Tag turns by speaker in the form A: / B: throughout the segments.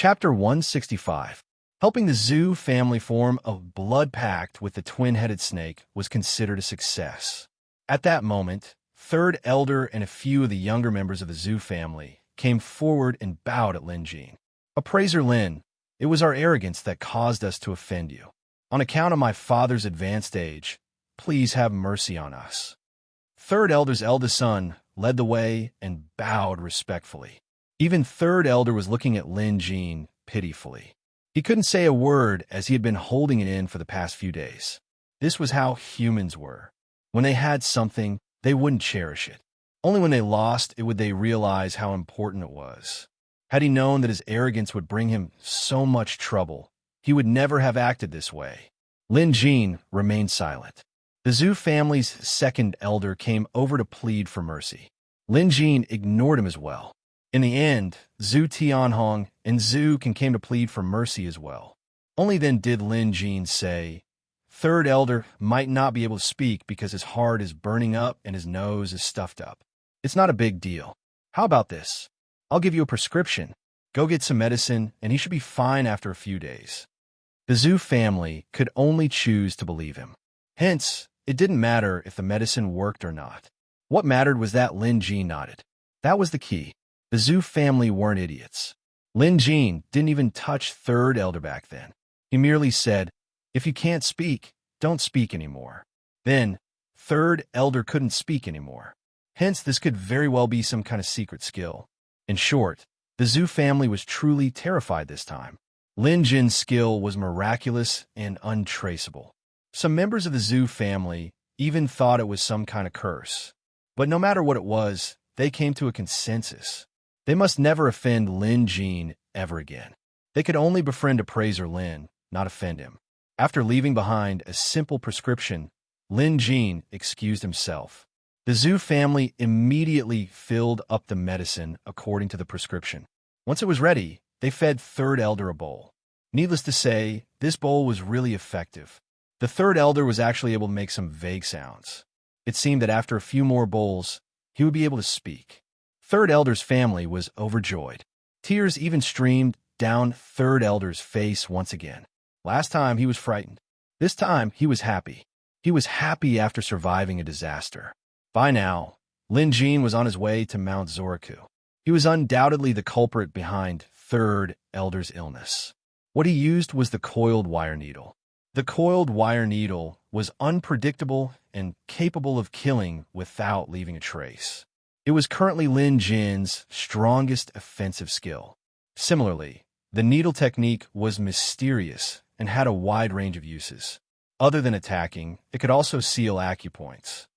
A: Chapter 165. Helping the Zhu family form a blood pact with the twin-headed snake was considered a success. At that moment, Third Elder and a few of the younger members of the Zhu family came forward and bowed at Lin Jin. Appraiser Lin, it was our arrogance that caused us to offend you. On account of my father's advanced age, please have mercy on us. Third Elder's eldest son led the way and bowed respectfully. Even Third Elder was looking at Lin Jin pitifully. He couldn't say a word as he had been holding it in for the past few days. This was how humans were. When they had something, they wouldn't cherish it. Only when they lost it would they realize how important it was. Had he known that his arrogance would bring him so much trouble, he would never have acted this way. Lin Jin remained silent. The Zhu family's second elder came over to plead for mercy. Lin Jin ignored him as well. In the end, Zhu Tianhong and Zhu Can came to plead for mercy as well. Only then did Lin Jin say, Third Elder might not be able to speak because his heart is burning up and his nose is stuffed up. It's not a big deal. How about this? I'll give you a prescription. Go get some medicine and he should be fine after a few days. The Zhu family could only choose to believe him. Hence, it didn't matter if the medicine worked or not. What mattered was that Lin Jin nodded. That was the key. The Zhu family weren't idiots. Lin Jin didn't even touch Third Elder back then. He merely said, if you can't speak, don't speak anymore. Then, Third Elder couldn't speak anymore. Hence, this could very well be some kind of secret skill. In short, the Zhu family was truly terrified this time. Lin Jin's skill was miraculous and untraceable. Some members of the Zhu family even thought it was some kind of curse. But no matter what it was, they came to a consensus. They must never offend Lin Jin ever again. They could only befriend Appraiser Lin, not offend him. After leaving behind a simple prescription, Lin Jin excused himself. The Zhu family immediately filled up the medicine according to the prescription. Once it was ready, they fed Third Elder a bowl. Needless to say, this bowl was really effective. The Third Elder was actually able to make some vague sounds. It seemed that after a few more bowls, he would be able to speak. Third Elder's family was overjoyed. Tears even streamed down Third Elder's face once again. Last time he was frightened. This time he was happy. He was happy after surviving a disaster. By now, Lin Jin was on his way to Mount Zoraku. He was undoubtedly the culprit behind Third Elder's illness. What he used was the coiled wire needle. The coiled wire needle was unpredictable and capable of killing without leaving a trace. It was currently Lin Jin's strongest offensive skill. Similarly, the needle technique was mysterious and had a wide range of uses. Other than attacking, it could also seal acupoints.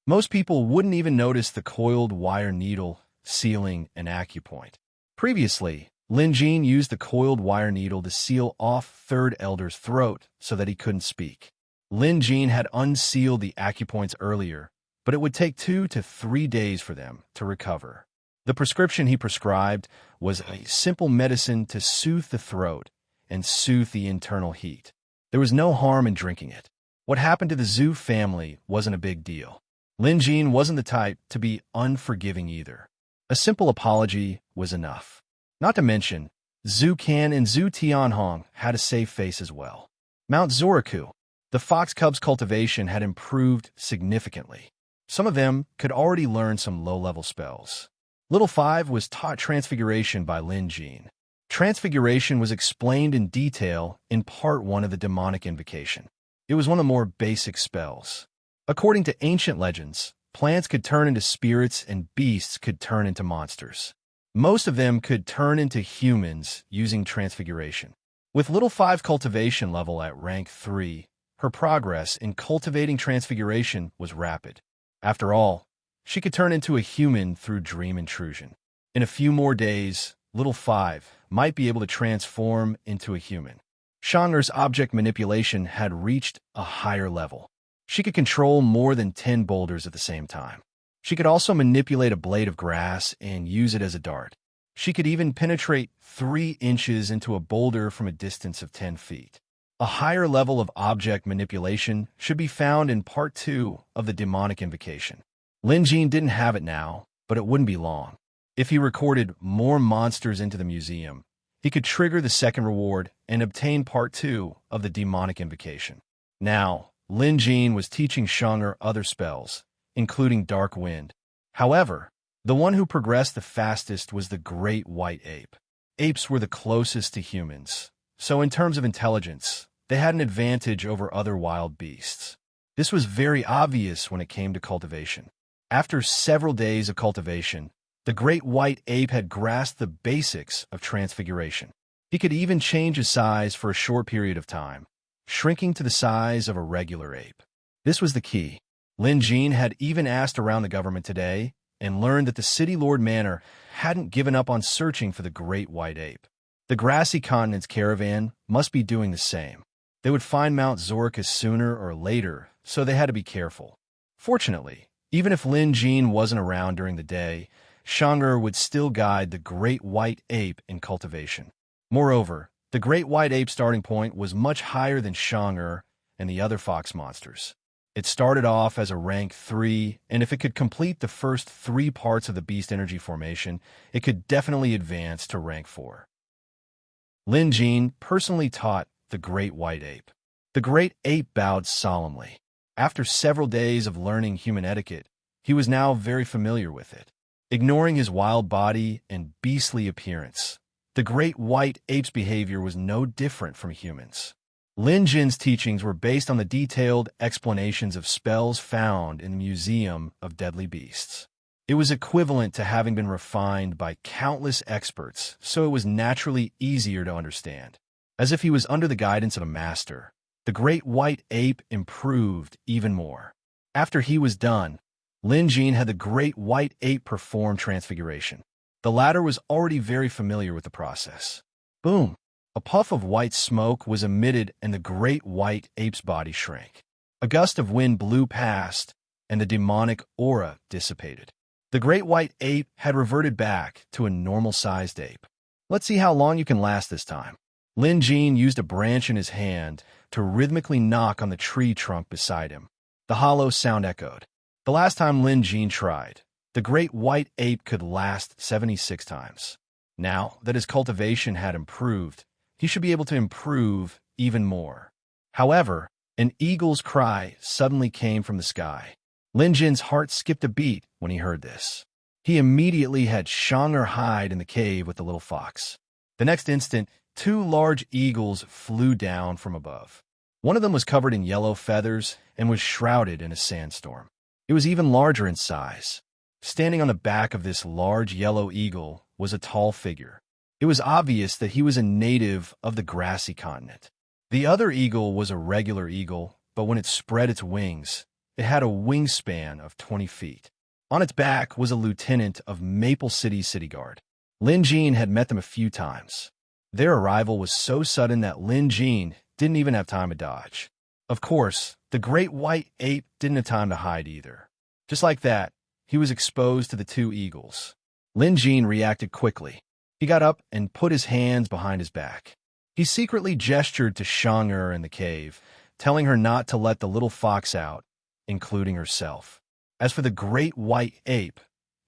A: Most people wouldn't even notice the coiled wire needle sealing an acupoint. Previously, Lin Jin used the coiled wire needle to seal off Third Elder's throat so that he couldn't speak. Lin Jin had unsealed the acupoints earlier, but it would take 2 to 3 days for them to recover. The prescription he prescribed was a simple medicine to soothe the throat and soothe the internal heat. There was no harm in drinking it. What happened to the Zhu family wasn't a big deal. Lin Jin wasn't the type to be unforgiving either. A simple apology was enough. Not to mention, Zhu Can and Zhu Tianhong had a safe face as well. Mount Zoraku, the fox cubs' cultivation had improved significantly. Some of them could already learn some low-level spells. Little Five was taught Transfiguration by Lin Jin. Transfiguration was explained in detail in Part 1 of the Demonic Invocation. It was one of the more basic spells. According to ancient legends, plants could turn into spirits and beasts could turn into monsters. Most of them could turn into humans using Transfiguration. With Little Five cultivation level at rank 3, her progress in cultivating Transfiguration was rapid. After all, she could turn into a human through dream intrusion. In a few more days, Little Five might be able to transform into a human. Shanger's object manipulation had reached a higher level. She could control more than 10 boulders at the same time. She could also manipulate a blade of grass and use it as a dart. She could even penetrate 3 inches into a boulder from a distance of 10 feet. A higher level of object manipulation should be found in Part 2 of the Demonic Invocation. Lin Jin didn't have it now, but it wouldn't be long. If he recorded more monsters into the museum, he could trigger the second reward and obtain part 2 of the demonic invocation. Now, Lin Jin was teaching Shang'er other spells, including Dark Wind. However, the one who progressed the fastest was the Great White Ape. Apes were the closest to humans, so in terms of intelligence, they had an advantage over other wild beasts. This was very obvious when it came to cultivation. After several days of cultivation, the Great White Ape had grasped the basics of transfiguration. He could even change his size for a short period of time, shrinking to the size of a regular ape. This was the key. Lin Jin had even asked around the government today and learned that the City Lord Manor hadn't given up on searching for the Great White Ape. The Grassy Continent's caravan must be doing the same. They would find Mount Zoricus sooner or later, so they had to be careful. Fortunately, even if Lin Jin wasn't around during the day, Shang'er would still guide the Great White Ape in cultivation. Moreover, the Great White Ape starting point was much higher than Shang'er and the other fox monsters. It started off as a rank 3, and if it could complete the first 3 parts of the beast energy formation, it could definitely advance to rank 4. Lin Jin personally taught the Great White Ape. The Great Ape bowed solemnly. After several days of learning human etiquette, he was now very familiar with it. Ignoring his wild body and beastly appearance, the Great White Ape's behavior was no different from humans. Lin Jin's teachings were based on the detailed explanations of spells found in the Museum of Deadly Beasts. It was equivalent to having been refined by countless experts, so it was naturally easier to understand. As if he was under the guidance of a master, the Great White Ape improved even more. After he was done, Lin Jin had the Great White Ape perform transfiguration. The latter was already very familiar with the process. Boom! A puff of white smoke was emitted and the Great White Ape's body shrank. A gust of wind blew past, and the demonic aura dissipated. The Great White Ape had reverted back to a normal-sized ape. Let's see how long you can last this time. Lin Jin used a branch in his hand to rhythmically knock on the tree trunk beside him. The hollow sound echoed. The last time Lin Jin tried, the Great White Ape could last 76 times. Now that his cultivation had improved, he should be able to improve even more. However, an eagle's cry suddenly came from the sky. Lin Jin's heart skipped a beat when he heard this. He immediately had Shang'er hide in the cave with the little fox. The next instant, 2 large eagles flew down from above. One of them was covered in yellow feathers and was shrouded in a sandstorm. It was even larger in size. Standing on the back of this large yellow eagle was a tall figure. It was obvious that he was a native of the Grassy Continent. The other eagle was a regular eagle, but when it spread its wings, it had a wingspan of 20 feet. On its back was a lieutenant of Maple City's city guard. Lin Jin had met them a few times. Their arrival was so sudden that Lin Jin didn't even have time to dodge. Of course, the Great White Ape didn't have time to hide either. Just like that, he was exposed to the 2 eagles. Lin Jin reacted quickly. He got up and put his hands behind his back. He secretly gestured to Shang'er in the cave, telling her not to let the little fox out, including herself. As for the Great White Ape,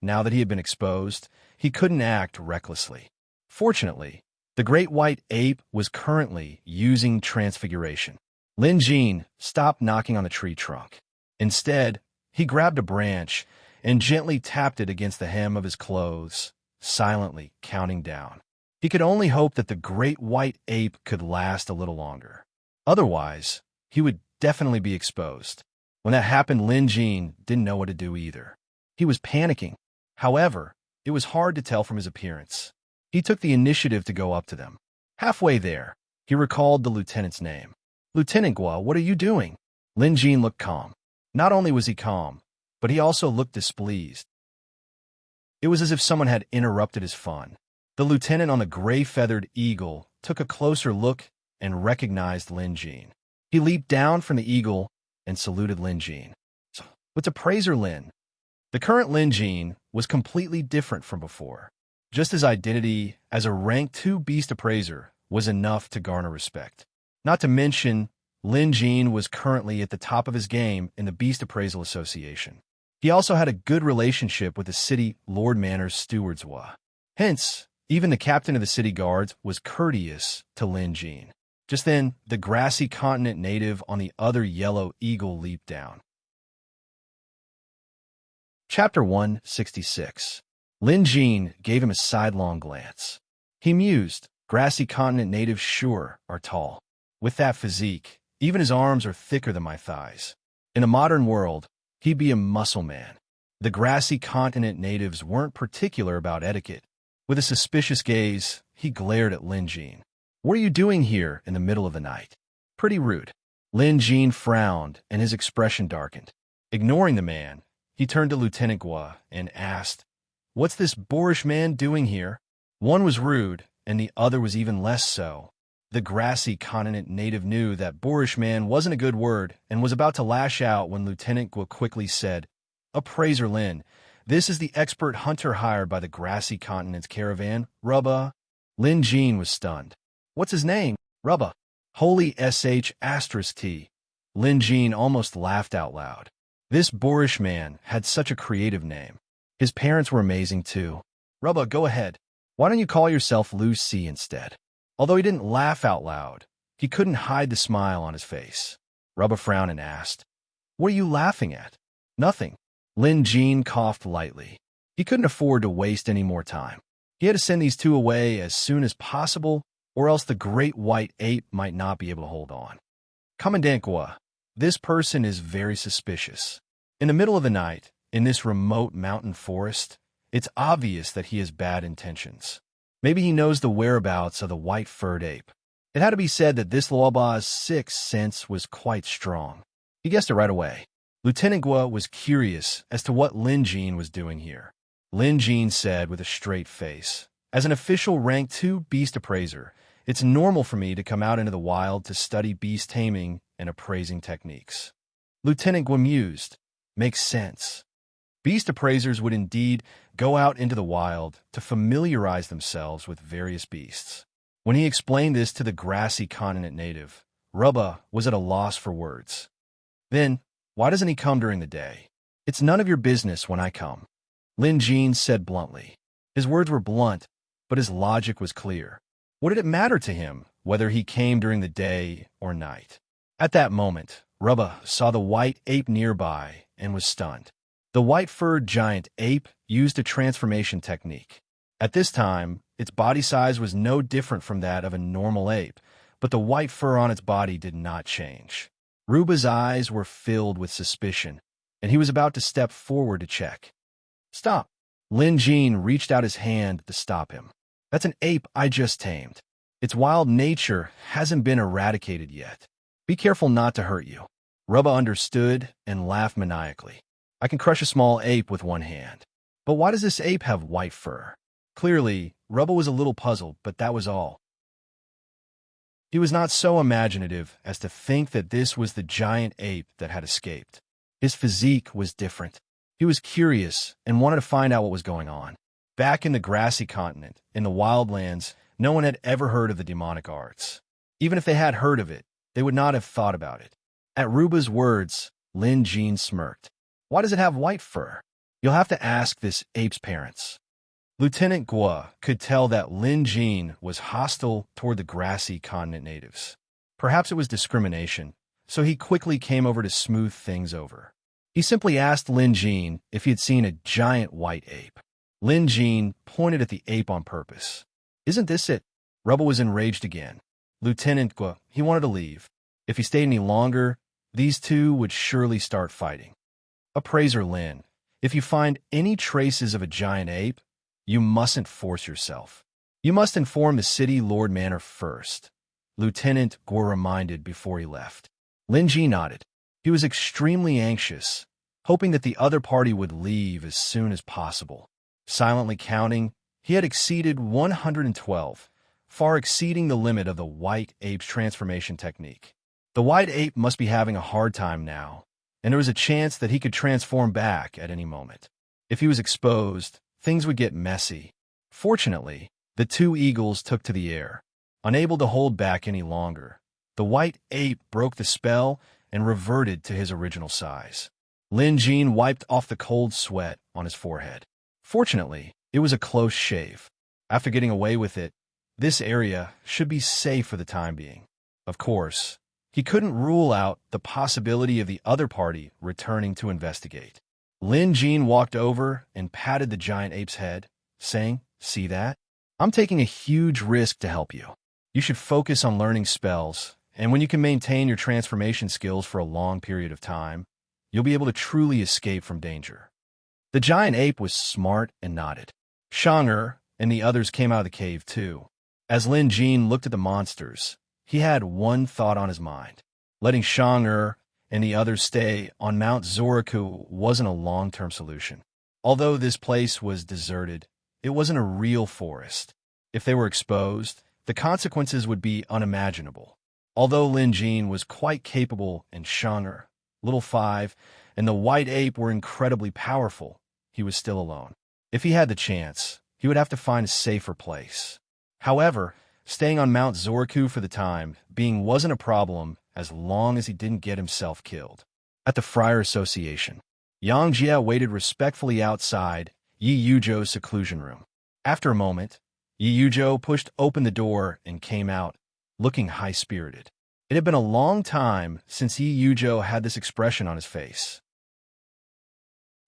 A: now that he had been exposed, he couldn't act recklessly. Fortunately, the Great White Ape was currently using transfiguration. Lin Jin stopped knocking on the tree trunk. Instead, he grabbed a branch and gently tapped it against the hem of his clothes, silently counting down. He could only hope that the Great White Ape could last a little longer. Otherwise, he would definitely be exposed. When that happened, Lin Jin didn't know what to do either. He was panicking. However, it was hard to tell from his appearance. He took the initiative to go up to them. Halfway there, he recalled the lieutenant's name. "Lieutenant Gua, what are you doing?" Lin Jin looked calm. Not only was he calm, but he also looked displeased. It was as if someone had interrupted his fun. The lieutenant on the gray-feathered eagle took a closer look and recognized Lin Jin. He leaped down from the eagle and saluted Lin Jin. "What's a praiser, Lin?" The current Lin Jin was completely different from before. Just his identity as a rank 2 beast appraiser was enough to garner respect. Not to mention, Lin Jin was currently at the top of his game in the Beast Appraisal Association. He also had a good relationship with the city Lord Manor's stewards. Hence, Even the captain of the city guards was courteous to Lin Jin. Just then, the grassy continent native on the other yellow eagle leaped down. Chapter 166. Lin Jin gave him a sidelong glance. He mused, grassy continent natives sure are tall. With that physique, even his arms are thicker than my thighs. In a modern world, he'd be a muscle man. The grassy continent natives weren't particular about etiquette. With a suspicious gaze, he glared at Lin Jin. What are you doing here in the middle of the night? Pretty rude. Lin Jin frowned, and his expression darkened. Ignoring the man, he turned to Lieutenant Gua and asked, "What's this boorish man doing here?" One was rude, and the other was even less so. The grassy continent native knew that boorish man wasn't a good word and was about to lash out when Lieutenant Gua quickly said, "Appraiser Lin, this is the expert hunter hired by the grassy continent's caravan, Rubba." Lin Jin was stunned. "What's his name? Rubba." Holy sh**t. Lin Jin almost laughed out loud. This boorish man had such a creative name. His parents were amazing too. "Rubba, go ahead. Why don't you call yourself Lucy instead?" Although he didn't laugh out loud, he couldn't hide the smile on his face. Rubba frowned and asked, "What are you laughing at?" "Nothing." Lin Jin coughed lightly. He couldn't afford to waste any more time. He had to send these two away as soon as possible, or else the great white ape might not be able to hold on. "Commandant Gua, this person is very suspicious. In the middle of the night, in this remote mountain forest, it's obvious that he has bad intentions. Maybe he knows the whereabouts of the white-furred ape." It had to be said that this Luoba's sixth sense was quite strong. He guessed it right away. Lieutenant Gua was curious as to what Lin Jin was doing here. Lin Jin said with a straight face, "As an official rank 2 beast appraiser, it's normal for me to come out into the wild to study beast taming and appraising techniques." Lieutenant Gua mused. Makes sense. Beast appraisers would indeed go out into the wild to familiarize themselves with various beasts. When he explained this to the grassy continent native, Rubba was at a loss for words. "Then, why doesn't he come during the day?" "It's none of your business when I come," Lin Jin said bluntly. His words were blunt, but his logic was clear. What did it matter to him whether he came during the day or night? At that moment, Rubba saw the white ape nearby and was stunned. The white-furred giant ape used a transformation technique. At this time, its body size was no different from that of a normal ape, but the white fur on its body did not change. Ruba's eyes were filled with suspicion, and he was about to step forward to check. "Stop!" Lin Jin reached out his hand to stop him. "That's an ape I just tamed. Its wild nature hasn't been eradicated yet. Be careful not to hurt you." Rubba understood and laughed maniacally. "I can crush a small ape with one hand. But why does this ape have white fur?" Clearly, Rubba was a little puzzled, but that was all. He was not so imaginative as to think that this was the giant ape that had escaped. His physique was different. He was curious and wanted to find out what was going on. Back in the grassy continent, in the wildlands, no one had ever heard of the demonic arts. Even if they had heard of it, they would not have thought about it. At Ruba's words, Lin Jin smirked. "Why does it have white fur?" "You'll have to ask this ape's parents." Lieutenant Gua could tell that Lin Jin was hostile toward the grassy continent natives. Perhaps it was discrimination, so he quickly came over to smooth things over. He simply asked Lin Jin if he had seen a giant white ape. Lin Jin pointed at the ape on purpose. "Isn't this it?" Rubba was enraged again. Lieutenant Gua, he wanted to leave. If he stayed any longer, these two would surely start fighting. "Appraiser Lin, if you find any traces of a giant ape, you mustn't force yourself. You must inform the city Lord Manor first," Lieutenant Gua reminded before he left. Lin Jin nodded. He was extremely anxious, hoping that the other party would leave as soon as possible. Silently counting, he had exceeded 112, far exceeding the limit of the white ape's transformation technique. The white ape must be having a hard time now, and there was a chance that he could transform back at any moment. If he was exposed, things would get messy. Fortunately, the two eagles took to the air. Unable to hold back any longer, the white ape broke the spell and reverted to his original size. Lin Jin wiped off the cold sweat on his forehead. Fortunately, it was a close shave. After getting away with it, this area should be safe for the time being. Of course, he couldn't rule out the possibility of the other party returning to investigate. Lin Jean walked over and patted the giant ape's head, saying, "See that? I'm taking a huge risk to help you. You should focus on learning spells, and when you can maintain your transformation skills for a long period of time, you'll be able to truly escape from danger." The giant ape was smart and nodded. Shang'er and the others came out of the cave too. As Lin Jean looked at the monsters, he had one thought on his mind. Letting Shang'er and the others stay on Mount Zoraku wasn't a long-term solution. Although this place was deserted, it wasn't a real forest. If they were exposed, the consequences would be unimaginable. Although Lin Jean was quite capable and Shang'er, Little Five, and the white ape were incredibly powerful, he was still alone. If he had the chance, he would have to find a safer place. However, staying on Mount Zoraku for the time being wasn't a problem as long as he didn't get himself killed. At the Friar Association, Yang Jie waited respectfully outside Yi Yuzhou's seclusion room. After a moment, Yi Yuzhou pushed open the door and came out, looking high-spirited. It had been a long time since Yi Yuzhou had this expression on his face.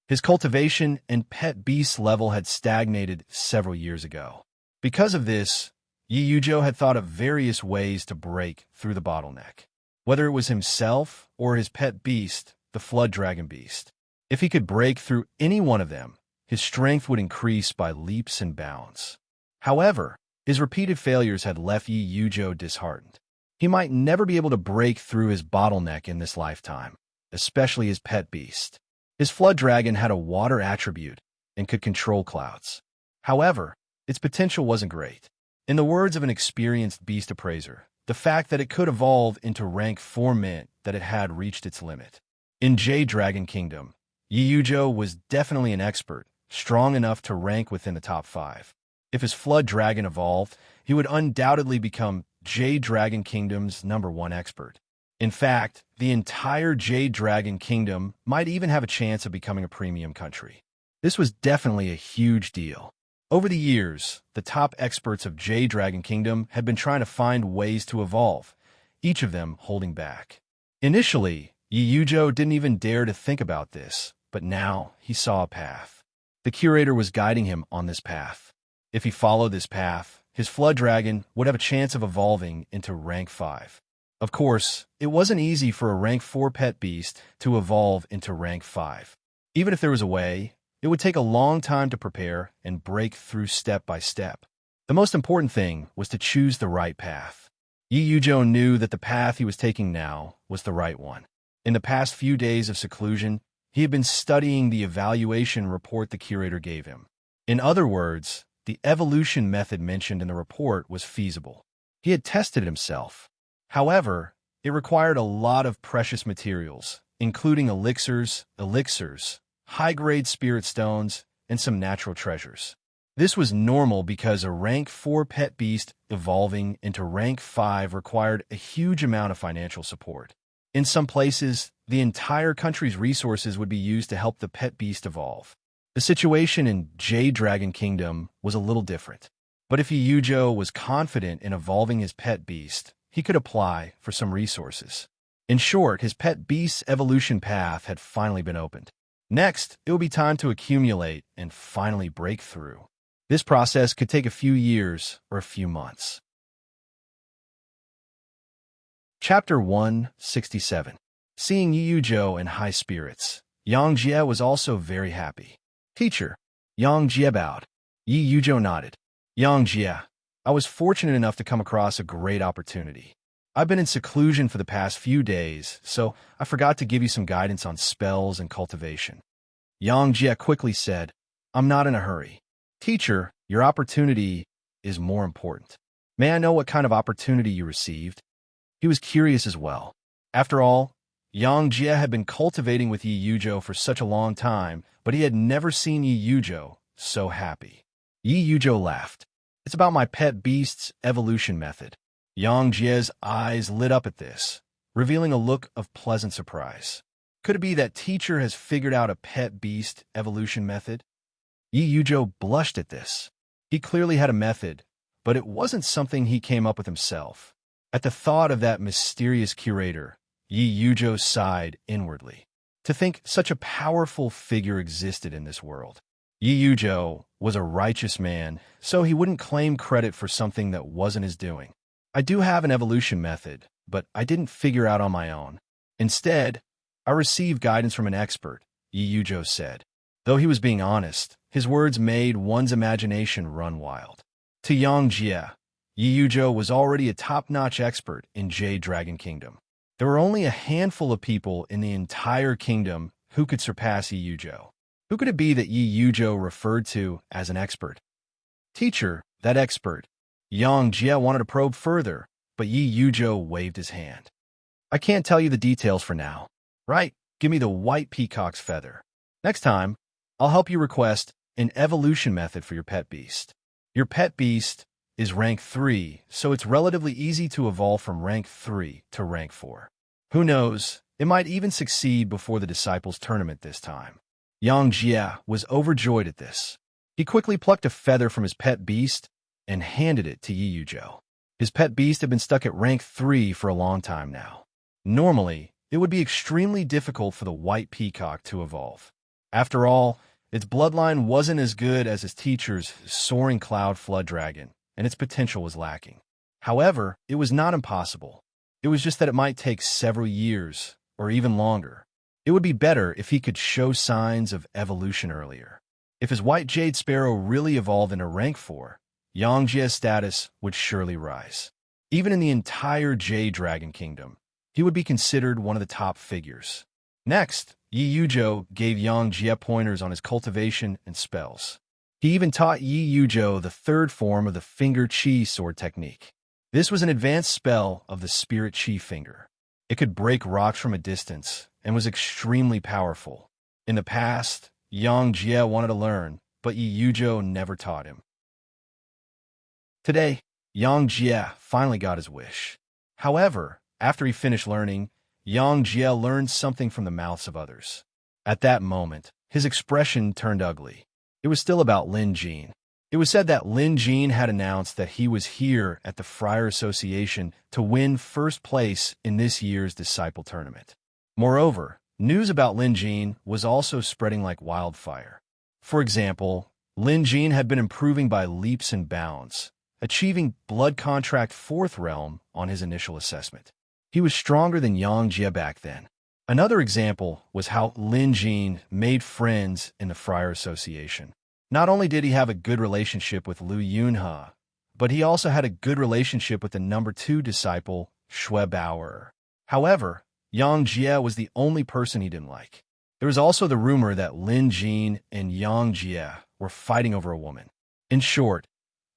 A: His cultivation and pet beast level had stagnated several years ago. Because of this, Yi Yuzhou had thought of various ways to break through the bottleneck. Whether it was himself or his pet beast, the Flood Dragon Beast. If he could break through any one of them, his strength would increase by leaps and bounds. However, his repeated failures had left Yi Yuzhou disheartened. He might never be able to break through his bottleneck in this lifetime, especially his pet beast. His Flood Dragon had a water attribute and could control clouds. However, its potential wasn't great. In the words of an experienced beast appraiser, the fact that it could evolve into rank 4 meant that it had reached its limit. In Jade Dragon Kingdom, Yi Yuzhou was definitely an expert, strong enough to rank within the top 5. If his Flood Dragon evolved, he would undoubtedly become Jade Dragon Kingdom's #1 expert. In fact, the entire Jade Dragon Kingdom might even have a chance of becoming a premium country. This was definitely a huge deal. Over the years, the top experts of Jade Dragon Kingdom had been trying to find ways to evolve, each of them holding back. Initially, Yi Yuzhou didn't even dare to think about this, but now he saw a path. The curator was guiding him on this path. If he followed this path, his Flood Dragon would have a chance of evolving into rank 5. Of course, it wasn't easy for a rank 4 pet beast to evolve into rank 5. Even if there was a way, it would take a long time to prepare and break through step by step. The most important thing was to choose the right path. Yi Yuzhou knew that the path he was taking now was the right one. In the past few days of seclusion, he had been studying the evaluation report the curator gave him. In other words, the evolution method mentioned in the report was feasible. He had tested it himself. However, it required a lot of precious materials, including elixirs, high-grade spirit stones, and some natural treasures. This was normal because a rank 4 pet beast evolving into rank 5 required a huge amount of financial support. In some places, the entire country's resources would be used to help the pet beast evolve. The situation in Jade Dragon Kingdom was a little different. But if Yi Yuzhou was confident in evolving his pet beast, he could apply for some resources. In short, his pet beast's evolution path had finally been opened. Next, it would be time to accumulate and finally break through. This process could take a few years or a few months. Chapter 167. Seeing Yi Yuzhou in high spirits, Yang Jie was also very happy. "Teacher," Yang Jie bowed. Yi Yuzhou nodded. "Yang Jie, I was fortunate enough to come across a great opportunity. I've been in seclusion for the past few days, so I forgot to give you some guidance on spells and cultivation." Yang Jie quickly said, "I'm not in a hurry. Teacher, your opportunity is more important. May I know what kind of opportunity you received?" He was curious as well. After all, Yang Jie had been cultivating with Yi Yuzhou for such a long time, but he had never seen Yi Yuzhou so happy. Yi Yuzhou laughed. "It's about my pet beast's evolution method." Yang Jie's eyes lit up at this, revealing a look of pleasant surprise. Could it be that teacher has figured out a pet beast evolution method? Yi Yuzhou blushed at this. He clearly had a method, but it wasn't something he came up with himself. At the thought of that mysterious curator, Yi Yujo sighed inwardly. To think such a powerful figure existed in this world. Yi Yujo was a righteous man, so he wouldn't claim credit for something that wasn't his doing. I do have an evolution method, but I didn't figure out on my own. Instead, I received guidance from an expert, Yi Yujo said. Though he was being honest, his words made one's imagination run wild. To Yang Jie, Yi Yujo was already a top-notch expert in Jade Dragon Kingdom. There were only a handful of people in the entire kingdom who could surpass Yi Yujo. Who could it be that Yi Yujo referred to as an expert? Teacher, that expert. Yang Jie wanted to probe further, but Yi Yujo waved his hand. I can't tell you the details for now. Right, give me the white peacock's feather. Next time, I'll help you request an evolution method for your pet beast. Your pet beast is rank 3, so it's relatively easy to evolve from rank 3 to rank 4. Who knows, it might even succeed before the Disciples Tournament this time. Yang Jie was overjoyed at this. He quickly plucked a feather from his pet beast and handed it to Yi Yujo. His pet beast had been stuck at rank 3 for a long time now. Normally, it would be extremely difficult for the white peacock to evolve. After all, its bloodline wasn't as good as his teacher's soaring cloud flood dragon, and its potential was lacking. However, it was not impossible. It was just that it might take several years, or even longer. It would be better if he could show signs of evolution earlier. If his white jade sparrow really evolved into rank 4, Yang Jie's status would surely rise. Even in the entire Jade Dragon Kingdom, he would be considered one of the top figures. Next, Yi Yujo gave Yang Jie pointers on his cultivation and spells. He even taught Yi Yujo the third form of the Finger Chi sword technique. This was an advanced spell of the Spirit Chi Finger. It could break rocks from a distance and was extremely powerful. In the past, Yang Jie wanted to learn, but Yi Yujo never taught him. Today, Yang Jie finally got his wish. However, after he finished learning, Yang Jie learned something from the mouths of others. At that moment, his expression turned ugly. It was still about Lin Jin. It was said that Lin Jin had announced that he was here at the Friar Association to win first place in this year's Disciple Tournament. Moreover, news about Lin Jin was also spreading like wildfire. For example, Lin Jin had been improving by leaps and bounds, achieving Blood Contract 4th Realm on his initial assessment. He was stronger than Yang Jie back then. Another example was how Lin Jin made friends in the Friar Association. Not only did he have a good relationship with Liu Yunhe, but he also had a good relationship with the number 2 disciple, Shui Bauer. However, Yang Jie was the only person he didn't like. There was also the rumor that Lin Jin and Yang Jie were fighting over a woman. In short,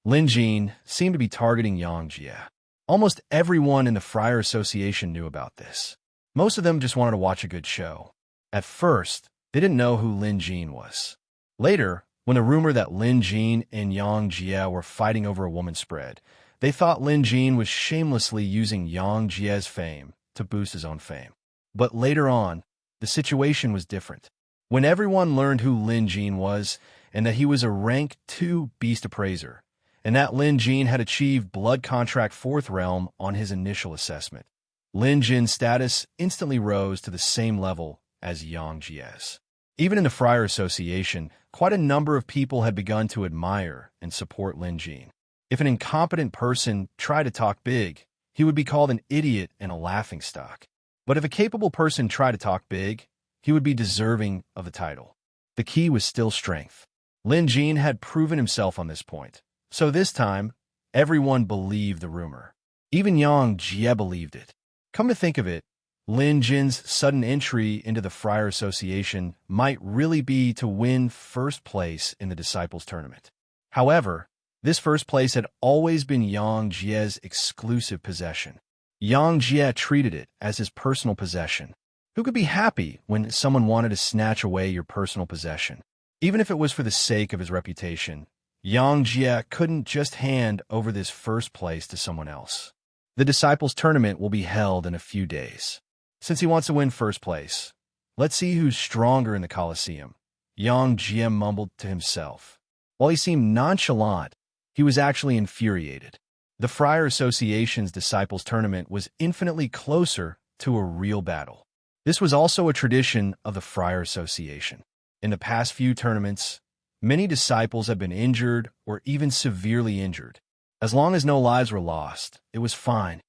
A: Lin Jin seemed to be targeting Yang Jie. Almost everyone in the Friar Association knew about this. Most of them just wanted to watch a good show. At first, they didn't know who Lin Jin was. Later, when the rumor that Lin Jin and Yang Jie were fighting over a woman spread, they thought Lin Jin was shamelessly using Yang Jie's fame to boost his own fame. But later on, the situation was different. When everyone learned who Lin Jin was, and that he was a rank 2 beast appraiser, and that Lin Jin had achieved Blood Contract 4th Realm on his initial assessment, Lin Jin's status instantly rose to the same level as Yang Jie's. Even in the Friar Association, quite a number of people had begun to admire and support Lin Jin. If an incompetent person tried to talk big, he would be called an idiot and a laughingstock. But if a capable person tried to talk big, he would be deserving of the title. The key was still strength. Lin Jin had proven himself on this point. So this time, everyone believed the rumor. Even Yang Jie believed it. Come to think of it, Lin Jin's sudden entry into the Friar Association might really be to win first place in the Disciples Tournament. However, this first place had always been Yang Jie's exclusive possession. Yang Jie treated it as his personal possession. Who could be happy when someone wanted to snatch away your personal possession? Even if it was for the sake of his reputation, Yang Jie couldn't just hand over this first place to someone else. The Disciples Tournament will be held in a few days. Since he wants to win first place, let's see who's stronger in the Colosseum, Yang Jie mumbled to himself. While he seemed nonchalant, He was actually infuriated. The Friar Association's Disciples Tournament was infinitely closer to a real battle. This was also a tradition of the Friar Association. In the past few tournaments, many disciples have been injured or even severely injured. As long as no lives were lost, it was fine.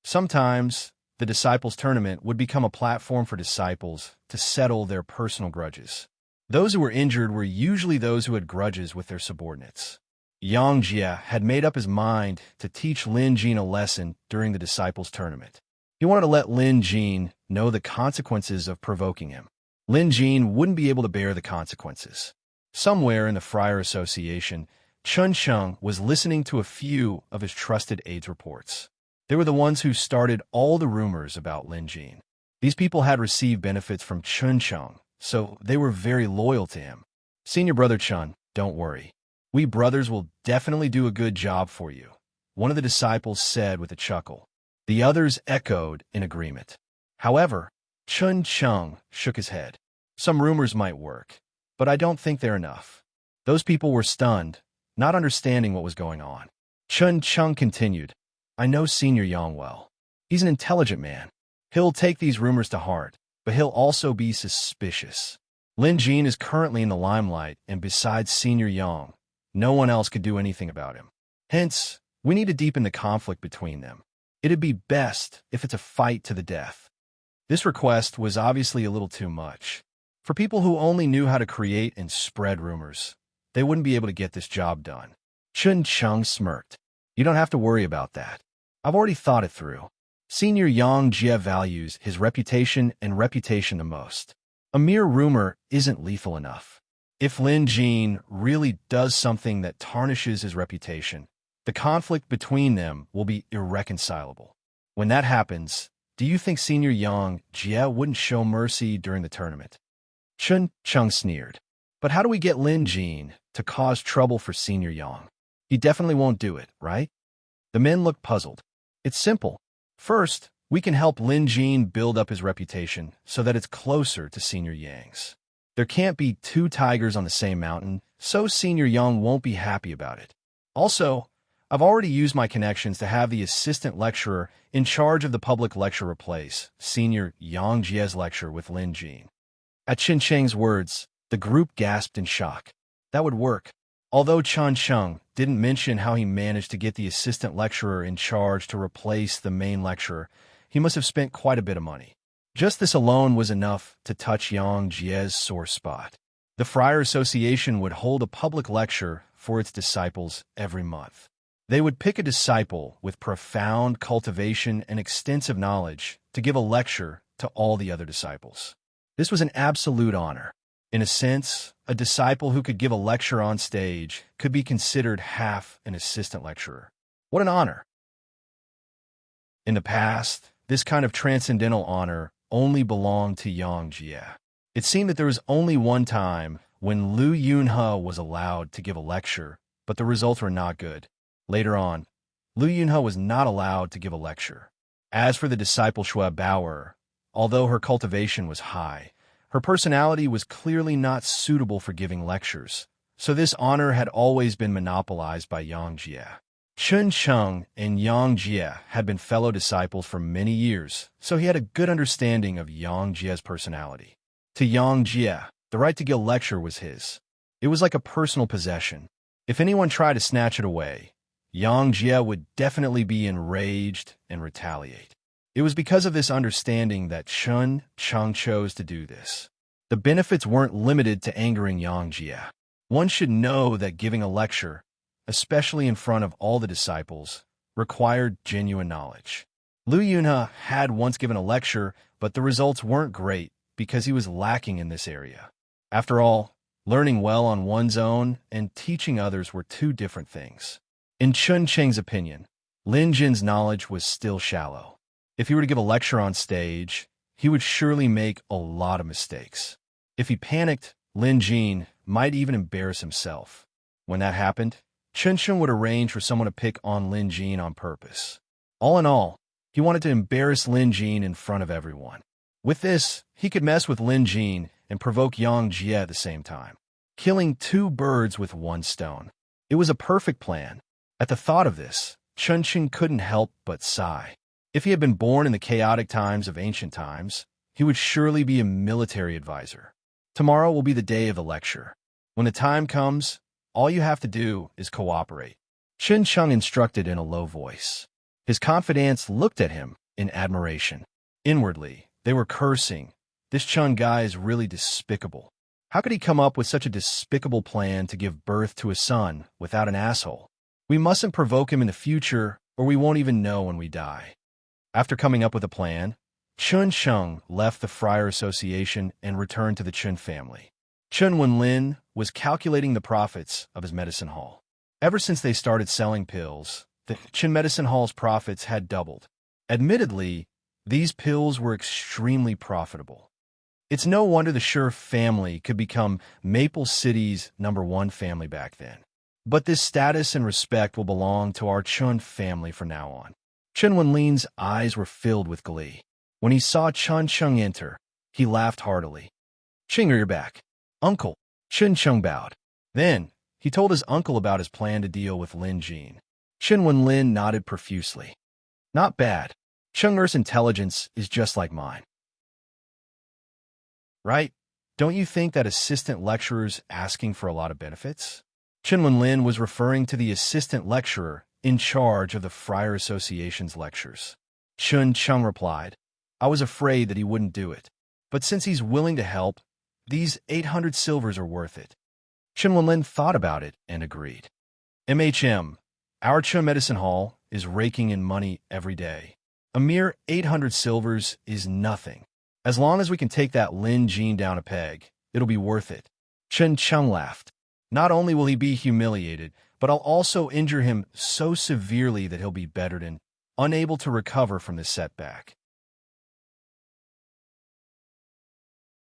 A: Sometimes, the Disciples Tournament would become a platform for disciples to settle their personal grudges. Those who were injured were usually those who had grudges with their subordinates. Yang Jie had made up his mind to teach Lin Jin a lesson during the Disciples Tournament. He wanted to let Lin Jin know the consequences of provoking him. Lin Jin wouldn't be able to bear the consequences. Somewhere in the Friar Association, Chun Chung was listening to a few of his trusted aides' reports. They were the ones who started all the rumors about Lin Jin. These people had received benefits from Chun Chung, so they were very loyal to him. Senior brother Chun, don't worry. We brothers will definitely do a good job for you, one of the disciples said with a chuckle. The others echoed in agreement. However, Chun Chung shook his head. Some rumors might work, but I don't think they're enough. Those people were stunned, not understanding what was going on. Chun Chung continued, I know Senior Yang well. He's an intelligent man. He'll take these rumors to heart, but he'll also be suspicious. Lin Jin is currently in the limelight, and besides Senior Yang, no one else could do anything about him. Hence, we need to deepen the conflict between them. It'd be best if it's a fight to the death. This request was obviously a little too much. For people who only knew how to create and spread rumors, they wouldn't be able to get this job done. Chun Chung smirked. You don't have to worry about that. I've already thought it through. Senior Yang Jie values his reputation and reputation the most. A mere rumor isn't lethal enough. If Lin Jin really does something that tarnishes his reputation, the conflict between them will be irreconcilable. When that happens, do you think Senior Yang Jie wouldn't show mercy during the tournament? Chun Chung sneered. But how do we get Lin Jin to cause trouble for Senior Yang? He definitely won't do it, right? The men looked puzzled. It's simple. First, we can help Lin Jin build up his reputation so that it's closer to Senior Yang's. There can't be two tigers on the same mountain, so Senior Yang won't be happy about it. Also, I've already used my connections to have the assistant lecturer in charge of the public lecture replace Senior Yang Jie's lecture with Lin Jin. At Qin Cheng's words, the group gasped in shock. That would work. Although Chun Chung didn't mention how he managed to get the assistant lecturer in charge to replace the main lecturer, he must have spent quite a bit of money. Just this alone was enough to touch Yang Jie's sore spot. The Friar Association would hold a public lecture for its disciples every month. They would pick a disciple with profound cultivation and extensive knowledge to give a lecture to all the other disciples. This was an absolute honor. In a sense, a disciple who could give a lecture on stage could be considered half an assistant lecturer. What an honor! In the past, this kind of transcendental honor only belonged to Yang Jie. It seemed that there was only one time when Liu Yunhe was allowed to give a lecture, but the results were not good. Later on, Liu Yunhe was not allowed to give a lecture. As for the disciple Xue Bauer, although her cultivation was high, her personality was clearly not suitable for giving lectures, so this honor had always been monopolized by Yang Jie. Chun Chung and Yang Jie had been fellow disciples for many years, so he had a good understanding of Yang Jie's personality. To Yang Jie, the right to give a lecture was his. It was like a personal possession. If anyone tried to snatch it away, Yang Jie would definitely be enraged and retaliate. It was because of this understanding that Chun Chung chose to do this. The benefits weren't limited to angering Yang Jie. One should know that giving a lecture, especially in front of all the disciples, required genuine knowledge. Liu Yunhe had once given a lecture, but the results weren't great because he was lacking in this area. After all, learning well on one's own and teaching others were two different things. In Chun Cheng's opinion, Lin Jin's knowledge was still shallow. If he were to give a lecture on stage, he would surely make a lot of mistakes. If he panicked, Lin Jin might even embarrass himself. When that happened, Chun Chung would arrange for someone to pick on Lin Jin on purpose. All in all, he wanted to embarrass Lin Jin in front of everyone. With this, he could mess with Lin Jin and provoke Yang Jie at the same time, killing two birds with one stone. It was a perfect plan. At the thought of this, Chun couldn't help but sigh. If he had been born in the chaotic times of ancient times, he would surely be a military advisor. Tomorrow will be the day of the lecture. When the time comes, all you have to do is cooperate. Chun instructed in a low voice. His confidants looked at him in admiration. Inwardly, they were cursing. This Chun guy is really despicable. How could he come up with such a despicable plan to give birth to a son without an asshole? We mustn't provoke him in the future, or we won't even know when we die. After coming up with a plan, Chun Sheng left the Friar Association and returned to the Chun family. Chun Wenlin was calculating the profits of his medicine hall. Ever since they started selling pills, the Chun Medicine Hall's profits had doubled. Admittedly, these pills were extremely profitable. It's no wonder the Sure family could become Maple City's #1 family back then. But this status and respect will belong to our Chun family from now on. Chun Wenlin's eyes were filled with glee. When he saw Chun Sheng enter, he laughed heartily. "Chinger, you're back." "Uncle." Chun Sheng bowed. Then, he told his uncle about his plan to deal with Lin Jin. Chun Wenlin nodded profusely. "Not bad. Chunger's intelligence is just like mine. Right? Don't you think that assistant lecturer's asking for a lot of benefits?" Chun Wenlin was referring to the assistant lecturer in charge of the Friar Association's lectures. Chun Chung replied, "I was afraid that he wouldn't do it. But since he's willing to help, these 800 silvers are worth it." Chun Wenlin thought about it and agreed. Our Chun Medicine Hall is raking in money every day. A mere 800 silvers is nothing. As long as we can take that Lin Jin down a peg, it'll be worth it. Chun Chung laughed. Not only will he be humiliated, but I'll also injure him so severely that he'll be bettered and unable to recover from this setback.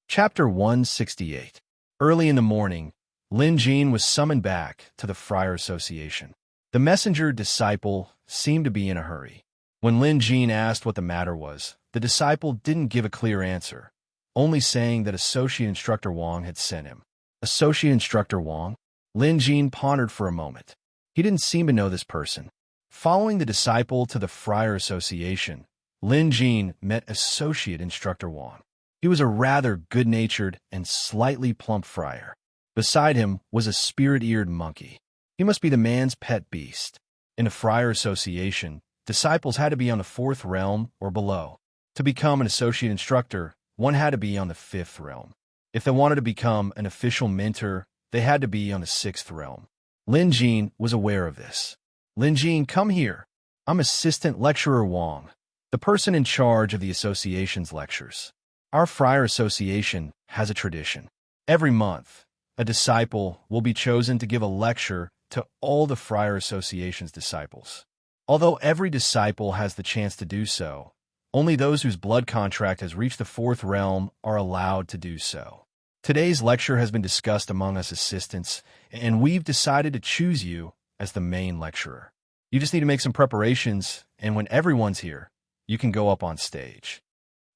A: Chapter 168. Early in the morning, Lin Jin was summoned back to the Friar Association. The messenger disciple seemed to be in a hurry. When Lin Jin asked what the matter was, the disciple didn't give a clear answer, only saying that Associate Instructor Wang had sent him. Associate Instructor Wang? Lin Jin pondered for a moment. He didn't seem to know this person. Following the disciple to the Friar Association, Lin Jin met Associate Instructor Wang. He was a rather good-natured and slightly plump friar. Beside him was a spirit-eared monkey. He must be the man's pet beast. In the Friar Association, disciples had to be on the 4th realm or below. To become an associate instructor, one had to be on the 5th realm. If they wanted to become an official mentor, they had to be on the 6th realm. Lin Jin was aware of this. "Lin Jin, come here. I'm Assistant Lecturer Wang, the person in charge of the association's lectures. Our Friar Association has a tradition. Every month, a disciple will be chosen to give a lecture to all the Friar Association's disciples. Although every disciple has the chance to do so, only those whose blood contract has reached the 4th realm are allowed to do so. Today's lecture has been discussed among us assistants, and we've decided to choose you as the main lecturer. You just need to make some preparations, and when everyone's here, you can go up on stage."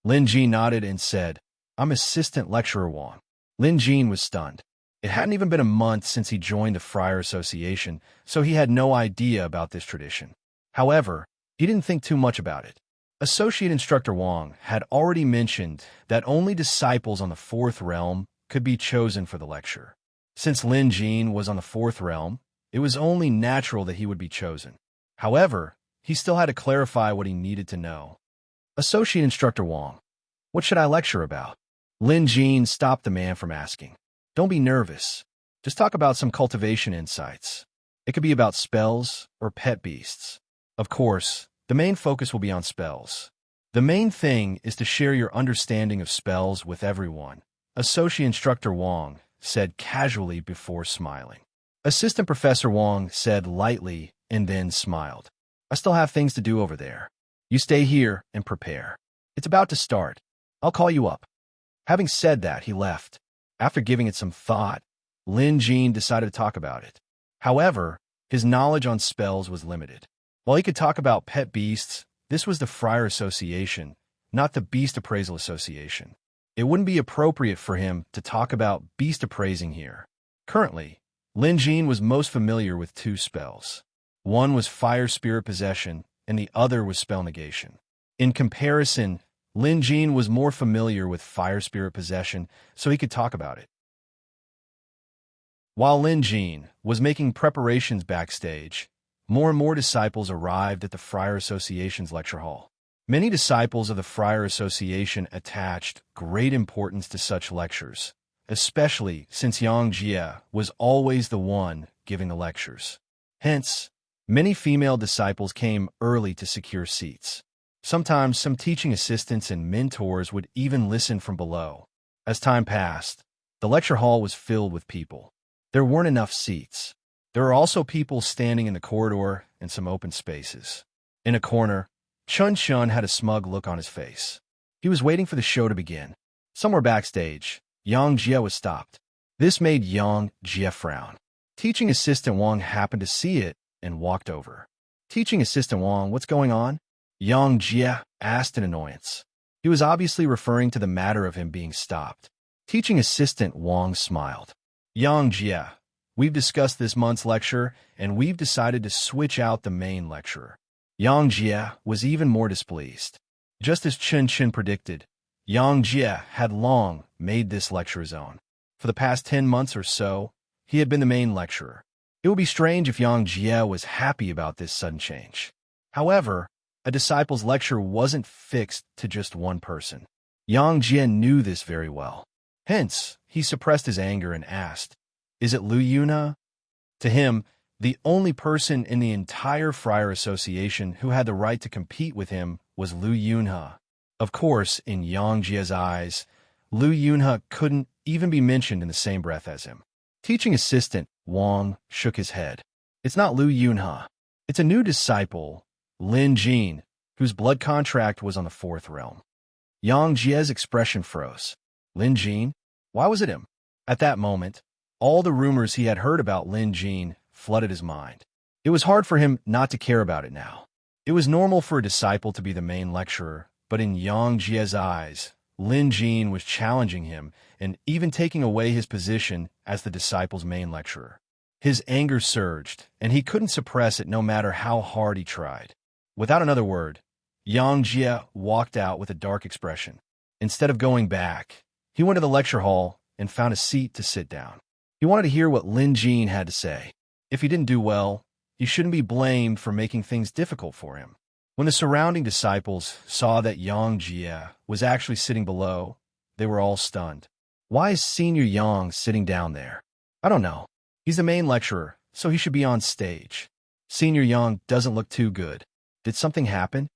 A: Lin Jin nodded and said, "I'm Assistant Lecturer Wang." Lin Jin was stunned. It hadn't even been a month since he joined the Friar Association, so he had no idea about this tradition. However, he didn't think too much about it. Associate Instructor Wang had already mentioned that only disciples on the 4th realm could be chosen for the lecture. Since Lin Jin was on the 4th realm, it was only natural that he would be chosen. However, he still had to clarify what he needed to know. "Associate Instructor Wang, what should I lecture about?" Lin Jin stopped the man from asking. "Don't be nervous. Just talk about some cultivation insights. It could be about spells or pet beasts. Of course, the main focus will be on spells. The main thing is to share your understanding of spells with everyone," Associate Instructor Wang said casually before smiling. Assistant Professor Wang said lightly and then smiled. "I still have things to do over there. You stay here and prepare. It's about to start. I'll call you up." Having said that, he left. After giving it some thought, Lin Jin decided to talk about it. However, his knowledge on spells was limited. While he could talk about pet beasts, this was the Friar Association, not the Beast Appraisal Association. It wouldn't be appropriate for him to talk about beast appraising here. Currently, Lin Jin was most familiar with two spells. One was fire spirit possession, and the other was spell negation. In comparison, Lin Jin was more familiar with fire spirit possession, so he could talk about it. While Lin Jin was making preparations backstage, more and more disciples arrived at the Friar Association's lecture hall. Many disciples of the Friar Association attached great importance to such lectures, especially since Yang Jie was always the one giving the lectures. Hence, many female disciples came early to secure seats. Sometimes some teaching assistants and mentors would even listen from below. As time passed, the lecture hall was filled with people. There weren't enough seats. There were also people standing in the corridor and some open spaces. In a corner, Chun Chun had a smug look on his face. He was waiting for the show to begin. Somewhere backstage, Yang Jie was stopped. This made Yang Jie frown. Teaching assistant Wang happened to see it and walked over. Teaching assistant Wang, what's going on? Yang Jie asked in annoyance. He was obviously referring to the matter of him being stopped. Teaching assistant Wang smiled. Yang Jie, we've discussed this month's lecture, and we've decided to switch out the main lecturer. Yang Jie was even more displeased. Just as Chun Chun predicted, Yang Jie had long made this lecture his own. For the past 10 months or so, he had been the main lecturer. It would be strange if Yang Jie was happy about this sudden change. However, a disciple's lecture wasn't fixed to just one person. Yang Jie knew this very well. Hence, he suppressed his anger and asked, "Is it Lu Yunhe?" To him, the only person in the entire Friar Association who had the right to compete with him was Lu Yunhe. Of course, in Yang Jie's eyes, Lu Yunhe couldn't even be mentioned in the same breath as him. Teaching assistant Wang shook his head. It's not Lu Yunhe. It's a new disciple, Lin Jin, whose blood contract was on the fourth realm. Yang Jie's expression froze. Lin Jin? Why was it him? At that moment, all the rumors he had heard about Lin Jin flooded his mind. It was hard for him not to care about it now. It was normal for a disciple to be the main lecturer, but in Yang Jie's eyes, Lin Jin was challenging him and even taking away his position as the disciple's main lecturer. His anger surged, and he couldn't suppress it no matter how hard he tried. Without another word, Yang Jie walked out with a dark expression. Instead of going back, he went to the lecture hall and found a seat to sit down. He wanted to hear what Lin Jin had to say. If he didn't do well, he shouldn't be blamed for making things difficult for him. When the surrounding disciples saw that Yang Jie was actually sitting below, they were all stunned. Why is Senior Yang sitting down there? I don't know. He's the main lecturer, so he should be on stage. Senior Yang doesn't look too good. Did something happen?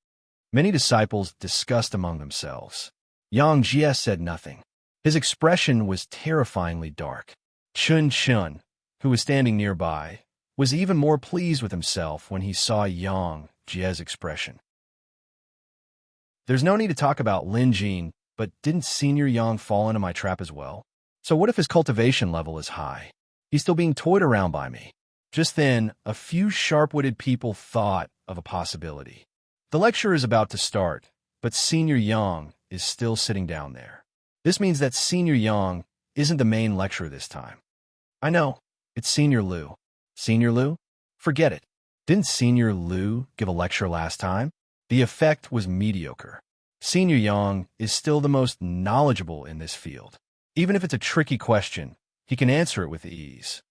A: Many disciples discussed among themselves. Yang Jie said nothing. His expression was terrifyingly dark. Chun Chun, who was standing nearby, was even more pleased with himself when he saw Yang Jie's expression. There's no need to talk about Lin Jin, but didn't Senior Yang fall into my trap as well? So what if his cultivation level is high? He's still being toyed around by me. Just then, a few sharp-witted people thought of a possibility. The lecture is about to start, but Senior Yang is still sitting down there. This means that Senior Yang isn't the main lecturer this time. I know, it's Senior Lu. Senior Lu? Forget it. Didn't Senior Lu give a lecture last time? The effect was mediocre. Senior Yang is still the most knowledgeable in this field. Even if it's a tricky question, he can answer it with ease.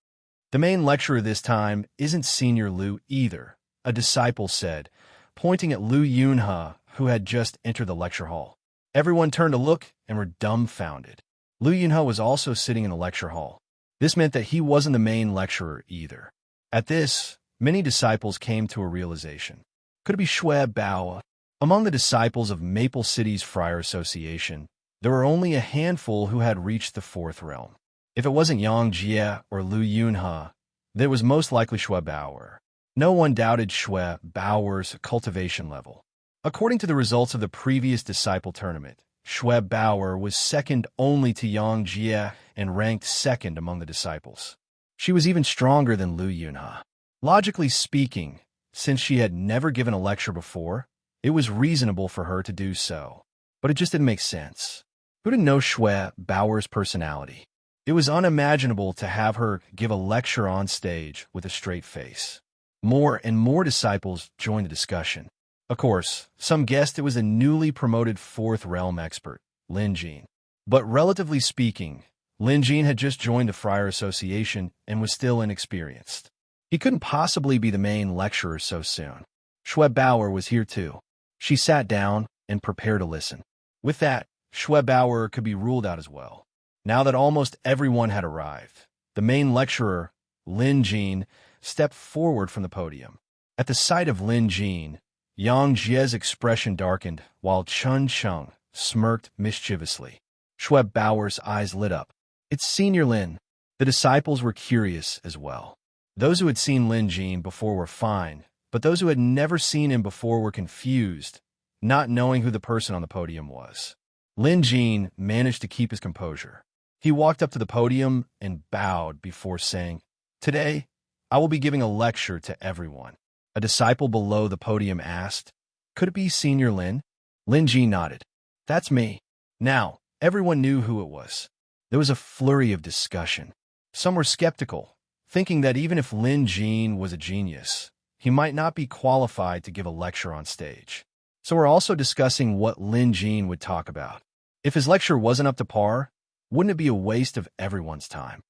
A: The main lecturer this time isn't Senior Lu either, a disciple said, pointing at Lu Yunhe, who had just entered the lecture hall. Everyone turned to look and were dumbfounded. Lu Yunhe was also sitting in the lecture hall. This meant that he wasn't the main lecturer either. At this, many disciples came to a realization. Could it be Shui Bao? Among the disciples of Maple City's Friar Association, there were only a handful who had reached the fourth realm. If it wasn't Yang Jie or Lu Yunhe, then it was most likely Shui Bao. No one doubted Shui Bao's cultivation level. According to the results of the previous disciple tournament, Shui Bao was second only to Yang Jie and ranked second among the disciples. She was even stronger than Lu Yunhe. Logically speaking, since she had never given a lecture before, it was reasonable for her to do so. But it just didn't make sense. Who didn't know Shui Bao's personality? It was unimaginable to have her give a lecture on stage with a straight face. More and more disciples joined the discussion. Of course, some guessed it was a newly promoted Fourth Realm expert, Lin Jin. But relatively speaking, Lin Jin had just joined the Friar Association and was still inexperienced. He couldn't possibly be the main lecturer so soon. Schwebauer was here too. She sat down and prepared to listen. With that, Schwebauer could be ruled out as well. Now that almost everyone had arrived, the main lecturer, Lin Jin, stepped forward from the podium. At the sight of Lin Jin, Yang Jie's expression darkened while Chun Chung smirked mischievously. Schwebauer's eyes lit up. It's Senior Lin. The disciples were curious as well. Those who had seen Lin Jin before were fine, but those who had never seen him before were confused, not knowing who the person on the podium was. Lin Jin managed to keep his composure. He walked up to the podium and bowed before saying, "Today, I will be giving a lecture to everyone." A disciple below the podium asked, "Could it be Senior Lin?" Lin Jin nodded. "That's me." Now, everyone knew who it was. There was a flurry of discussion. Some were skeptical, thinking that even if Lin Jin was a genius, he might not be qualified to give a lecture on stage. So we're also discussing what Lin Jin would talk about. If his lecture wasn't up to par, wouldn't it be a waste of everyone's time?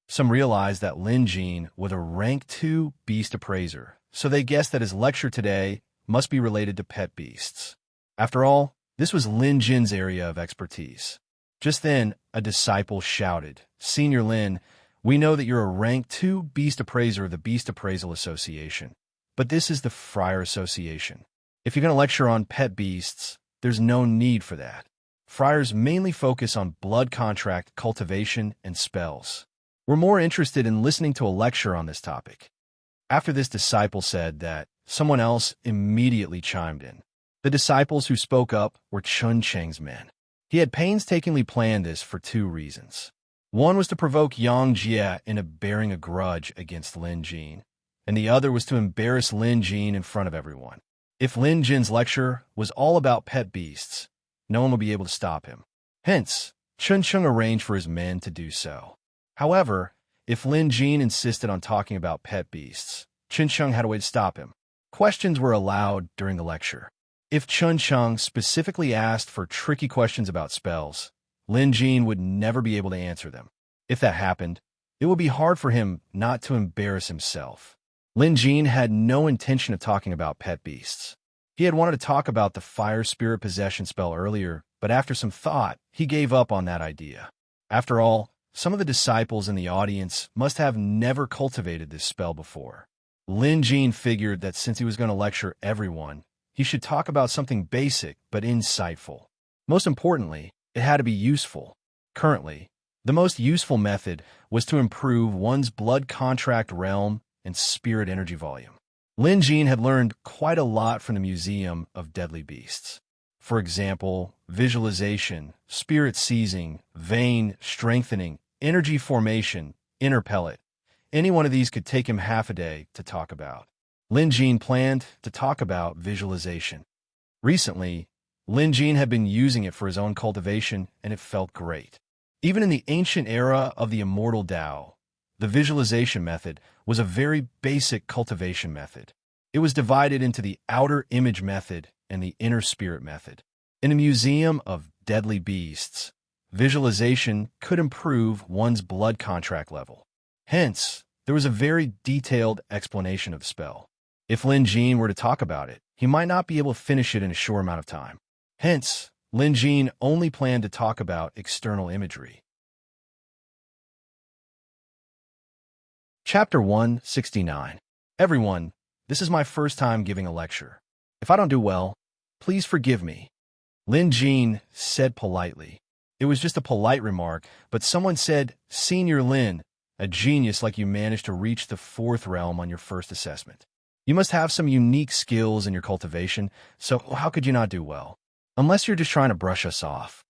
A: Some realized that Lin Jin was a rank 2 beast appraiser, so they guessed that his lecture today must be related to pet beasts. After all, this was Lin Jin's area of expertise. Just then, a disciple shouted, "Senior Lin, we know that you're a rank 2 beast appraiser of the Beast Appraisal Association, but this is the Friar Association. If you're going to lecture on pet beasts, there's no need for that. Friars mainly focus on blood contract, cultivation, and spells. We're more interested in listening to a lecture on this topic." After this disciple said that, someone else immediately chimed in. The disciples who spoke up were Chun Cheng's men. He had painstakingly planned this for 2 reasons. One was to provoke Yang Jie into bearing a grudge against Lin Jin, and the other was to embarrass Lin Jin in front of everyone. If Lin Jin's lecture was all about pet beasts, no one would be able to stop him. Hence, Chun Chung arranged for his men to do so. However, if Lin Jin insisted on talking about pet beasts, Chun Chung had a way to stop him. Questions were allowed during the lecture. If Chun Chung specifically asked for tricky questions about spells, Lin Jin would never be able to answer them. If that happened, it would be hard for him not to embarrass himself. Lin Jin had no intention of talking about pet beasts. He had wanted to talk about the fire spirit possession spell earlier, but after some thought, he gave up on that idea. After all, some of the disciples in the audience must have never cultivated this spell before. Lin Jin figured that since he was going to lecture everyone, he should talk about something basic but insightful. Most importantly, it had to be useful. Currently, the most useful method was to improve one's blood contract realm and spirit energy volume. Lin Jin had learned quite a lot from the Museum of Deadly Beasts. For example, visualization, spirit seizing, vein strengthening, energy formation, inner pellet. Any one of these could take him half a day to talk about. Lin Jin planned to talk about visualization. Recently, Lin Jin had been using it for his own cultivation, and it felt great. Even in the ancient era of the immortal Tao, the visualization method was a very basic cultivation method. It was divided into the outer image method and the inner spirit method. In a museum of deadly beasts, visualization could improve one's blood contract level. Hence, there was a very detailed explanation of the spell. If Lin Jin were to talk about it, he might not be able to finish it in a short amount of time. Hence, Lin Jin only planned to talk about external imagery. Chapter 169. Everyone, this is my first time giving a lecture. If I don't do well, please forgive me. Lin Jin said politely. It was just a polite remark, but someone said, "Senior Lin, a genius like you managed to reach the 4th realm on your first assessment. You must have some unique skills in your cultivation, so how could you not do well? Unless you're just trying to brush us off."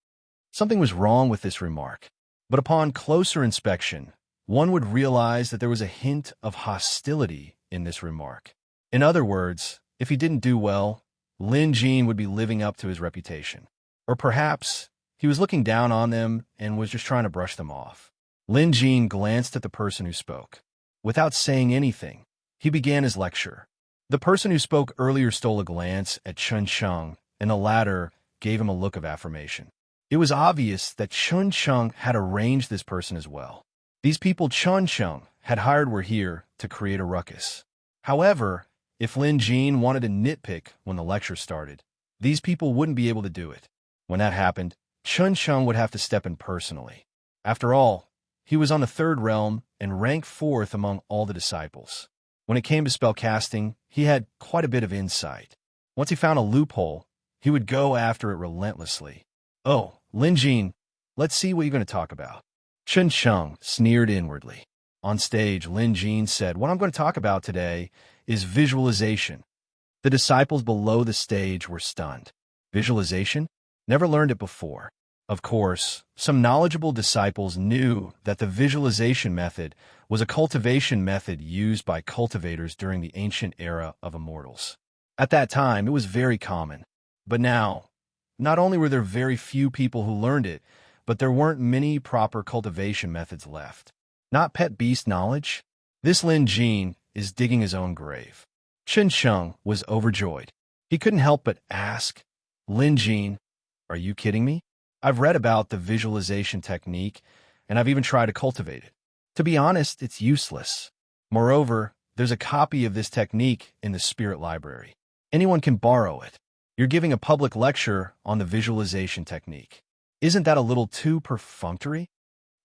A: Something was wrong with this remark, but upon closer inspection, one would realize that there was a hint of hostility in this remark. In other words, if he didn't do well, Lin Jin would be living up to his reputation. Or perhaps He was looking down on them and was just trying to brush them off. Lin Jin glanced at the person who spoke. Without saying anything, he began his lecture. The person who spoke earlier stole a glance at Chun Sheng, and the latter gave him a look of affirmation. It was obvious that Chun Sheng had arranged this person as well. These people Chun Sheng had hired were here to create a ruckus. However, if Lin Jin wanted to nitpick when the lecture started, these people wouldn't be able to do it. When that happened, Chun Sheng would have to step in personally. After all, he was on the third realm and ranked fourth among all the disciples. When it came to spell casting, he had quite a bit of insight. Once he found a loophole, he would go after it relentlessly. "Oh, Lin Jin, let's see what you're going to talk about." Chun Sheng sneered inwardly. On stage, Lin Jin said, "What I'm going to talk about today is visualization." The disciples below the stage were stunned. Visualization? Never learned it before. Of course, some knowledgeable disciples knew that the visualization method was a cultivation method used by cultivators during the ancient era of immortals. At that time, it was very common. But now, not only were there very few people who learned it, but there weren't many proper cultivation methods left. Not pet beast knowledge? This Lin Jin is digging his own grave. Chun Sheng was overjoyed. He couldn't help but ask, "Lin Jin, are you kidding me? I've read about the visualization technique, and I've even tried to cultivate it. To be honest, it's useless. Moreover, there's a copy of this technique in the spirit library. Anyone can borrow it. You're giving a public lecture on the visualization technique. Isn't that a little too perfunctory?"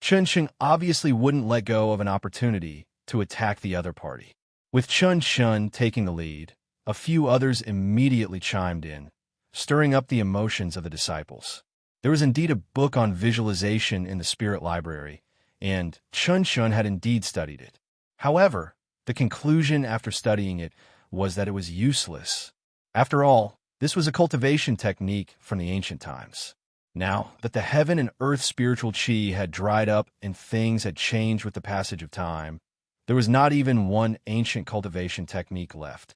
A: Chun Sheng obviously wouldn't let go of an opportunity to attack the other party. With Chun Sheng taking the lead, a few others immediately chimed in, stirring up the emotions of the disciples. There was indeed a book on visualization in the spirit library, and Chun Sheng had indeed studied it. However, the conclusion after studying it was that it was useless. After all, this was a cultivation technique from the ancient times. Now that the heaven and earth spiritual chi had dried up and things had changed with the passage of time, there was not even one ancient cultivation technique left.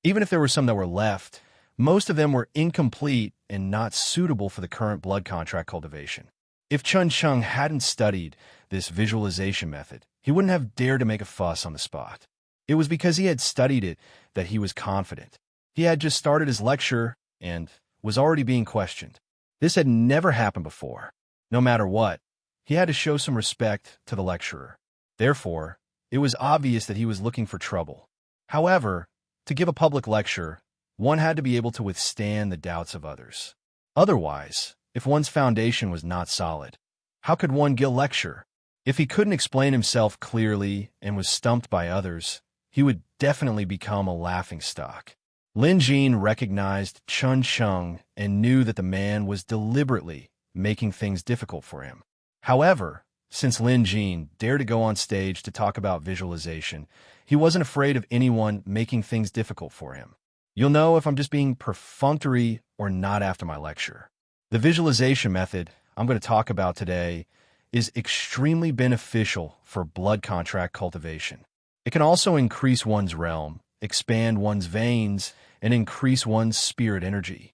A: Even if there were some that were left, most of them were incomplete and not suitable for the current blood contract cultivation. If Chun Sheng hadn't studied this visualization method, he wouldn't have dared to make a fuss on the spot. It was because he had studied it that he was confident. He had just started his lecture and was already being questioned. This had never happened before. No matter what, he had to show some respect to the lecturer. Therefore, it was obvious that he was looking for trouble. However, to give a public lecture, one had to be able to withstand the doubts of others. Otherwise, if one's foundation was not solid, how could one give a lecture? If he couldn't explain himself clearly and was stumped by others, he would definitely become a laughingstock. Lin Jin recognized Chun Sheng and knew that the man was deliberately making things difficult for him. However, since Lin Jin dared to go on stage to talk about visualization, he wasn't afraid of anyone making things difficult for him. You'll know if I'm just being perfunctory or not after my lecture. The visualization method I'm going to talk about today is extremely beneficial for blood contract cultivation. It can also increase one's realm, expand one's veins, and increase one's spirit energy.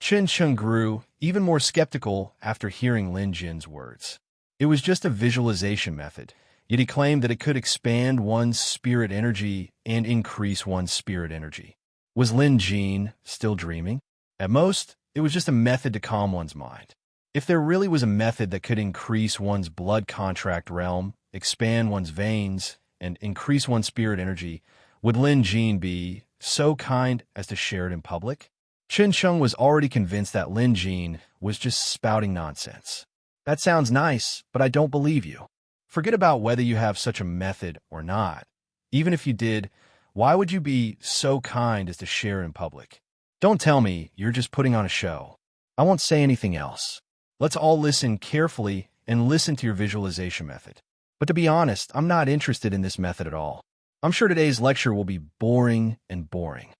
A: Chun Sheng grew even more skeptical after hearing Lin Jin's words. It was just a visualization method, yet he claimed that it could expand one's spirit energy and increase one's spirit energy. Was Lin Jin still dreaming? At most, it was just a method to calm one's mind. If there really was a method that could increase one's blood contract realm, expand one's veins, and increase one's spirit energy, would Lin Jin be so kind as to share it in public? Chun Sheng was already convinced that Lin Jin was just spouting nonsense. "That sounds nice, but I don't believe you. Forget about whether you have such a method or not. Even if you did, why would you be so kind as to share it in public? Don't tell me you're just putting on a show. I won't say anything else. Let's all listen carefully and listen to your visualization method. But to be honest, I'm not interested in this method at all. I'm sure today's lecture will be boring and boring."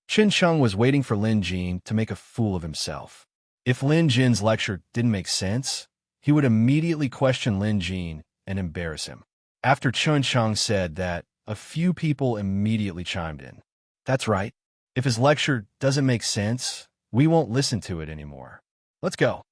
A: Chun Sheng was waiting for Lin Jin to make a fool of himself. If Lin Jin's lecture didn't make sense, he would immediately question Lin Jin and embarrass him. After Chun Sheng said that, a few people immediately chimed in. "That's right. If his lecture doesn't make sense, we won't listen to it anymore." Let's go.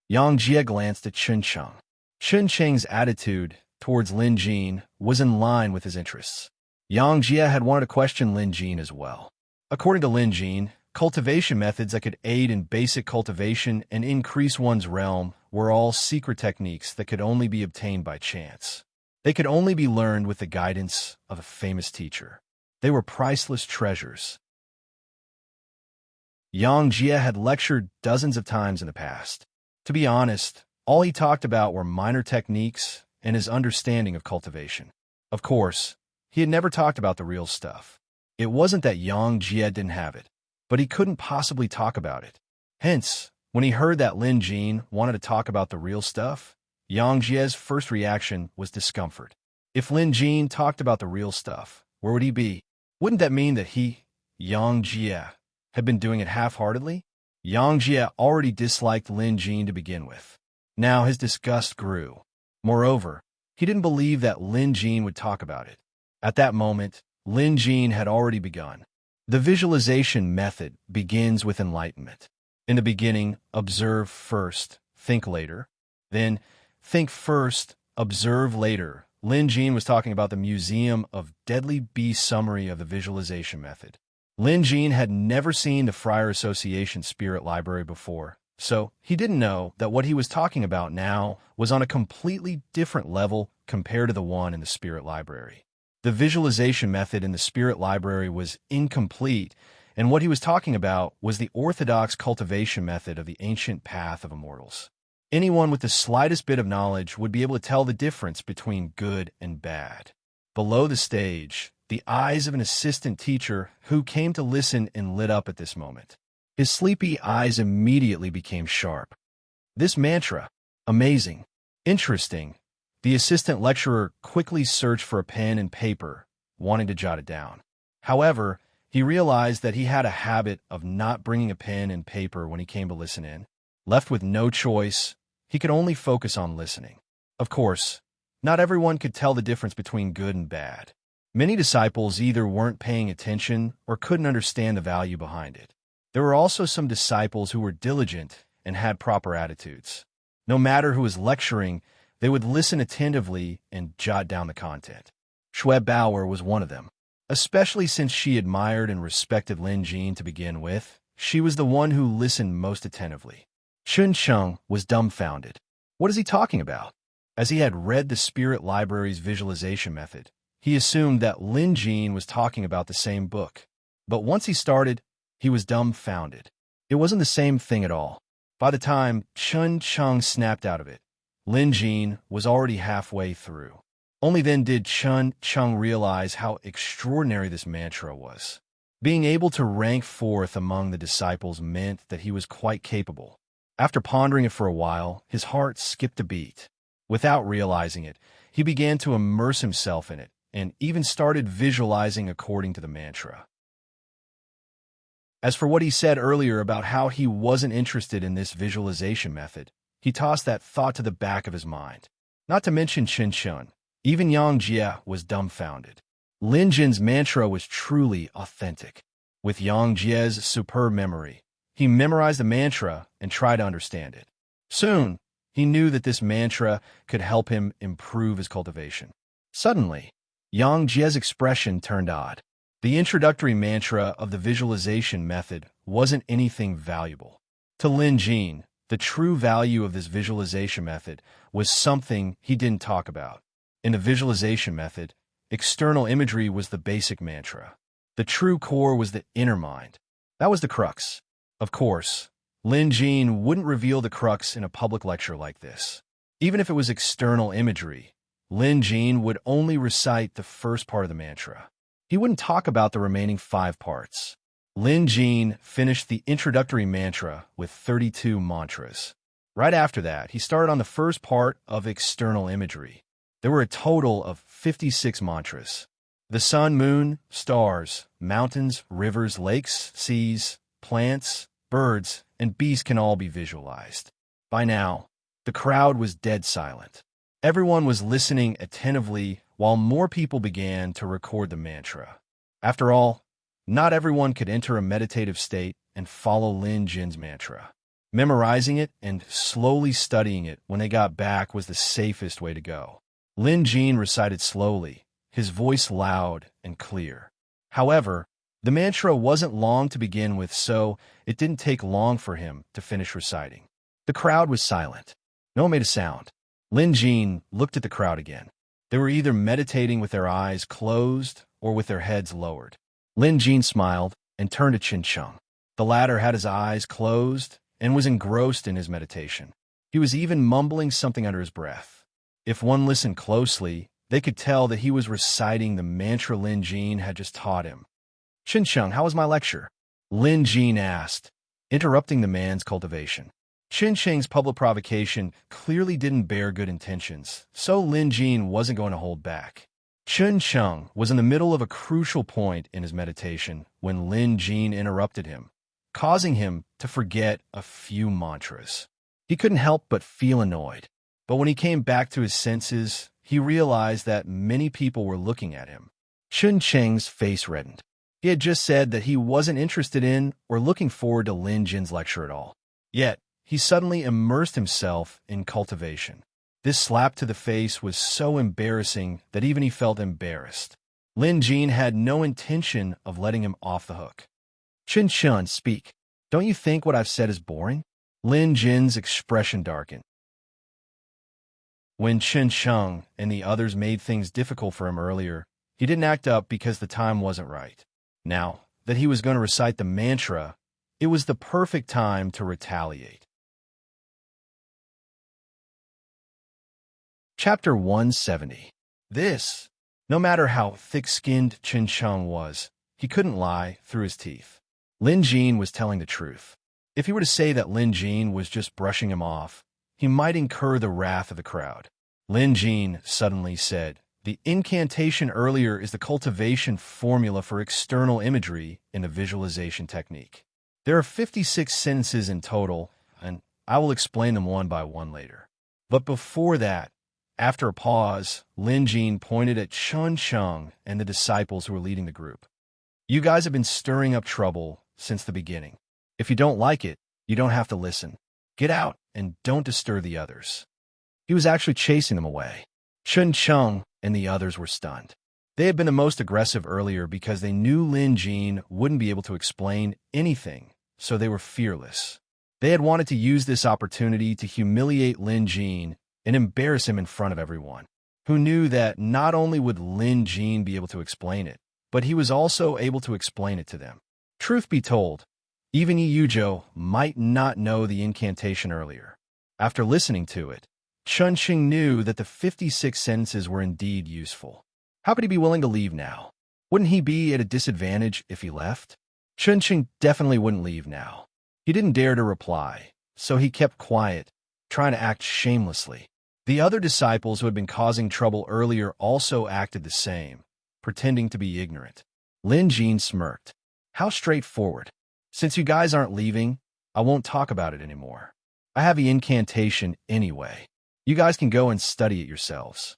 A: Yang Jie glanced at Chun Cheng. Chun Cheng's attitude towards Lin Jin was in line with his interests. Yang Jie had wanted to question Lin Jin as well. According to Lin Jin, cultivation methods that could aid in basic cultivation and increase one's realm were all secret techniques that could only be obtained by chance. They could only be learned with the guidance of a famous teacher. They were priceless treasures. Yang Jie had lectured dozens of times in the past. To be honest, all he talked about were minor techniques and his understanding of cultivation. Of course, he had never talked about the real stuff. It wasn't that Yang Jie didn't have it, but he couldn't possibly talk about it. Hence, when he heard that Lin Jin wanted to talk about the real stuff, Yang Jie's first reaction was discomfort. If Lin Jin talked about the real stuff, where would he be? Wouldn't that mean that he, Yang Jie, had been doing it half-heartedly? Yang Jie already disliked Lin Jin to begin with. Now his disgust grew. Moreover, he didn't believe that Lin Jin would talk about it. At that moment, Lin Jin had already begun. The visualization method begins with enlightenment. In the beginning, observe first, think later. Then, think first, observe later. Lin Jin was talking about the Museum of Deadly Beasts summary of the visualization method. Lin Jin had never seen the Friar Association Spirit Library before, so he didn't know that what he was talking about now was on a completely different level compared to the one in the Spirit Library. The visualization method in the Spirit Library was incomplete, and what he was talking about was the orthodox cultivation method of the ancient path of immortals. Anyone with the slightest bit of knowledge would be able to tell the difference between good and bad. Below the stage, the eyes of an assistant teacher who came to listen and lit up at this moment. His sleepy eyes immediately became sharp. This mantra, amazing, interesting. The assistant lecturer quickly searched for a pen and paper, wanting to jot it down. However, he realized that he had a habit of not bringing a pen and paper when he came to listen in. Left with no choice, he could only focus on listening. Of course, not everyone could tell the difference between good and bad. Many disciples either weren't paying attention or couldn't understand the value behind it. There were also some disciples who were diligent and had proper attitudes. No matter who was lecturing, they would listen attentively and jot down the content. Xue Bauer was one of them. Especially since she admired and respected Lin Jin to begin with, she was the one who listened most attentively. Chun Cheng was dumbfounded. What is he talking about? As he had read the Spirit Library's visualization method, he assumed that Lin Jin was talking about the same book. But once he started, he was dumbfounded. It wasn't the same thing at all. By the time Chun Cheng snapped out of it, Lin Jin was already halfway through. Only then did Chun Cheng realize how extraordinary this mantra was. Being able to rank fourth among the disciples meant that he was quite capable. After pondering it for a while, his heart skipped a beat. Without realizing it, he began to immerse himself in it, and even started visualizing according to the mantra. As for what he said earlier about how he wasn't interested in this visualization method, he tossed that thought to the back of his mind. Not to mention Qin Shun, even Yang Jie was dumbfounded. Lin Jin's mantra was truly authentic. With Yang Jie's superb memory, he memorized the mantra and tried to understand it. Soon, he knew that this mantra could help him improve his cultivation. Suddenly, Yang Jie's expression turned odd. The introductory mantra of the visualization method wasn't anything valuable. To Lin Jin, the true value of this visualization method was something he didn't talk about. In the visualization method, external imagery was the basic mantra. The true core was the inner mind. That was the crux. Of course, Lin Jin wouldn't reveal the crux in a public lecture like this. Even if it was external imagery, Lin Jin would only recite the first part of the mantra. He wouldn't talk about the remaining 5 parts. Lin Jin finished the introductory mantra with 32 mantras. Right after that, he started on the first part of external imagery. There were a total of 56 mantras. The sun, moon, stars, mountains, rivers, lakes, seas, plants, birds, and beasts can all be visualized. By now, the crowd was dead silent. Everyone was listening attentively while more people began to record the mantra. After all, not everyone could enter a meditative state and follow Lin Jin's mantra. Memorizing it and slowly studying it when they got back was the safest way to go. Lin Jin recited slowly, his voice loud and clear. However, the mantra wasn't long to begin with, so it didn't take long for him to finish reciting. The crowd was silent. No one made a sound. Lin Jin looked at the crowd again. They were either meditating with their eyes closed or with their heads lowered. Lin Jin smiled and turned to Qin Sheng. The latter had his eyes closed and was engrossed in his meditation. He was even mumbling something under his breath. If one listened closely, they could tell that he was reciting the mantra Lin Jin had just taught him. "Qin Sheng, how was my lecture?" Lin Jin asked, interrupting the man's cultivation. Qin Sheng's public provocation clearly didn't bear good intentions, so Lin Jin wasn't going to hold back. Qin Sheng was in the middle of a crucial point in his meditation when Lin Jin interrupted him, causing him to forget a few mantras. He couldn't help but feel annoyed, but when he came back to his senses, he realized that many people were looking at him. Qin Sheng's face reddened. He had just said that he wasn't interested in or looking forward to Lin Jin's lecture at all. Yet, he suddenly immersed himself in cultivation. This slap to the face was so embarrassing that even he felt embarrassed. Lin Jin had no intention of letting him off the hook. "Qin Sheng, speak. Don't you think what I've said is boring?" Lin Jin's expression darkened. When Qin Sheng and the others made things difficult for him earlier, he didn't act up because the time wasn't right. Now that he was going to recite the mantra, it was the perfect time to retaliate. Chapter 170. No matter how thick-skinned Qin Sheng was, he couldn't lie through his teeth. Lin Jin was telling the truth. If he were to say that Lin Jin was just brushing him off, he might incur the wrath of the crowd. Lin Jin suddenly said, "The incantation earlier is the cultivation formula for external imagery in the visualization technique. There are 56 sentences in total, and I will explain them one by one later. But before that, after a pause, Lin Jin pointed at Qin Sheng and the disciples who were leading the group. You guys have been stirring up trouble since the beginning. If you don't like it, you don't have to listen. Get out and don't disturb the others." He was actually chasing them away. Qin Sheng and the others were stunned. They had been the most aggressive earlier because they knew Lin Jin wouldn't be able to explain anything, so they were fearless. They had wanted to use this opportunity to humiliate Lin Jin and embarrass him in front of everyone, who knew that not only would Lin Jin be able to explain it, but he was also able to explain it to them. Truth be told, even Yi Yuzhou might not know the incantation earlier. After listening to it, Qin Sheng knew that the 56 sentences were indeed useful. How could he be willing to leave now? Wouldn't he be at a disadvantage if he left? Qin Sheng definitely wouldn't leave now. He didn't dare to reply, so he kept quiet, trying to act shamelessly. The other disciples who had been causing trouble earlier also acted the same, pretending to be ignorant. Lin Jin smirked. How straightforward. Since you guys aren't leaving, I won't talk about it anymore. I have the incantation anyway. You guys can go and study it yourselves.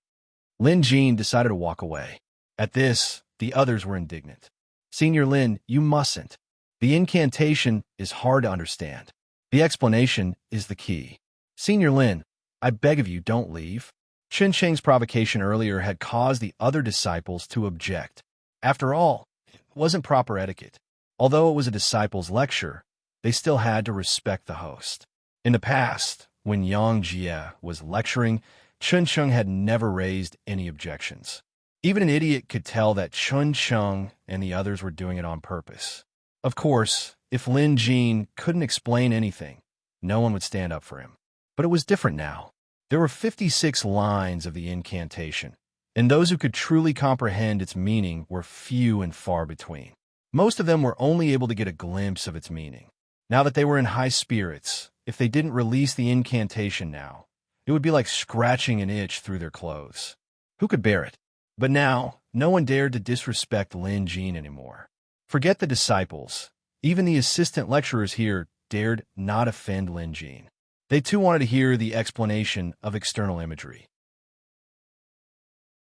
A: Lin Jin decided to walk away. At this, the others were indignant. Senior Lin, you mustn't. The incantation is hard to understand. The explanation is the key. Senior Lin, I beg of you, don't leave. Qin Sheng's provocation earlier had caused the other disciples to object. After all, it wasn't proper etiquette. Although it was a disciples' lecture, they still had to respect the host. In the past, when Yang Jie was lecturing, Qin Sheng had never raised any objections. Even an idiot could tell that Qin Sheng and the others were doing it on purpose. Of course, if Lin Jin couldn't explain anything, no one would stand up for him. But it was different now. There were 56 lines of the incantation, and those who could truly comprehend its meaning were few and far between. Most of them were only able to get a glimpse of its meaning. Now that they were in high spirits, if they didn't release the incantation now, it would be like scratching an itch through their clothes. Who could bear it? But now, no one dared to disrespect Lin Jin anymore. Forget the disciples. Even the assistant lecturers here dared not offend Lin Jin. They too wanted to hear the explanation of external imagery.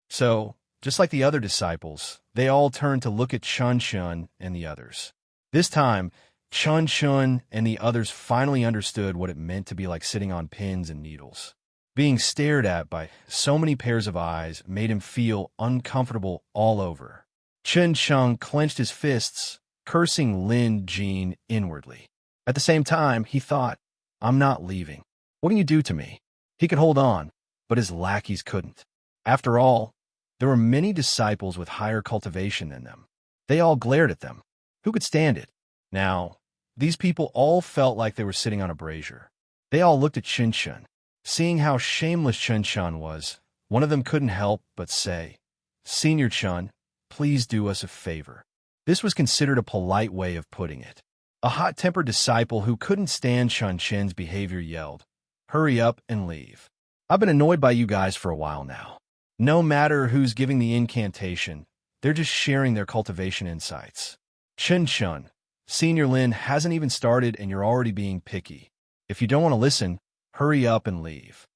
A: So, just like the other disciples, they all turned to look at Qin Sheng and the others. This time, Chun Chun and the others finally understood what it meant to be like sitting on pins and needles. Being stared at by so many pairs of eyes made him feel uncomfortable all over. Chun Chung clenched his fists, cursing Lin Jin inwardly. At the same time, he thought, I'm not leaving. What can you do to me? He could hold on, but his lackeys couldn't. After all, there were many disciples with higher cultivation than them. They all glared at them. Who could stand it? Now, these people all felt like they were sitting on a brazier. They all looked at Chun Chun. Seeing how shameless Chun Chun was, one of them couldn't help but say, Senior Chun, please do us a favor. This was considered a polite way of putting it. A hot-tempered disciple who couldn't stand Chun Chen's behavior yelled, Hurry up and leave. I've been annoyed by you guys for a while now. No matter who's giving the incantation, they're just sharing their cultivation insights. Chun Chun, Senior Lin hasn't even started and you're already being picky. If you don't want to listen, hurry up and leave.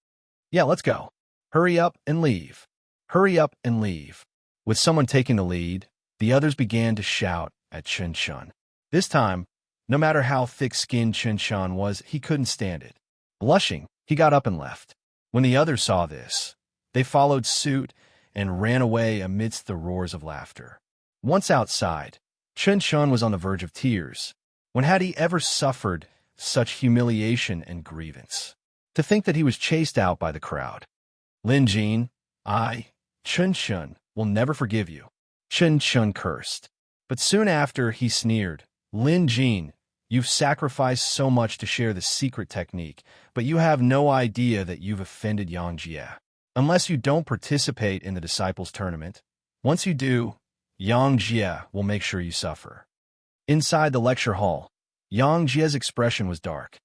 A: Yeah, let's go. Hurry up and leave. Hurry up and leave. With someone taking the lead, the others began to shout at Chun Chun. This time, no matter how thick-skinned Chun Chun was, he couldn't stand it. Blushing, he got up and left. When the others saw this, they followed suit and ran away amidst the roars of laughter. Once outside, Chun Chun was on the verge of tears. When had he ever suffered such humiliation and grievance? To think that he was chased out by the crowd. Lin Jin, Chun Chun, will never forgive you. Chun Chun cursed. But soon after, he sneered, Lin Jin, you've sacrificed so much to share the secret technique, but you have no idea that you've offended Yang Jie. Unless you don't participate in the Disciples Tournament, once you do, Yang Jie will make sure you suffer. Inside the lecture hall, Yang Jie's expression was dark.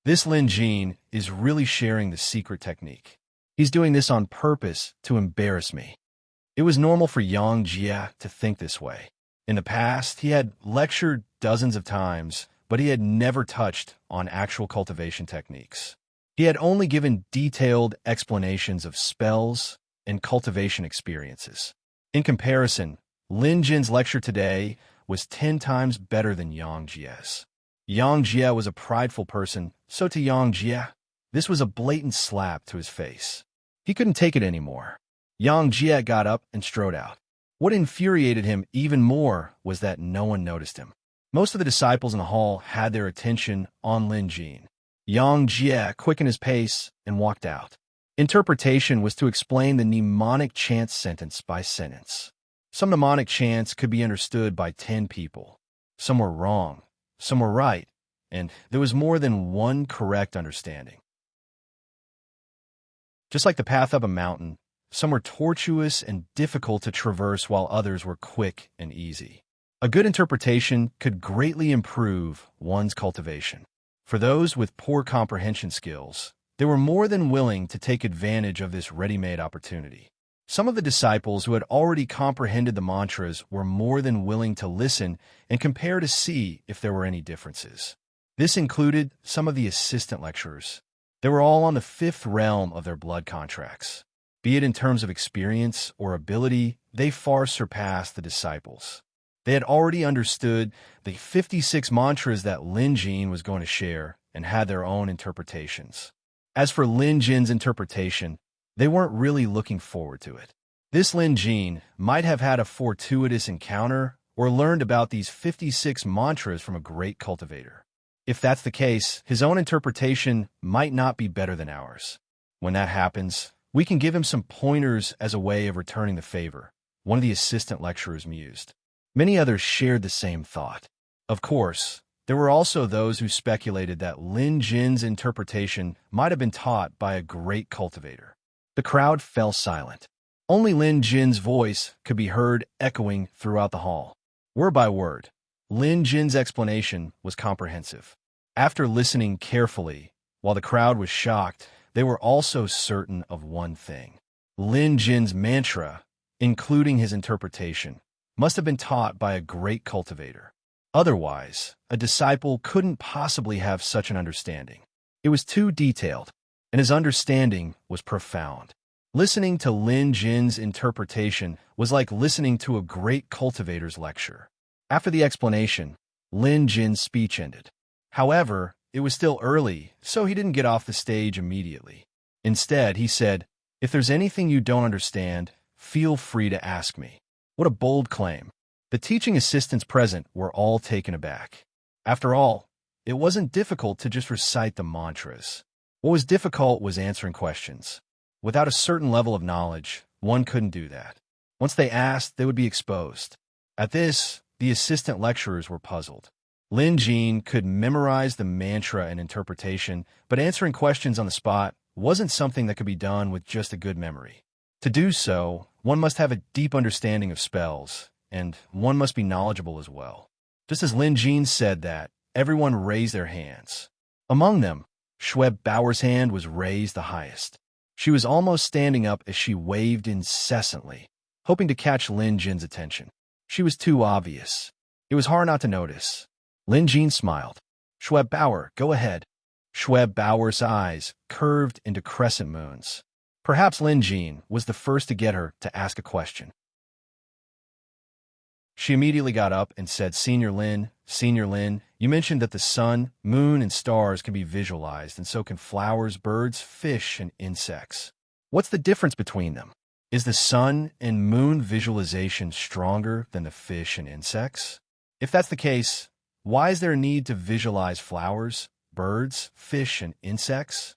A: This Lin Jin is really sharing the secret technique. He's doing this on purpose to embarrass me. It was normal for Yang Jie to think this way. In the past, he had lectured dozens of times, but he had never touched on actual cultivation techniques. He had only given detailed explanations of spells and cultivation experiences. In comparison, Lin Jin's lecture today was 10 times better than Yang Jie's. Yang Jie was a prideful person, so to Yang Jie, this was a blatant slap to his face. He couldn't take it anymore. Yang Jie got up and strode out. What infuriated him even more was that no one noticed him. Most of the disciples in the hall had their attention on Lin Jin. Yang Jie quickened his pace and walked out. Interpretation was to explain the mnemonic chant sentence by sentence. Some mnemonic chants could be understood by 10 people. Some were wrong, some were right, and there was more than one correct understanding. Just like the path up a mountain, some were tortuous and difficult to traverse while others were quick and easy. A good interpretation could greatly improve one's cultivation. For those with poor comprehension skills, they were more than willing to take advantage of this ready-made opportunity. Some of the disciples who had already comprehended the mantras were more than willing to listen and compare to see if there were any differences. This included some of the assistant lecturers. They were all on the 5th realm of their blood contracts. Be it in terms of experience or ability, they far surpassed the disciples. They had already understood the 56 mantras that Lin Jin was going to share and had their own interpretations. As for Lin Jin's interpretation, they weren't really looking forward to it. This Lin Jin might have had a fortuitous encounter or learned about these 56 mantras from a great cultivator. If that's the case, his own interpretation might not be better than ours. When that happens, we can give him some pointers as a way of returning the favor, one of the assistant lecturers mused. Many others shared the same thought. Of course, there were also those who speculated that Lin Jin's interpretation might have been taught by a great cultivator. The crowd fell silent. Only Lin Jin's voice could be heard echoing throughout the hall. Word by word, Lin Jin's explanation was comprehensive. After listening carefully, while the crowd was shocked, they were also certain of one thing. Lin Jin's mantra, including his interpretation, must have been taught by a great cultivator. Otherwise, a disciple couldn't possibly have such an understanding. It was too detailed, and his understanding was profound. Listening to Lin Jin's interpretation was like listening to a great cultivator's lecture. After the explanation, Lin Jin's speech ended. However, it was still early, so he didn't get off the stage immediately. Instead, he said, "If there's anything you don't understand, feel free to ask me." What a bold claim. The teaching assistants present were all taken aback. After all, it wasn't difficult to just recite the mantras. What was difficult was answering questions. Without a certain level of knowledge, one couldn't do that. Once they asked, they would be exposed. At this, the assistant lecturers were puzzled. Lin Jin could memorize the mantra and interpretation, but answering questions on the spot wasn't something that could be done with just a good memory. To do so, one must have a deep understanding of spells, and one must be knowledgeable as well. Just as Lin Jin said that, everyone raised their hands. Among them, Schweb Bauer's hand was raised the highest. She was almost standing up as she waved incessantly, hoping to catch Lin Jin's attention. She was too obvious. It was hard not to notice. Lin Jin smiled. "Schweb Bauer, go ahead." Schweb Bauer's eyes curved into crescent moons. Perhaps Lin Jin was the first to get her to ask a question. She immediately got up and said, Senior Lin, you mentioned that the sun, moon, and stars can be visualized, and so can flowers, birds, fish, and insects. What's the difference between them? Is the sun and moon visualization stronger than the fish and insects? If that's the case, why is there a need to visualize flowers, birds, fish, and insects?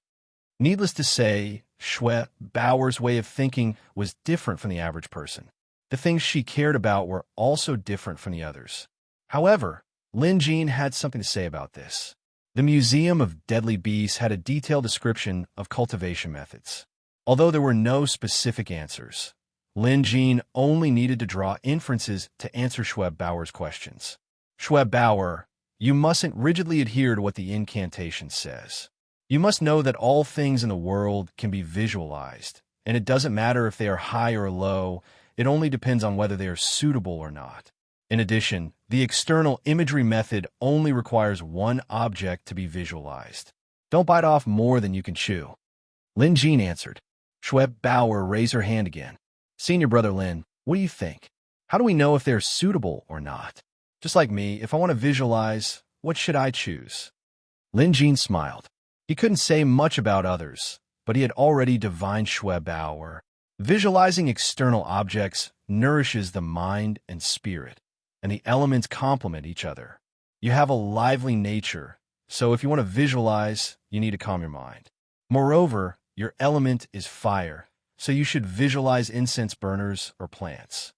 A: Needless to say, Schweb Bauer's way of thinking was different from the average person. The things she cared about were also different from the others. However, Lin Jin had something to say about this. The Museum of Deadly Beasts had a detailed description of cultivation methods. Although there were no specific answers, Lin Jin only needed to draw inferences to answer Schweb Bauer's questions. Schweb Bauer, you mustn't rigidly adhere to what the incantation says. You must know that all things in the world can be visualized, and it doesn't matter if they are high or low, it only depends on whether they are suitable or not. In addition, the external imagery method only requires one object to be visualized. Don't bite off more than you can chew. Lin Jin answered. Schweb Bauer raised her hand again. Senior brother Lin, what do you think? How do we know if they're suitable or not? Just like me, if I want to visualize, what should I choose? Lin Jin smiled. He couldn't say much about others, but he had already divined Schweb Bauer. Visualizing external objects nourishes the mind and spirit, and the elements complement each other. You have a lively nature, so if you want to visualize, you need to calm your mind. Moreover, your element is fire, so you should visualize incense burners or plants.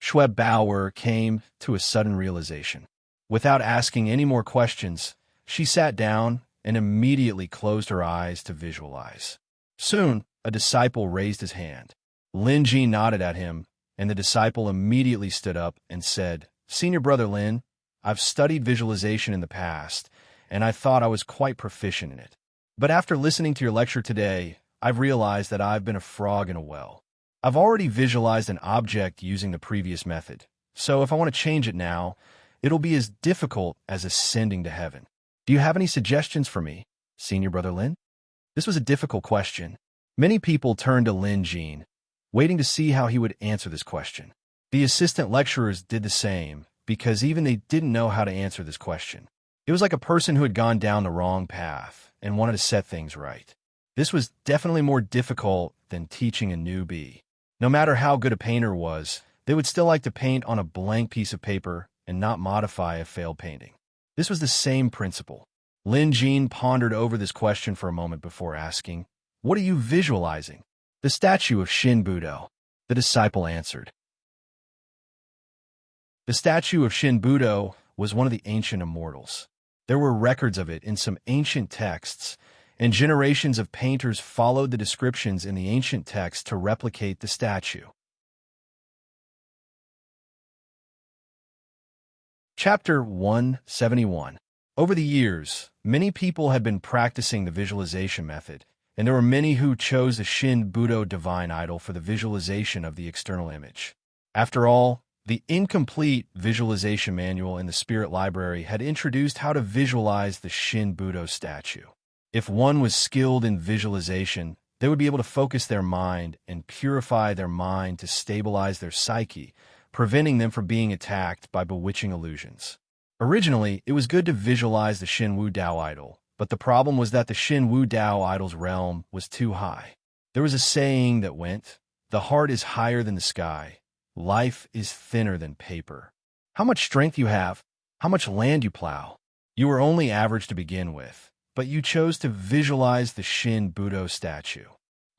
A: Schweb Bauer came to a sudden realization. Without asking any more questions, she sat down and immediately closed her eyes to visualize. Soon, a disciple raised his hand. Lin Jin nodded at him, and the disciple immediately stood up and said, Senior brother Lin, I've studied visualization in the past, and I thought I was quite proficient in it. But after listening to your lecture today, I've realized that I've been a frog in a well. I've already visualized an object using the previous method, so if I want to change it now, it'll be as difficult as ascending to heaven. Do you have any suggestions for me, Senior brother Lin? This was a difficult question. Many people turned to Lin Jin, waiting to see how he would answer this question. The assistant lecturers did the same, because even they didn't know how to answer this question. It was like a person who had gone down the wrong path and wanted to set things right. This was definitely more difficult than teaching a newbie. No matter how good a painter was, they would still like to paint on a blank piece of paper and not modify a failed painting. This was the same principle. Lin Jin pondered over this question for a moment before asking, What are you visualizing? The statue of Shin Budo. The disciple answered. The statue of Shin Budo was one of the ancient immortals. There were records of it in some ancient texts, and generations of painters followed the descriptions in the ancient text to replicate the statue. Chapter 171. Over the years, many people had been practicing the visualization method, and there were many who chose the Shin Budo divine idol for the visualization of the external image. After all, the incomplete visualization manual in the Spirit Library had introduced how to visualize the Shin Budo statue. If one was skilled in visualization, they would be able to focus their mind and purify their mind to stabilize their psyche, preventing them from being attacked by bewitching illusions. Originally, it was good to visualize the Shin Wu Dao idol, but the problem was that the Shin Wu Dao idol's realm was too high. There was a saying that went, "The heart is higher than the sky. Life is thinner than paper." How much strength you have, how much land you plow. You were only average to begin with, but you chose to visualize the Shin Budo statue.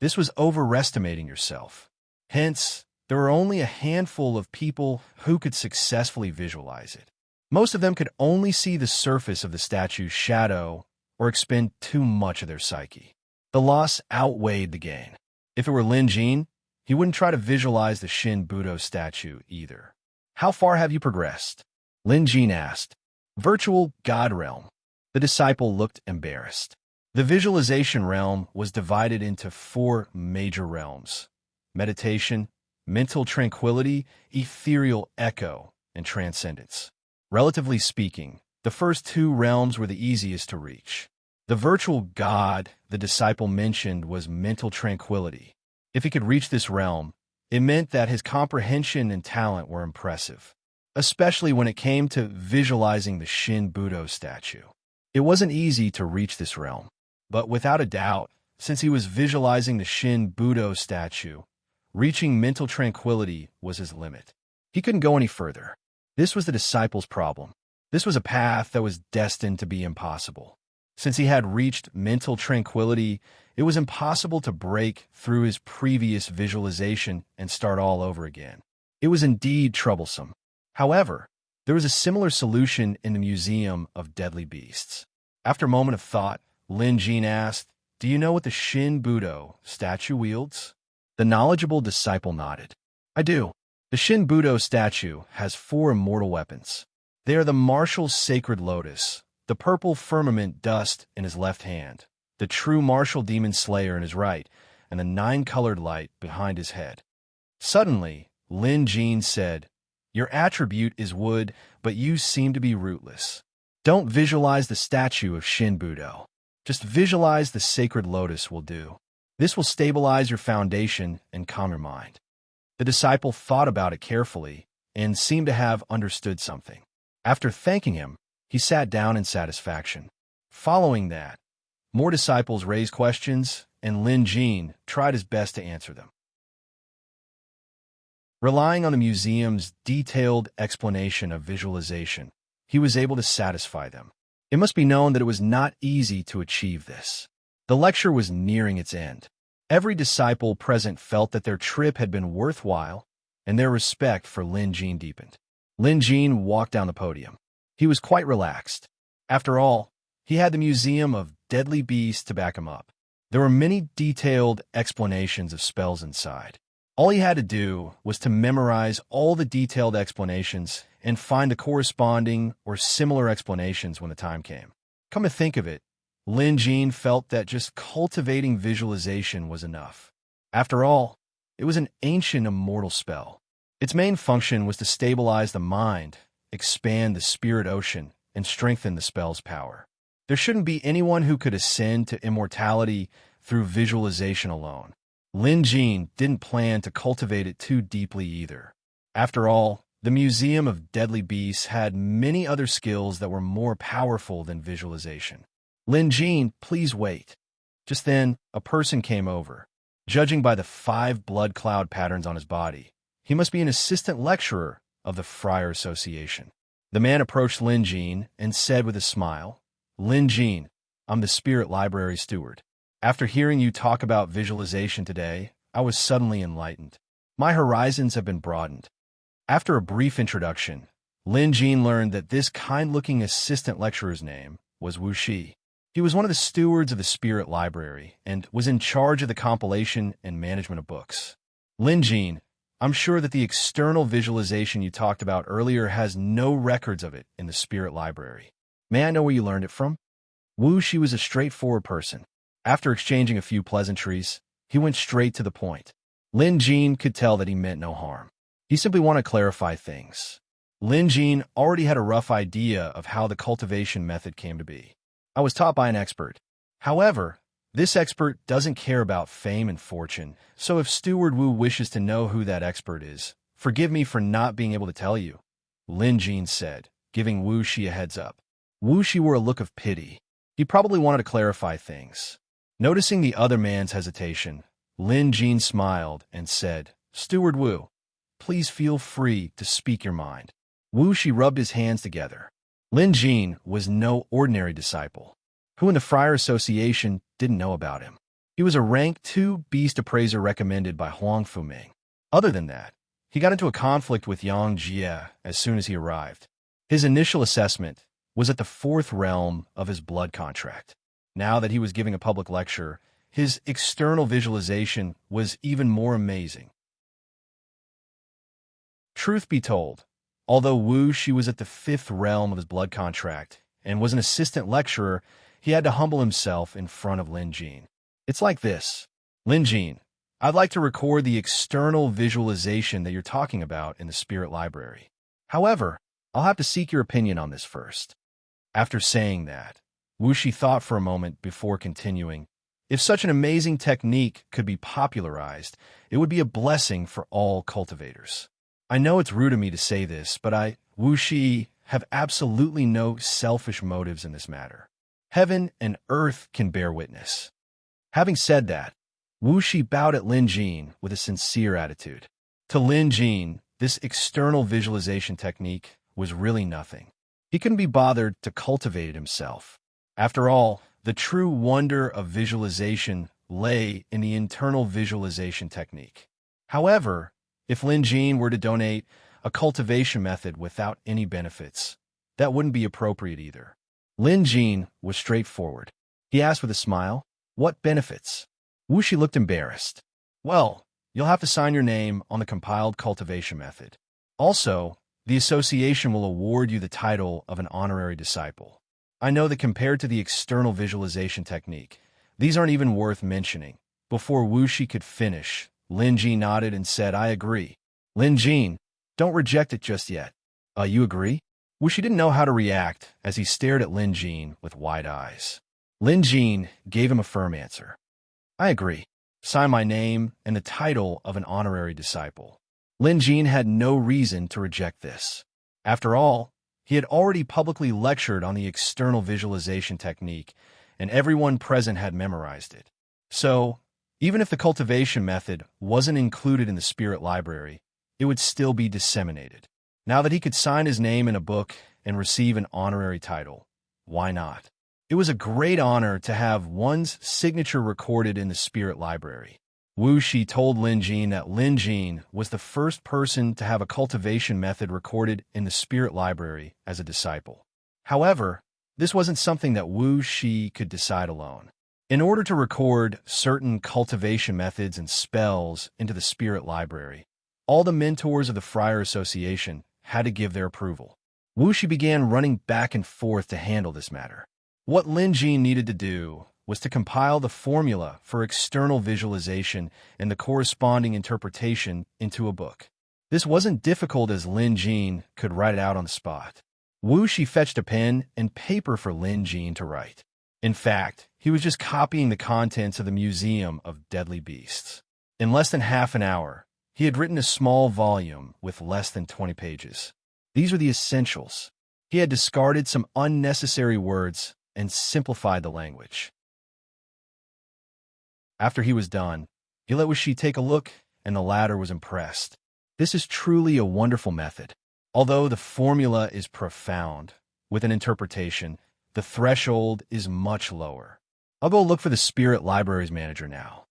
A: This was overestimating yourself. Hence, there were only a handful of people who could successfully visualize it. Most of them could only see the surface of the statue's shadow or expend too much of their psyche. The loss outweighed the gain. If it were Lin Jin, he wouldn't try to visualize the Shin Budo statue either. How far have you progressed? Lin Jin asked. Virtual God Realm. The disciple looked embarrassed. The visualization realm was divided into 4 major realms: meditation, mental tranquility, ethereal echo, and transcendence. Relatively speaking, the first 2 realms were the easiest to reach. The virtual God the disciple mentioned was mental tranquility. If he could reach this realm, it meant that his comprehension and talent were impressive, especially when it came to visualizing the Shin Budo statue. It wasn't easy to reach this realm, but without a doubt, since he was visualizing the Shin Budo statue, reaching mental tranquility was his limit. He couldn't go any further. This was the disciple's problem. This was a path that was destined to be impossible. Since he had reached mental tranquility, it was impossible to break through his previous visualization and start all over again. It was indeed troublesome. However, there was a similar solution in the Museum of Deadly Beasts. After a moment of thought, Lin Jin asked, "Do you know what the Shin Budo statue wields?" The knowledgeable disciple nodded. "I do. The Shin Budo statue has 4 immortal weapons. They are the martial sacred lotus, the purple firmament dust in his left hand, the true martial demon slayer in his right, and the 9-colored light behind his head." Suddenly, Lin Jin said, "Your attribute is wood, but you seem to be rootless. Don't visualize the statue of Shin Budo. Just visualize the sacred lotus will do. This will stabilize your foundation and calm your mind." The disciple thought about it carefully and seemed to have understood something. After thanking him, he sat down in satisfaction. Following that, more disciples raised questions, and Lin Jin tried his best to answer them. Relying on the museum's detailed explanation of visualization, he was able to satisfy them. It must be known that it was not easy to achieve this. The lecture was nearing its end. Every disciple present felt that their trip had been worthwhile, and their respect for Lin Jin deepened. Lin Jin walked down the podium. He was quite relaxed. After all, he had the Museum of Deadly Beasts to back him up. There were many detailed explanations of spells inside. All he had to do was to memorize all the detailed explanations and find the corresponding or similar explanations when the time came. Come to think of it, Lin Jin felt that just cultivating visualization was enough. After all, it was an ancient immortal spell. Its main function was to stabilize the mind, expand the spirit ocean, and strengthen the spell's power. There shouldn't be anyone who could ascend to immortality through visualization alone. Lin Jin didn't plan to cultivate it too deeply either. After all, the Museum of Deadly Beasts had many other skills that were more powerful than visualization. "Lin Jin, please wait." Just then, a person came over. Judging by the 5 blood cloud patterns on his body, he must be an assistant lecturer of the Friar Association. The man approached Lin Jin and said with a smile, "Lin Jin, I'm the Spirit Library steward. After hearing you talk about visualization today, I was suddenly enlightened. My horizons have been broadened." After a brief introduction, Lin Jin learned that this kind-looking assistant lecturer's name was Wu Shi. He was one of the stewards of the Spirit Library and was in charge of the compilation and management of books. "Lin Jin, I'm sure that the external visualization you talked about earlier has no records of it in the Spirit Library. May I know where you learned it from?" Wu Shi was a straightforward person. After exchanging a few pleasantries, he went straight to the point. Lin Jin could tell that he meant no harm. He simply wanted to clarify things. Lin Jin already had a rough idea of how the cultivation method came to be. "I was taught by an expert. However, this expert doesn't care about fame and fortune, so if Steward Wu wishes to know who that expert is, forgive me for not being able to tell you," Lin Jin said, giving Wu Shi a heads up. Wu Shi wore a look of pity. He probably wanted to clarify things. Noticing the other man's hesitation, Lin Jin smiled and said, "Steward Wu, please feel free to speak your mind." Wu Shi rubbed his hands together. Lin Jin was no ordinary disciple. Who in the Friar Association didn't know about him? He was a rank 2 beast appraiser recommended by Huang Fuming. Other than that, he got into a conflict with Yang Jie as soon as he arrived. His initial assessment was at the 4th realm of his blood contract. Now that he was giving a public lecture, his external visualization was even more amazing. Truth be told, although Wu Shi was at the 5th realm of his blood contract and was an assistant lecturer, he had to humble himself in front of Lin Jin. It's like this. Lin Jin, I'd like to record the external visualization that you're talking about in the spirit library. However, I'll have to seek your opinion on this first. After saying that, Wu Shi thought for a moment before continuing. If such an amazing technique could be popularized, it would be a blessing for all cultivators. I know it's rude of me to say this, but I, Wu Shi, have absolutely no selfish motives in this matter. Heaven and earth can bear witness. Having said that, Wu Shi bowed at Lin Jin with a sincere attitude. To Lin Jin, this external visualization technique was really nothing. He couldn't be bothered to cultivate it himself. After all, the true wonder of visualization lay in the internal visualization technique. However, if Lin Jin were to donate a cultivation method without any benefits, that wouldn't be appropriate either. Lin Jin was straightforward. He asked with a smile, "What benefits?" Wu Shi looked embarrassed. "Well, you'll have to sign your name on the compiled cultivation method. Also, the association will award you the title of an honorary disciple. I know that compared to the external visualization technique, these aren't even worth mentioning." Before Wu Shi could finish, Lin Jin nodded and said, "I agree." "Lin Jin, don't reject it just yet." You agree?" Wu Shi didn't know how to react as he stared at Lin Jin with wide eyes. Lin Jin gave him a firm answer. "I agree. Sign my name and the title of an honorary disciple." Lin Jin had no reason to reject this. After all, he had already publicly lectured on the external visualization technique, and everyone present had memorized it. So, even if the cultivation method wasn't included in the spirit library, it would still be disseminated. Now that he could sign his name in a book and receive an honorary title, why not? It was a great honor to have one's signature recorded in the spirit library. Wu Shi told Lin Jin that Lin Jin was the first person to have a cultivation method recorded in the spirit library as a disciple. However, this wasn't something that Wu Shi could decide alone. In order to record certain cultivation methods and spells into the spirit library, all the mentors of the Friar Association had to give their approval. Wu Shi began running back and forth to handle this matter. What Lin Jin needed to do was to compile the formula for external visualization and the corresponding interpretation into a book. This wasn't difficult as Lin Jin could write it out on the spot. Wu Shi fetched a pen and paper for Lin Jin to write. In fact, he was just copying the contents of the Museum of Deadly Beasts. In less than half an hour, he had written a small volume with less than 20 pages. These were the essentials. He had discarded some unnecessary words and simplified the language. After he was done, he let Wu Shi take a look, and the latter was impressed. This is truly a wonderful method. Although the formula is profound, with an interpretation, the threshold is much lower. I'll go look for the spirit library's manager now.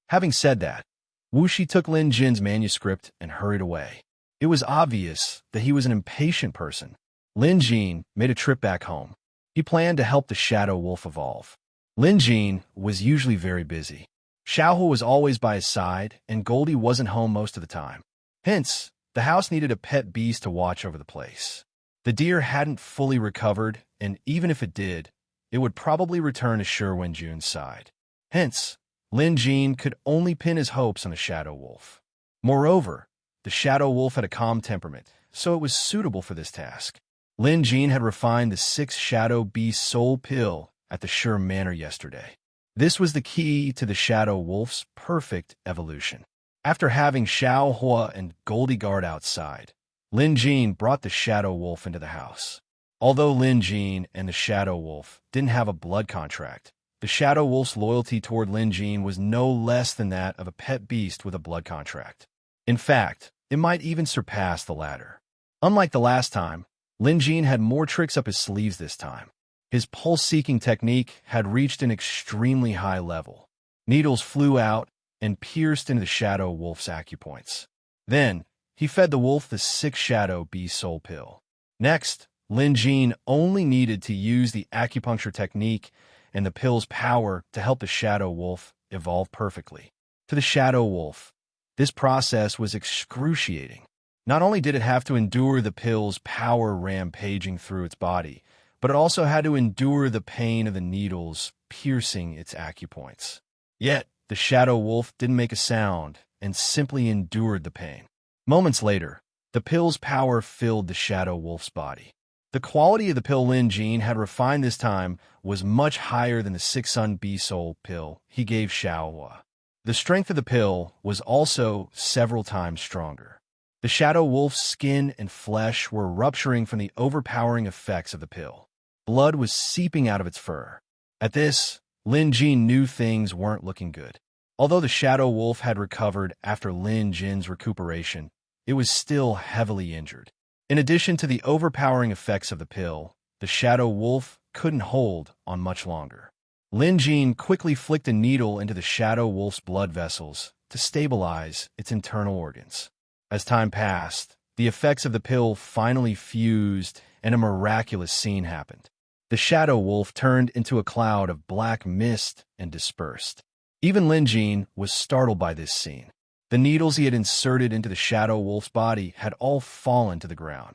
A: Having said that, Wu Shi took Lin Jin's manuscript and hurried away. It was obvious that he was an impatient person. Lin Jin made a trip back home. He planned to help the shadow wolf evolve. Lin Jin was usually very busy. Xiaohu was always by his side, and Goldie wasn't home most of the time. Hence, the house needed a pet beast to watch over the place. The deer hadn't fully recovered, and even if it did, it would probably return to Shi Wenjun's side. Hence, Lin Jin could only pin his hopes on the shadow wolf. Moreover, the shadow wolf had a calm temperament, so it was suitable for this task. Lin Jin had refined the 6 shadow beast soul pill at the Shi Manor yesterday. This was the key to the shadow wolf's perfect evolution. After having Xiao Hua and Goldie guard outside, Lin Jin brought the shadow wolf into the house. Although Lin Jin and the Shadow Wolf didn't have a blood contract, the Shadow Wolf's loyalty toward Lin Jin was no less than that of a pet beast with a blood contract. In fact, it might even surpass the latter. Unlike the last time, Lin Jin had more tricks up his sleeves this time. His pulse-seeking technique had reached an extremely high level. Needles flew out and pierced into the Shadow Wolf's acupoints. Then, he fed the wolf the 6 Shadow Beast Soul Pill. Next, Lin Jin only needed to use the acupuncture technique and the pill's power to help the Shadow Wolf evolve perfectly. To the Shadow Wolf, this process was excruciating. Not only did it have to endure the pill's power rampaging through its body, but it also had to endure the pain of the needles piercing its acupoints. Yet, the Shadow Wolf didn't make a sound and simply endured the pain. Moments later, the pill's power filled the Shadow Wolf's body. The quality of the pill Lin Jin had refined this time was much higher than the 6 Sun Beast Soul pill he gave Xiaohua. The strength of the pill was also several times stronger. The Shadow Wolf's skin and flesh were rupturing from the overpowering effects of the pill. Blood was seeping out of its fur. At this, Lin Jin knew things weren't looking good. Although the Shadow Wolf had recovered after Lin Jin's recuperation, it was still heavily injured. In addition to the overpowering effects of the pill, the Shadow Wolf couldn't hold on much longer. Lin Jin quickly flicked a needle into the Shadow Wolf's blood vessels to stabilize its internal organs. As time passed, the effects of the pill finally fused and a miraculous scene happened. The Shadow Wolf turned into a cloud of black mist and dispersed. Even Lin Jin was startled by this scene. The needles he had inserted into the Shadow Wolf's body had all fallen to the ground.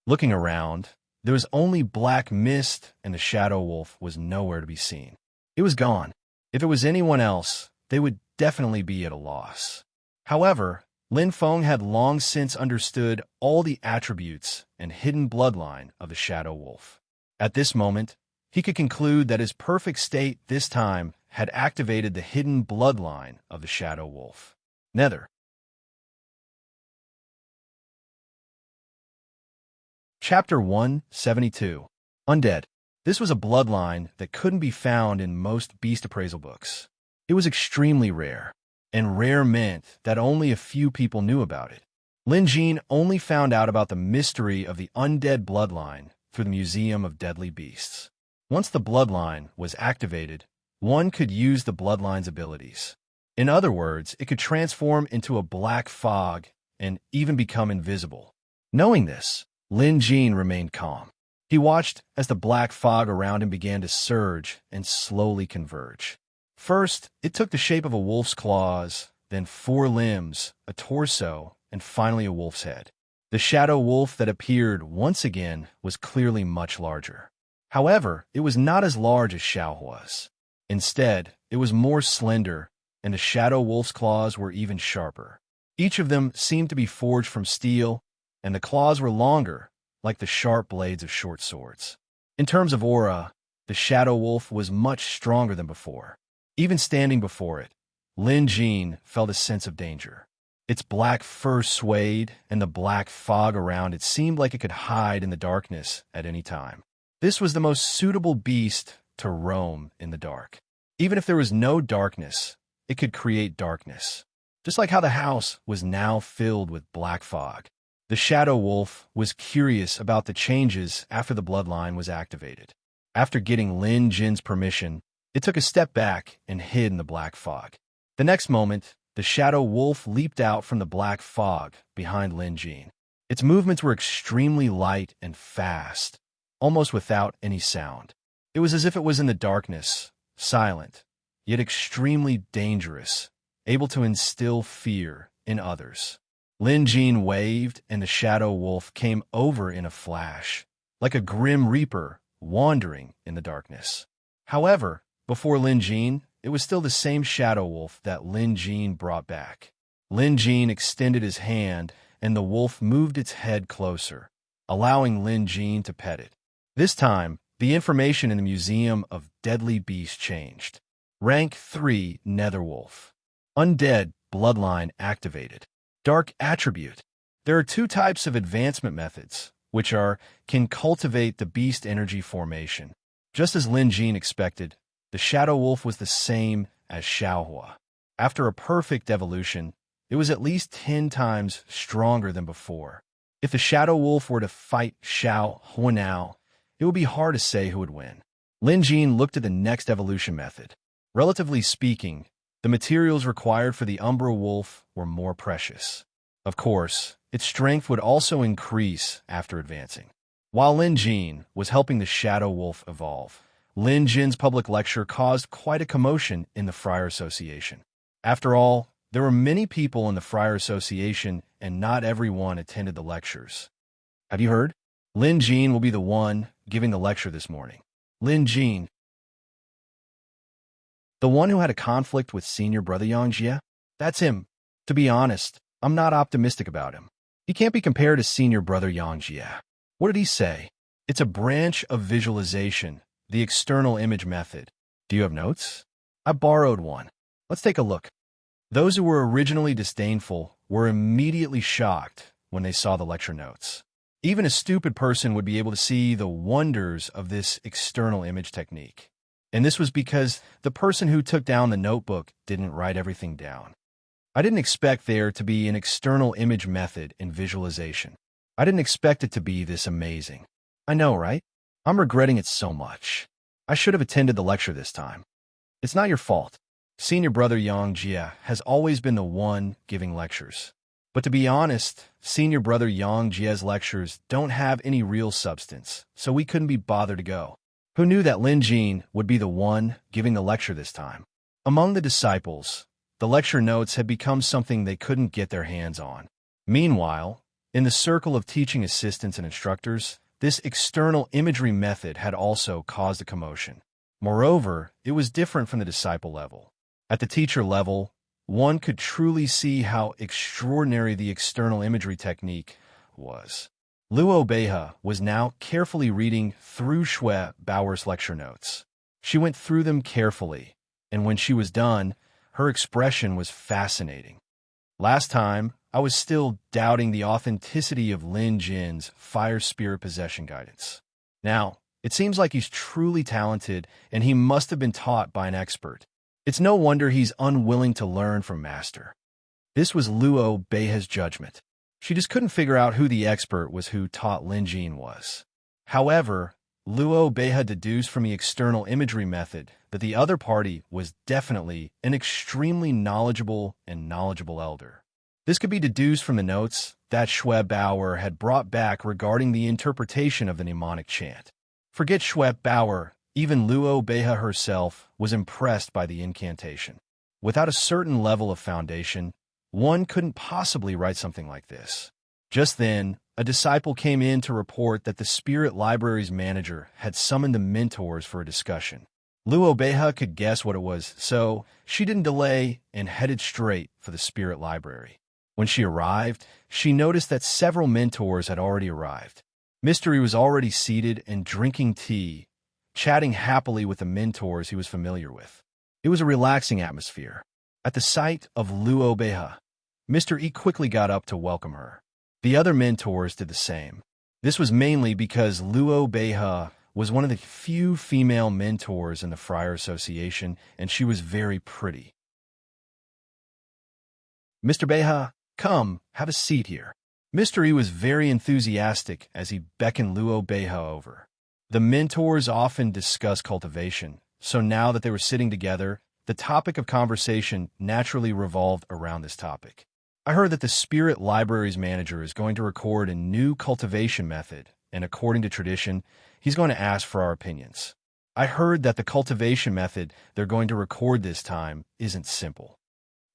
A: Looking around, there was only black mist and the Shadow Wolf was nowhere to be seen. It was gone. If it was anyone else, they would definitely be at a loss. However, Lin Feng had long since understood all the attributes and hidden bloodline of the Shadow Wolf. At this moment, he could conclude that his perfect state this time had activated the hidden bloodline of the Shadow Wolf. Nether. Chapter 172. Undead. This was a bloodline that couldn't be found in most beast appraisal books. It was extremely rare, and rare meant that only a few people knew about it. Lin Jin only found out about the mystery of the undead bloodline through the Museum of Deadly Beasts. Once the bloodline was activated, one could use the bloodline's abilities. In other words, it could transform into a black fog and even become invisible. Knowing this, Lin Jin remained calm. He watched as the black fog around him began to surge and slowly converge. First, it took the shape of a wolf's claws, then 4 limbs, a torso, and finally a wolf's head. The Shadow Wolf that appeared once again was clearly much larger. However, it was not as large as Xiao was. Instead, it was more slender, and the Shadow Wolf's claws were even sharper. Each of them seemed to be forged from steel, and the claws were longer, like the sharp blades of short swords. In terms of aura, the Shadow Wolf was much stronger than before. Even standing before it, Lin Jin felt a sense of danger. Its black fur swayed, and the black fog around it seemed like it could hide in the darkness at any time. This was the most suitable beast to roam in the dark. Even if there was no darkness, it could create darkness. Just like how the house was now filled with black fog. The Shadow Wolf was curious about the changes after the bloodline was activated. After getting Lin Jin's permission, it took a step back and hid in the black fog. The next moment, the Shadow Wolf leaped out from the black fog behind Lin Jin. Its movements were extremely light and fast, almost without any sound. It was as if it was in the darkness, silent, yet extremely dangerous, able to instill fear in others. Lin Jin waved, and the Shadow Wolf came over in a flash, like a grim reaper wandering in the darkness. However, before Lin Jin, it was still the same Shadow Wolf that Lin Jin brought back. Lin Jin extended his hand, and the wolf moved its head closer, allowing Lin Jin to pet it. This time, the information in the Museum of Deadly Beasts changed. Rank 3 Netherwolf. Undead bloodline activated. Dark attribute. There are 2 types of advancement methods, can cultivate the beast energy formation. Just as Lin Jin expected, the shadow wolf was the same as Xiaohua. After a perfect evolution, it was at least 10 times stronger than before. If the shadow wolf were to fight Xiaohua now, it would be hard to say who would win. Lin Jin looked at the next evolution method. Relatively speaking, the materials required for the Umbra wolf were more precious. Of course, its strength would also increase after advancing. While Lin Jin was helping the shadow wolf evolve, Lin Jin's public lecture caused quite a commotion in the Friar Association. After all, there were many people in the Friar Association, and not everyone attended the lectures. Have you heard? Lin Jin will be the one giving the lecture this morning. Lin Jin, the one who had a conflict with senior brother Yang Jie? That's him. To be honest, I'm not optimistic about him. He can't be compared to senior brother Yang Jie. What did he say? It's a branch of visualization, the external image method. Do you have notes? I borrowed one. Let's take a look. Those who were originally disdainful were immediately shocked when they saw the lecture notes. Even a stupid person would be able to see the wonders of this external image technique. And this was because the person who took down the notebook didn't write everything down. I didn't expect there to be an external image method in visualization. I didn't expect it to be this amazing. I know, right? I'm regretting it so much. I should have attended the lecture this time. It's not your fault. Senior brother Yang Jie has always been the one giving lectures. But to be honest, senior brother Yang Jie's lectures don't have any real substance, so we couldn't be bothered to go. Who knew that Lin Jin would be the one giving the lecture this time? Among the disciples, the lecture notes had become something they couldn't get their hands on. Meanwhile, in the circle of teaching assistants and instructors, this external imagery method had also caused a commotion. Moreover, it was different from the disciple level. At the teacher level, one could truly see how extraordinary the external imagery technique was. Luo Beihe was now carefully reading through Shui Bauer's lecture notes. She went through them carefully, and when she was done, her expression was fascinating. Last time, I was still doubting the authenticity of Lin Jin's fire spirit possession guidance. Now, it seems like he's truly talented, and he must have been taught by an expert. It's no wonder he's unwilling to learn from Master. This was Luo Beihe's judgment. She just couldn't figure out who the expert was who taught Lin Jin was. However, Luo Beihe deduced from the external imagery method that the other party was definitely an extremely knowledgeable elder. This could be deduced from the notes that Shui Bauer had brought back regarding the interpretation of the mnemonic chant. Forget Shui Bauer, even Luo Beihe herself was impressed by the incantation. Without a certain level of foundation, one couldn't possibly write something like this. Just then, a disciple came in to report that the Spirit Library's manager had summoned the mentors for a discussion. Luo Beihe could guess what it was, so she didn't delay and headed straight for the Spirit Library. When she arrived, she noticed that several mentors had already arrived. Mystery was already seated and drinking tea, chatting happily with the mentors he was familiar with. It was a relaxing atmosphere. At the sight of Luo Beihe, Mr. E quickly got up to welcome her. The other mentors did the same. This was mainly because Luo Beihe was one of the few female mentors in the Friar Association, and she was very pretty. Mr. Beihe, come, have a seat here. Mr. E was very enthusiastic as he beckoned Luo Beihe over. The mentors often discussed cultivation, so now that they were sitting together, the topic of conversation naturally revolved around this topic. I heard that the Spirit Library's manager is going to record a new cultivation method, and according to tradition, he's going to ask for our opinions. I heard that the cultivation method they're going to record this time isn't simple.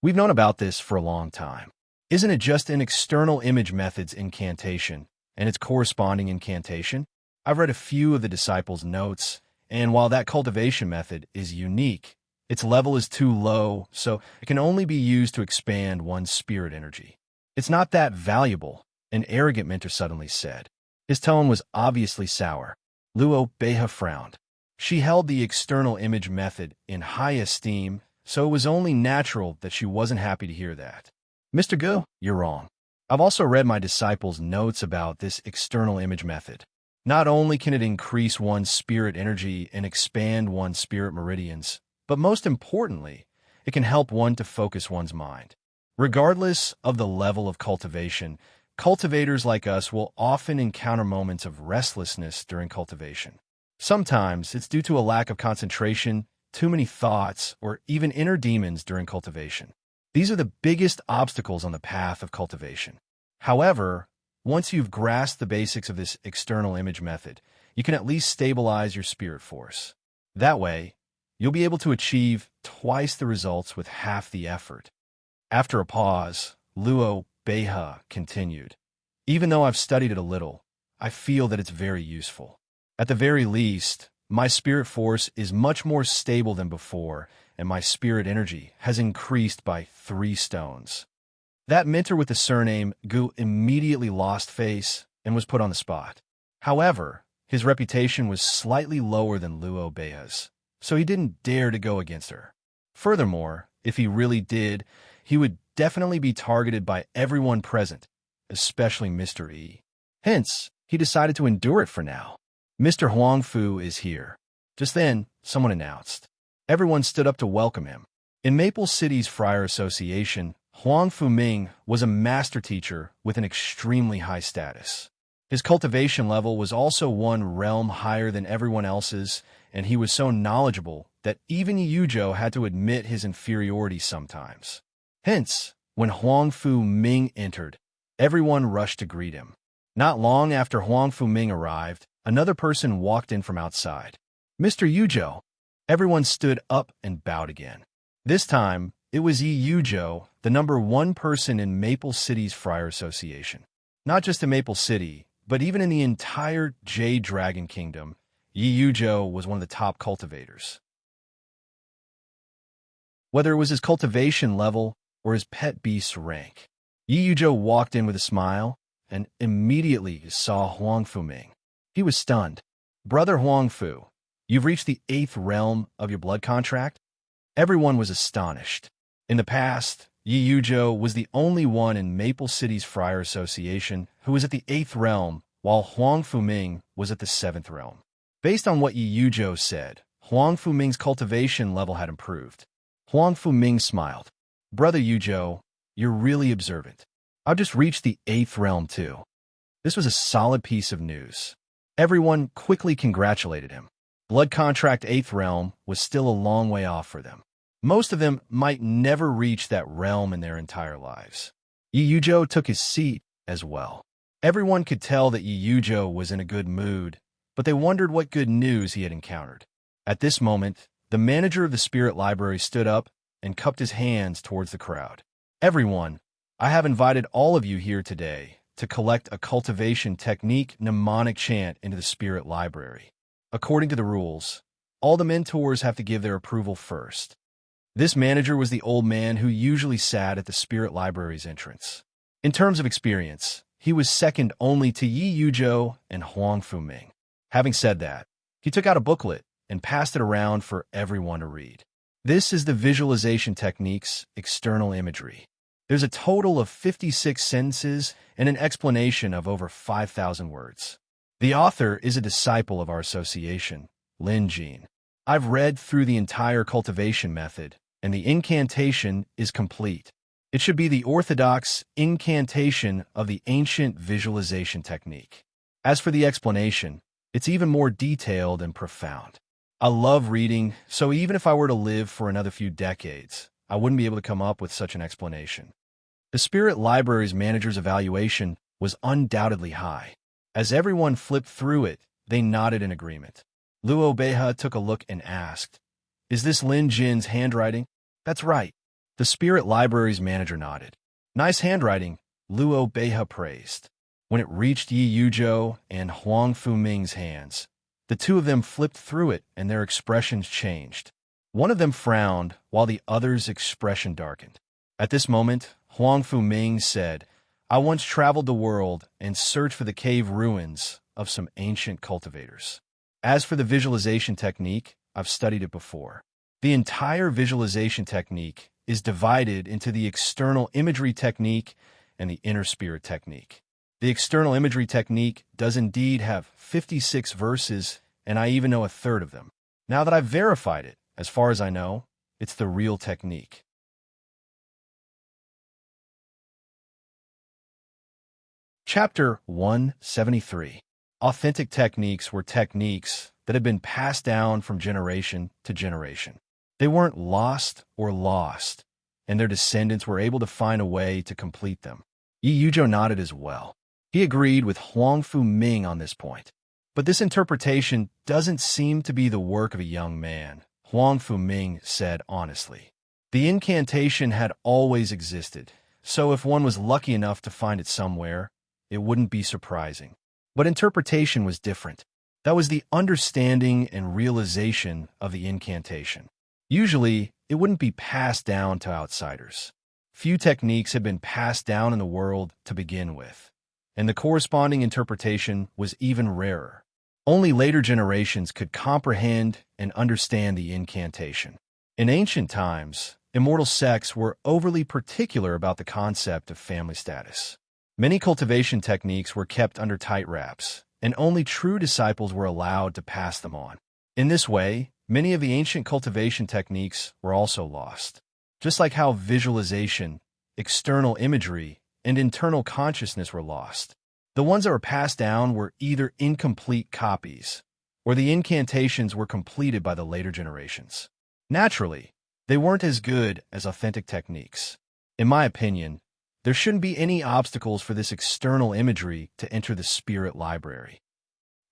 A: We've known about this for a long time. Isn't it just an external image method's incantation and its corresponding incantation? I've read a few of the disciples' notes, and while that cultivation method is unique, its level is too low, so it can only be used to expand one's spirit energy. It's not that valuable, an arrogant mentor suddenly said. His tone was obviously sour. Luo Beihe frowned. She held the external image method in high esteem, so it was only natural that she wasn't happy to hear that. Mr. Go, you're wrong. I've also read my disciples' notes about this external image method. Not only can it increase one's spirit energy and expand one's spirit meridians, but most importantly, it can help one to focus one's mind. Regardless of the level of cultivation, cultivators like us will often encounter moments of restlessness during cultivation. Sometimes it's due to a lack of concentration, too many thoughts, or even inner demons during cultivation. These are the biggest obstacles on the path of cultivation. However, once you've grasped the basics of this external image method, you can at least stabilize your spirit force. That way, you'll be able to achieve twice the results with half the effort. After a pause, Luo Beha continued. Even though I've studied it a little, I feel that it's very useful. At the very least, my spirit force is much more stable than before, and my spirit energy has increased by 3 stones. That mentor with the surname Gu immediately lost face and was put on the spot. However, his reputation was slightly lower than Luo Bea's, so he didn't dare to go against her. Furthermore, if he really did, he would definitely be targeted by everyone present, especially Mr. E. Hence, he decided to endure it for now. Mr. Huangfu is here. Just then, someone announced. Everyone stood up to welcome him. In Maple City's Friar Association, Huangfu Ming was a master teacher with an extremely high status. His cultivation level was also one realm higher than everyone else's, and he was so knowledgeable that even Yuzhou had to admit his inferiority sometimes. Hence, when Huangfu Ming entered, everyone rushed to greet him. Not long after Huangfu Ming arrived, another person walked in from outside. Mr. Yuzhou. Everyone stood up and bowed again. This time, it was Yi Yuzhou, the #1 person in Maple City's Friar Association. Not just in Maple City, but even in the entire Jade Dragon Kingdom, Yi Yuzhou was one of the top cultivators. Whether it was his cultivation level or his pet beast's rank, Yi Yuzhou walked in with a smile and immediately saw Huangfu Ming. He was stunned. Brother Huangfu, you've reached the 8th realm of your blood contract? Everyone was astonished. In the past, Yi Yuzhou was the only one in Maple City's Friar Association who was at the 8th realm, while Huangfu Ming was at the 7th realm. Based on what Yi Yuzhou said, Huangfu Ming's cultivation level had improved. Huangfu Ming smiled. Brother Yuzhou, you're really observant. I've just reached the 8th realm too. This was a solid piece of news. Everyone quickly congratulated him. Blood contract 8th realm was still a long way off for them. Most of them might never reach that realm in their entire lives. Yi Yuzhou took his seat as well. Everyone could tell that Yi Yuzhou was in a good mood, but they wondered what good news he had encountered. At this moment, the manager of the spirit library stood up and cupped his hands towards the crowd. Everyone, I have invited all of you here today to collect a cultivation technique mnemonic chant into the spirit library. According to the rules, all the mentors have to give their approval first. This manager was the old man who usually sat at the spirit library's entrance. In terms of experience, he was second only to Yi Yuzhou and Huangfu Ming. Having said that, he took out a booklet and passed it around for everyone to read. This is the visualization technique's external imagery. There's a total of 56 sentences and an explanation of over 5,000 words. The author is a disciple of our association, Lin Jin. I've read through the entire cultivation method, and the incantation is complete. It should be the orthodox incantation of the ancient visualization technique. As for the explanation, it's even more detailed and profound. I love reading, so even if I were to live for another few decades, I wouldn't be able to come up with such an explanation. The Spirit Library's manager's evaluation was undoubtedly high. As everyone flipped through it, they nodded in agreement. Luo Beha took a look and asked, "Is this Lin Jin's handwriting?" "That's right." The Spirit Library's manager nodded. "Nice handwriting," Luo Beha praised. When it reached Yi Yuzhou and Huangfu Ming's hands, the two of them flipped through it and their expressions changed. One of them frowned while the other's expression darkened. At this moment, Huangfu Ming said, "I once traveled the world and searched for the cave ruins of some ancient cultivators. As for the visualization technique, I've studied it before. The entire visualization technique is divided into the external imagery technique and the inner spirit technique. The external imagery technique does indeed have 56 verses, and I even know a third of them. Now that I've verified it, as far as I know, it's the real technique. Chapter 173. Authentic techniques were techniques that had been passed down from generation to generation. They weren't lost, and their descendants were able to find a way to complete them. Yi Yuzhou nodded as well. He agreed with Huangfu Ming on this point. But this interpretation doesn't seem to be the work of a young man, Huangfu Ming said honestly. The incantation had always existed, so if one was lucky enough to find it somewhere, it wouldn't be surprising. But interpretation was different. That was the understanding and realization of the incantation. Usually, it wouldn't be passed down to outsiders. Few techniques had been passed down in the world to begin with, and the corresponding interpretation was even rarer. Only later generations could comprehend and understand the incantation. In ancient times, immortal sects were overly particular about the concept of family status. Many cultivation techniques were kept under tight wraps, and only true disciples were allowed to pass them on. In this way, many of the ancient cultivation techniques were also lost. Just like how visualization, external imagery, and internal consciousness were lost. The ones that were passed down were either incomplete copies, or the incantations were completed by the later generations. Naturally, they weren't as good as authentic techniques. In my opinion, there shouldn't be any obstacles for this external imagery to enter the spirit library.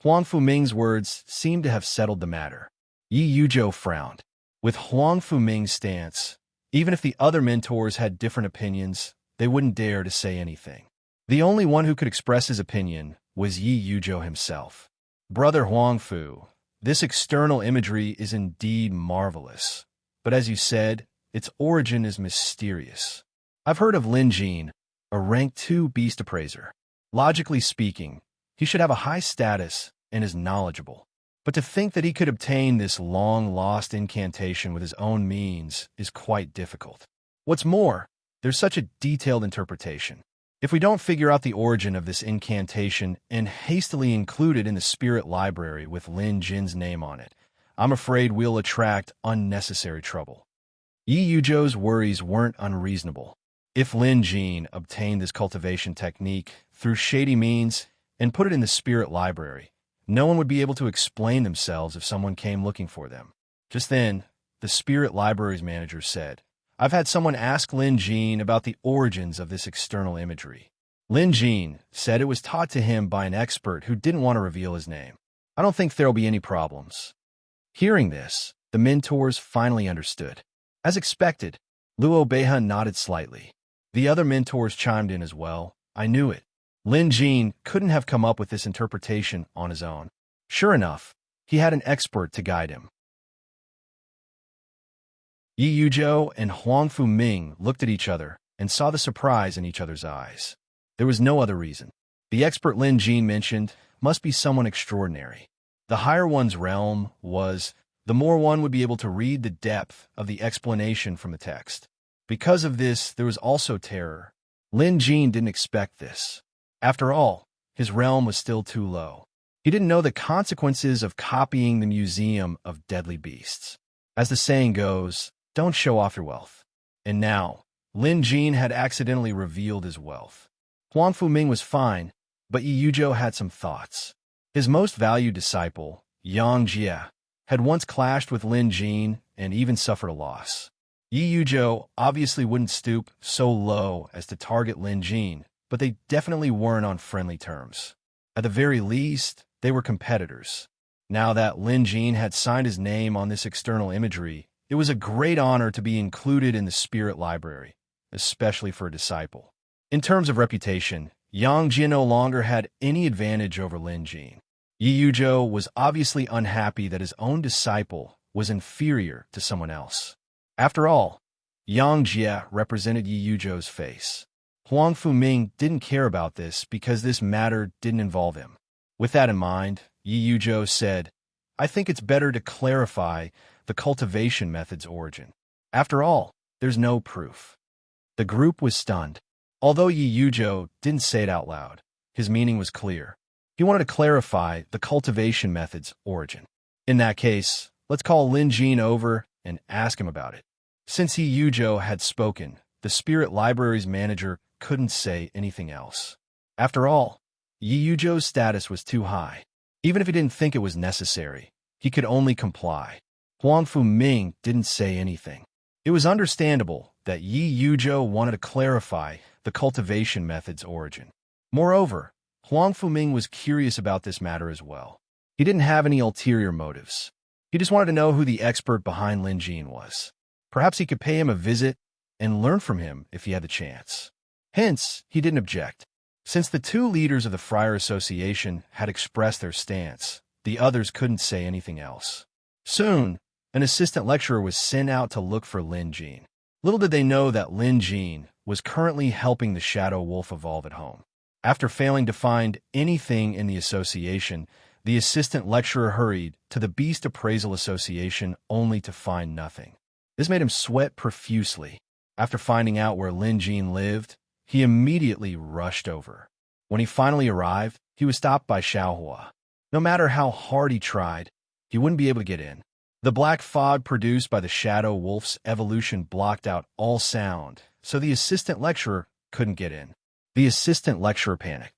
A: Huangfu Ming's words seemed to have settled the matter. Yi Yuzhou frowned. With Huangfu Ming's stance, even if the other mentors had different opinions, they wouldn't dare to say anything. The only one who could express his opinion was Yi Yuzhou himself. Brother Huangfu, this external imagery is indeed marvelous, but as you said, its origin is mysterious. I've heard of Lin Jin, a rank 2 beast appraiser. Logically speaking, he should have a high status and is knowledgeable. But to think that he could obtain this long-lost incantation with his own means is quite difficult. What's more, there's such a detailed interpretation. If we don't figure out the origin of this incantation and hastily include it in the spirit library with Lin Jin's name on it, I'm afraid we'll attract unnecessary trouble. Yi Yuzhou's worries weren't unreasonable. If Lin Jin obtained this cultivation technique through shady means and put it in the spirit library, no one would be able to explain themselves if someone came looking for them. Just then, the spirit library's manager said, I've had someone ask Lin Jin about the origins of this external imagery. Lin Jin said it was taught to him by an expert who didn't want to reveal his name. I don't think there'll be any problems. Hearing this, the mentors finally understood. As expected, Luo Beihan nodded slightly. The other mentors chimed in as well. I knew it. Lin Jin couldn't have come up with this interpretation on his own. Sure enough, he had an expert to guide him. Yi Yuzhou and Huangfu Ming looked at each other and saw the surprise in each other's eyes. There was no other reason. The expert Lin Jin mentioned must be someone extraordinary. The higher one's realm was, the more one would be able to read the depth of the explanation from the text. Because of this, there was also terror. Lin Jin didn't expect this. After all, his realm was still too low. He didn't know the consequences of copying the Museum of Deadly Beasts. As the saying goes, don't show off your wealth. And now, Lin Jin had accidentally revealed his wealth. Huangfu Ming was fine, but Yi Yuzhou had some thoughts. His most valued disciple, Yang Jie, had once clashed with Lin Jin and even suffered a loss. Yi Yuzhou obviously wouldn't stoop so low as to target Lin Jin, but they definitely weren't on friendly terms. At the very least, they were competitors. Now that Lin Jin had signed his name on this external imagery, it was a great honor to be included in the spirit library, especially for a disciple. In terms of reputation, Yang Jie no longer had any advantage over Lin Jin. Yi Yuzhou was obviously unhappy that his own disciple was inferior to someone else. After all, Yang Jie represented Yi Yuzhou's face. Huangfu Ming didn't care about this because this matter didn't involve him. With that in mind, Yi Yuzhou said, I think it's better to clarify the cultivation method's origin. After all, there's no proof. The group was stunned. Although Yi Yuzhou didn't say it out loud, his meaning was clear. He wanted to clarify the cultivation method's origin. In that case, let's call Lin Jin over and ask him about it. Since Yi Yuzhou had spoken, the Spirit Library's manager couldn't say anything else. After all, Yi Yuzhou's status was too high. Even if he didn't think it was necessary, he could only comply. Huang Fuming didn't say anything. It was understandable that Yi Yuzhou wanted to clarify the cultivation method's origin. Moreover, Huang Fuming was curious about this matter as well. He didn't have any ulterior motives. He just wanted to know who the expert behind Lin Jin was. Perhaps he could pay him a visit and learn from him if he had the chance. Hence, he didn't object. Since the two leaders of the Friar Association had expressed their stance, the others couldn't say anything else. Soon, an assistant lecturer was sent out to look for Lin Jin. Little did they know that Lin Jin was currently helping the Shadow Wolf evolve at home. After failing to find anything in the association, the assistant lecturer hurried to the Beast Appraisal Association only to find nothing. This made him sweat profusely. After finding out where Lin Jin lived, he immediately rushed over. When he finally arrived, he was stopped by Xiaohua. No matter how hard he tried, he wouldn't be able to get in. The black fog produced by the Shadow Wolf's evolution blocked out all sound, so the assistant lecturer couldn't get in. The assistant lecturer panicked.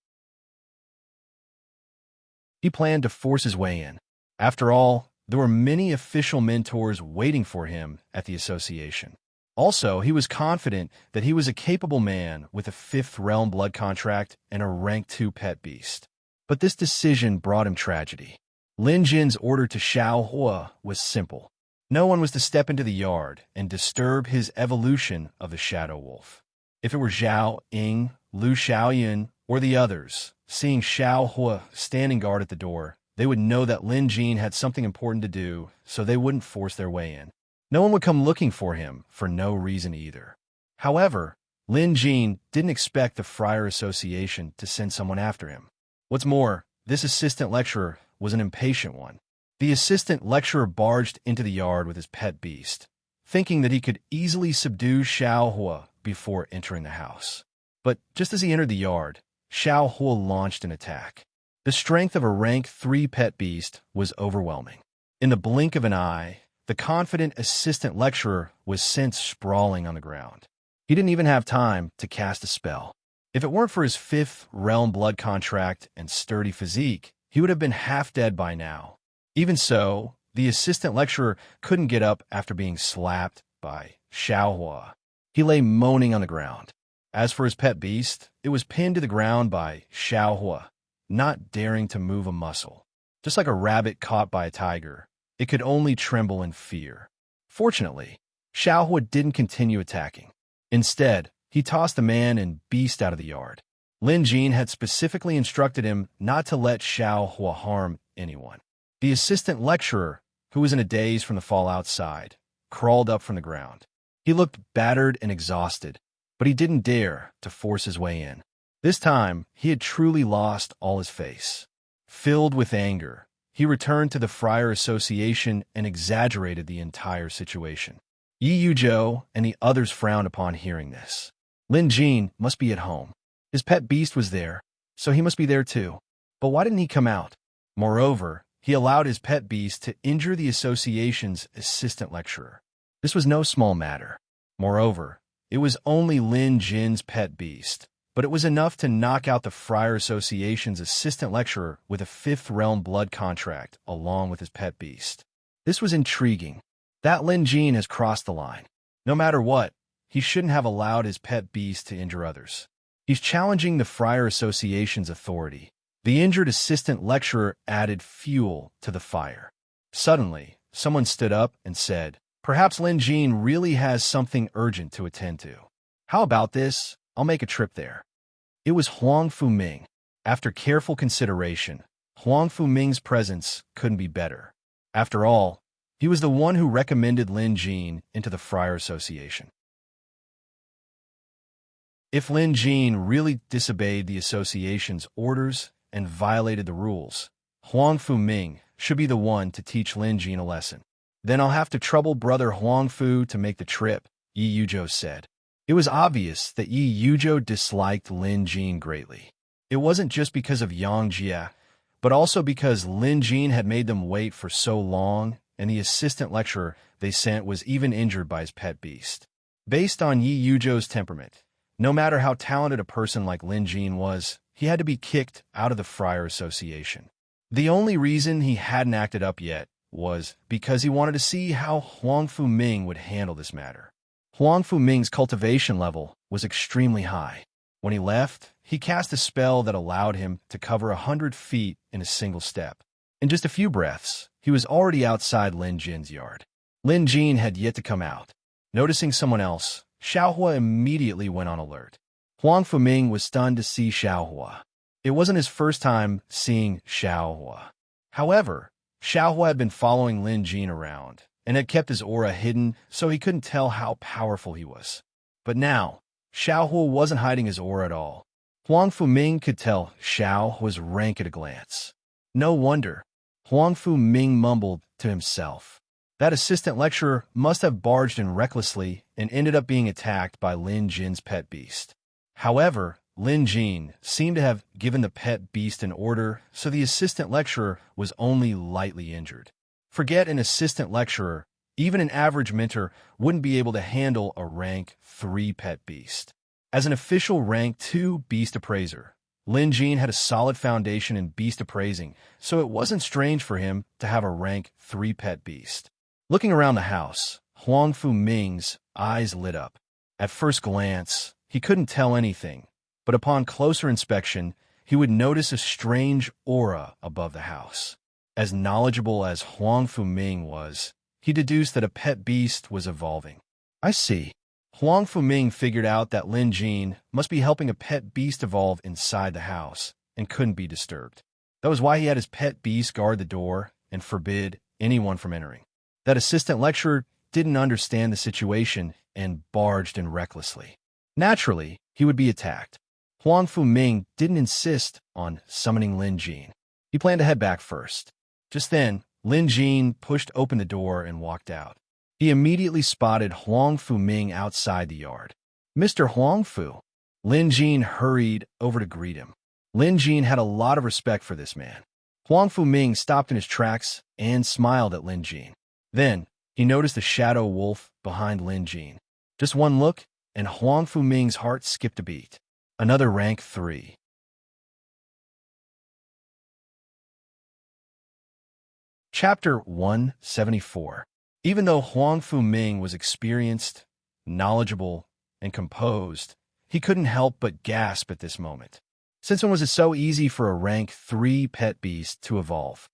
A: He planned to force his way in. After all, there were many official mentors waiting for him at the association. Also, he was confident that he was a capable man with a 5th realm blood contract and a rank 2 pet beast. But this decision brought him tragedy. Lin Jin's order to Xiaohua was simple. No one was to step into the yard and disturb his evolution of the Shadow Wolf. If it were Zhao Ying, Lu Xiaoyun, or the others, seeing Xiaohua standing guard at the door, they would know that Lin Jin had something important to do, so they wouldn't force their way in. No one would come looking for him for no reason either. However, Lin Jin didn't expect the Friar Association to send someone after him. What's more, this assistant lecturer was an impatient one. The assistant lecturer barged into the yard with his pet beast, thinking that he could easily subdue Xiaohua before entering the house. But just as he entered the yard, Xiaohua launched an attack. The strength of a rank 3 pet beast was overwhelming. In the blink of an eye, the confident assistant lecturer was sent sprawling on the ground. He didn't even have time to cast a spell. If it weren't for his 5th realm blood contract and sturdy physique, he would have been half dead by now. Even so, the assistant lecturer couldn't get up after being slapped by Xiaohua. He lay moaning on the ground. As for his pet beast, it was pinned to the ground by Xiaohua, not daring to move a muscle. Just like a rabbit caught by a tiger, it could only tremble in fear. Fortunately, Xiaohua didn't continue attacking. Instead, he tossed the man and beast out of the yard. Lin Jin had specifically instructed him not to let Xiaohua harm anyone. The assistant lecturer, who was in a daze from the fall outside, crawled up from the ground. He looked battered and exhausted, but he didn't dare to force his way in. This time, he had truly lost all his face. Filled with anger, he returned to the Friar Association and exaggerated the entire situation. Yi Yuzhou and the others frowned upon hearing this. Lin Jin must be at home. His pet beast was there, so he must be there too. But why didn't he come out? Moreover, he allowed his pet beast to injure the association's assistant lecturer. This was no small matter. Moreover, it was only Lin Jin's pet beast, but it was enough to knock out the Friar Association's assistant lecturer with a 5th realm blood contract along with his pet beast. This was intriguing. That Lin Jin has crossed the line. No matter what, he shouldn't have allowed his pet beast to injure others. He's challenging the Friar Association's authority. The injured assistant lecturer added fuel to the fire. Suddenly, someone stood up and said, "Perhaps Lin Jin really has something urgent to attend to. How about this? I'll make a trip there." It was Huang Fuming. After careful consideration, Huang Fuming's presence couldn't be better. After all, he was the one who recommended Lin Jin into the Friar Association. If Lin Jin really disobeyed the association's orders and violated the rules, Huang Fuming should be the one to teach Lin Jin a lesson. "Then I'll have to trouble brother Huang Fu to make the trip," Yi Yuzhou said. It was obvious that Yi Yuzhou disliked Lin Jin greatly. It wasn't just because of Yang Jia, but also because Lin Jin had made them wait for so long, and the assistant lecturer they sent was even injured by his pet beast. Based on Yi Yuzhou's temperament, no matter how talented a person like Lin Jin was, he had to be kicked out of the Friar Association. The only reason he hadn't acted up yet was because he wanted to see how Huang Fuming would handle this matter. Huang Fuming's cultivation level was extremely high. When he left, he cast a spell that allowed him to cover 100 feet in a single step. In just a few breaths, he was already outside Lin Jin's yard. Lin Jin had yet to come out. Noticing someone else, Xiaohua immediately went on alert. Huang Fuming was stunned to see Xiaohua. It wasn't his first time seeing Xiaohua. However, Xiaohua had been following Lin Jin around and had kept his aura hidden so he couldn't tell how powerful he was. But now, Xiaohua wasn't hiding his aura at all. Huang Fuming could tell Xiao was rank at a glance. No wonder. Huang Fuming mumbled to himself. That assistant lecturer must have barged in recklessly and ended up being attacked by Lin Jin's pet beast. However, Lin Jin seemed to have given the pet beast an order, so the assistant lecturer was only lightly injured. Forget an assistant lecturer, even an average mentor wouldn't be able to handle a rank 3 pet beast. As an official rank 2 beast appraiser, Lin Jin had a solid foundation in beast appraising, so it wasn't strange for him to have a rank 3 pet beast. Looking around the house, Huang Fuming's eyes lit up. At first glance, he couldn't tell anything, but upon closer inspection, he would notice a strange aura above the house. As knowledgeable as Huang Fuming was, he deduced that a pet beast was evolving. I see. Huang Fuming figured out that Lin Jin must be helping a pet beast evolve inside the house and couldn't be disturbed. That was why he had his pet beast guard the door and forbid anyone from entering. That assistant lecturer didn't understand the situation and barged in recklessly. Naturally, he would be attacked. Huang Fuming didn't insist on summoning Lin Jin. He planned to head back first. Just then, Lin Jin pushed open the door and walked out. He immediately spotted Huang Fuming outside the yard. "Mr. Huang Fu." Lin Jin hurried over to greet him. Lin Jin had a lot of respect for this man. Huang Fuming stopped in his tracks and smiled at Lin Jin. Then, he noticed the shadow wolf behind Lin Jin. Just one look, and Huang Fuming's heart skipped a beat. Another rank 3. Chapter 174. Even though Huang Fuming was experienced, knowledgeable, and composed, he couldn't help but gasp at this moment. Since when was it so easy for a rank 3 pet beast to evolve?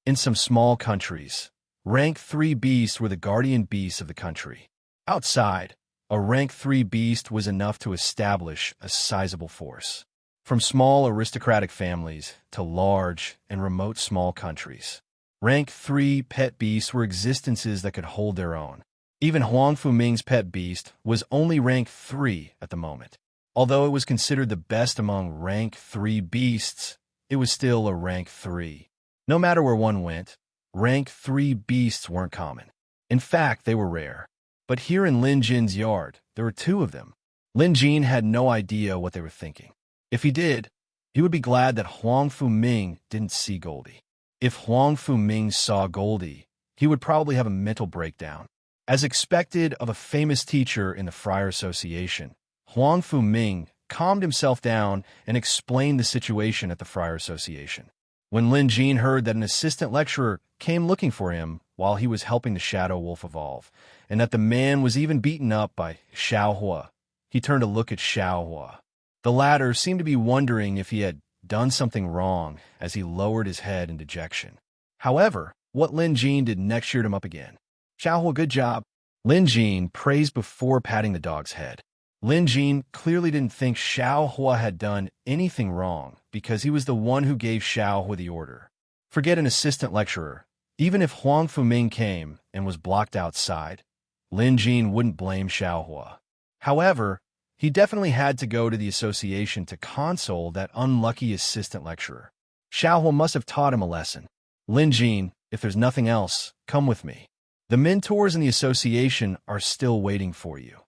A: In some small countries, rank 3 beasts were the guardian beasts of the country. Outside, a rank 3 beast was enough to establish a sizable force. From small aristocratic families to large and remote small countries, rank 3 pet beasts were existences that could hold their own. Even Huang Fuming's pet beast was only rank 3 at the moment. Although it was considered the best among rank 3 beasts, it was still a rank 3. No matter where one went, rank 3 beasts weren't common. In fact, they were rare. But here in Lin Jin's yard, there were 2 of them. Lin Jin had no idea what they were thinking. If he did, he would be glad that Huang Fuming didn't see Goldie. If Huang Fuming saw Goldie, he would probably have a mental breakdown. As expected of a famous teacher in the Friar Association, Huang Fuming calmed himself down and explained the situation at the Friar Association. When Lin Jin heard that an assistant lecturer came looking for him while he was helping the shadow wolf evolve, and that the man was even beaten up by Xiaohua, he turned to look at Xiaohua. The latter seemed to be wondering if he had done something wrong as he lowered his head in dejection. However, what Lin Jin did next cheered him up again. "Xiaohua, good job." Lin Jin praised before patting the dog's head. Lin Jin clearly didn't think Xiaohua had done anything wrong because he was the one who gave Xiaohua the order. Forget an assistant lecturer. Even if Huang Fuming came and was blocked outside, Lin Jin wouldn't blame Xiaohua. However, he definitely had to go to the association to console that unlucky assistant lecturer. Xiaohua must have taught him a lesson. "Lin Jin, if there's nothing else, come with me. The mentors in the association are still waiting for you."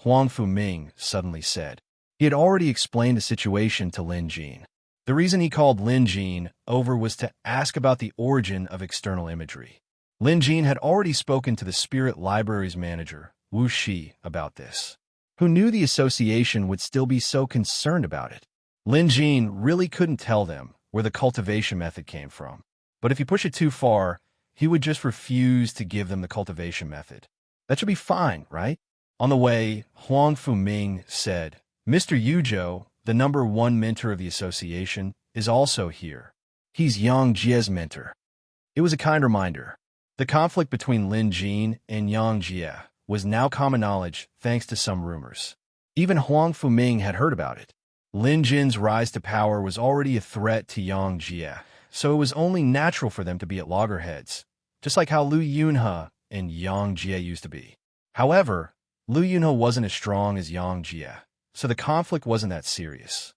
A: Huang Fuming suddenly said. He had already explained the situation to Lin Jin. The reason he called Lin Jin over was to ask about the origin of external imagery. Lin Jin had already spoken to the Spirit Library's manager, Wu Shi, about this. Who knew the association would still be so concerned about it? Lin Jin really couldn't tell them where the cultivation method came from. But if you push it too far, he would just refuse to give them the cultivation method. That should be fine, right? On the way, Huang Fuming said, Mr. Yuzhou, the #1 mentor of the association, is also here. He's Yang Jie's mentor. It was a kind reminder. The conflict between Lin Jin and Yang Jie was now common knowledge thanks to some rumors. Even Huang Fuming had heard about it. Lin Jin's rise to power was already a threat to Yang Jie, so it was only natural for them to be at loggerheads, just like how Lu Yunhe and Yang Jie used to be. However, Lu Yunhe wasn't as strong as Yang Jie, so the conflict wasn't that serious.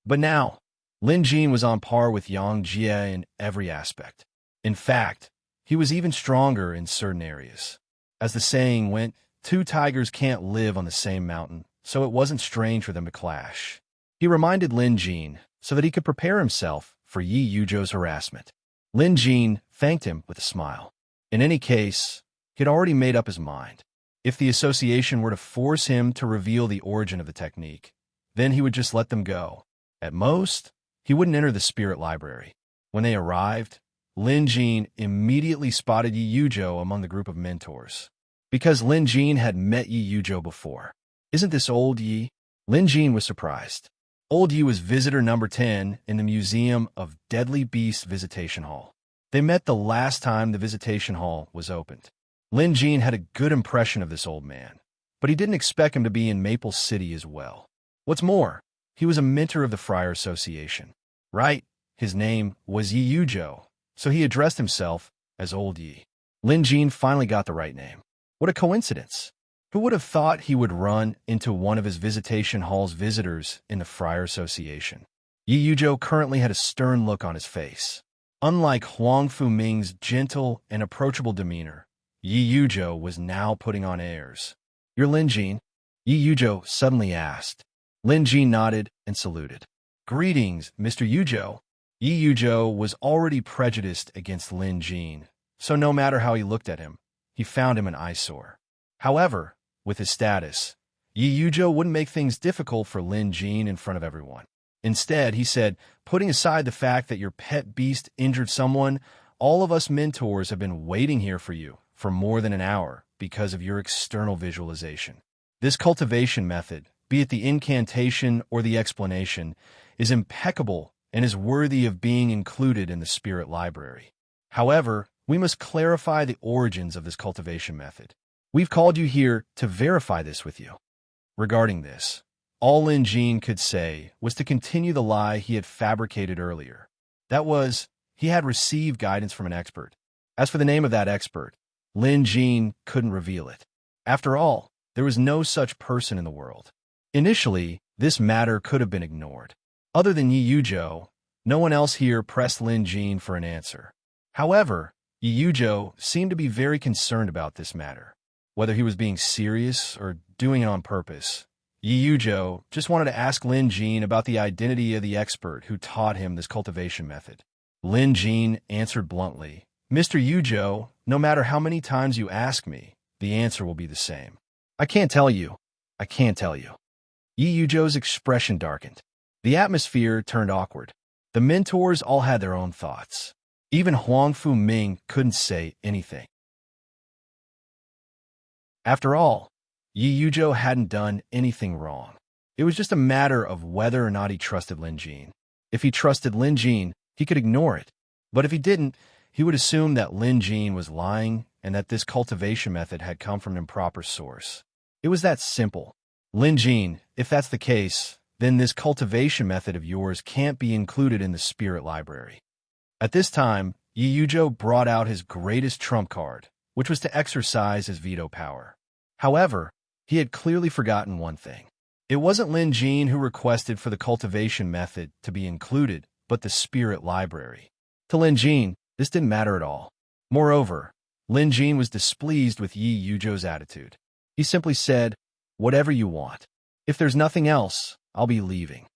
A: But now, Lin Jin was on par with Yang Jie in every aspect. In fact, he was even stronger in certain areas. As the saying went, two tigers can't live on the same mountain, so it wasn't strange for them to clash. He reminded Lin Jin so that he could prepare himself for Yi Yuzhou's harassment. Lin Jin thanked him with a smile. In any case, he had already made up his mind. If the association were to force him to reveal the origin of the technique, then he would just let them go. At most, he wouldn't enter the Spirit Library. When they arrived, Lin Jin immediately spotted Yi Yuzhou among the group of mentors. Because Lin Jin had met Yi Yuzhou before. Isn't this old Yi? Lin Jin was surprised. Old Yi was visitor number 10 in the Museum of Deadly Beasts Visitation Hall. They met the last time the visitation hall was opened. Lin Jin had a good impression of this old man, but he didn't expect him to be in Maple City as well. What's more, he was a mentor of the Friar Association. Right, his name was Yi Yuzhou, so he addressed himself as Old Yi. Lin Jin finally got the right name. What a coincidence. Who would have thought he would run into one of his visitation hall's visitors in the Friar Association? Yi Yuzhou currently had a stern look on his face. Unlike Huang Fuming's gentle and approachable demeanor, Yi Yuzhou was now putting on airs. You're Lin Jin? Yi Yuzhou suddenly asked. Lin Jin nodded and saluted. Greetings, Mr. Yuzhou. Yi Yuzhou was already prejudiced against Lin Jin, so no matter how he looked at him, he found him an eyesore. However, with his status, Yi Yuzhou wouldn't make things difficult for Lin Jin in front of everyone. Instead, he said, putting aside the fact that your pet beast injured someone, all of us mentors have been waiting here for you for more than an hour because of your external visualization. This cultivation method, be it the incantation or the explanation, is impeccable and is worthy of being included in the Spirit Library. However, we must clarify the origins of this cultivation method. We've called you here to verify this with you. Regarding this, all Lin Jin could say was to continue the lie he had fabricated earlier. That was, he had received guidance from an expert. As for the name of that expert, Lin Jin couldn't reveal it. After all, there was no such person in the world. Initially, this matter could have been ignored. Other than Yi Yuzhou, no one else here pressed Lin Jin for an answer. However, Yi Yuzhou seemed to be very concerned about this matter. Whether he was being serious or doing it on purpose, Yi Yuzhou just wanted to ask Lin Jin about the identity of the expert who taught him this cultivation method. Lin Jin answered bluntly, Mr. Yuzhou, no matter how many times you ask me, the answer will be the same. I can't tell you. I can't tell you. Yi Yuzhou's expression darkened. The atmosphere turned awkward. The mentors all had their own thoughts. Even Huang Fuming couldn't say anything. After all, Yi Yuzhou hadn't done anything wrong. It was just a matter of whether or not he trusted Lin Jin. If he trusted Lin Jin, he could ignore it. But if he didn't, he would assume that Lin Jin was lying and that this cultivation method had come from an improper source. It was that simple. Lin Jin, if that's the case, then this cultivation method of yours can't be included in the Spirit Library. At this time, Yi Yuzhou brought out his greatest trump card, which was to exercise his veto power. However, he had clearly forgotten one thing. It wasn't Lin Jin who requested for the cultivation method to be included, but the Spirit Library. To Lin Jin, this didn't matter at all. Moreover, Lin Jin was displeased with Yi Yuzhou's attitude. He simply said, "Whatever you want. If there's nothing else, I'll be leaving."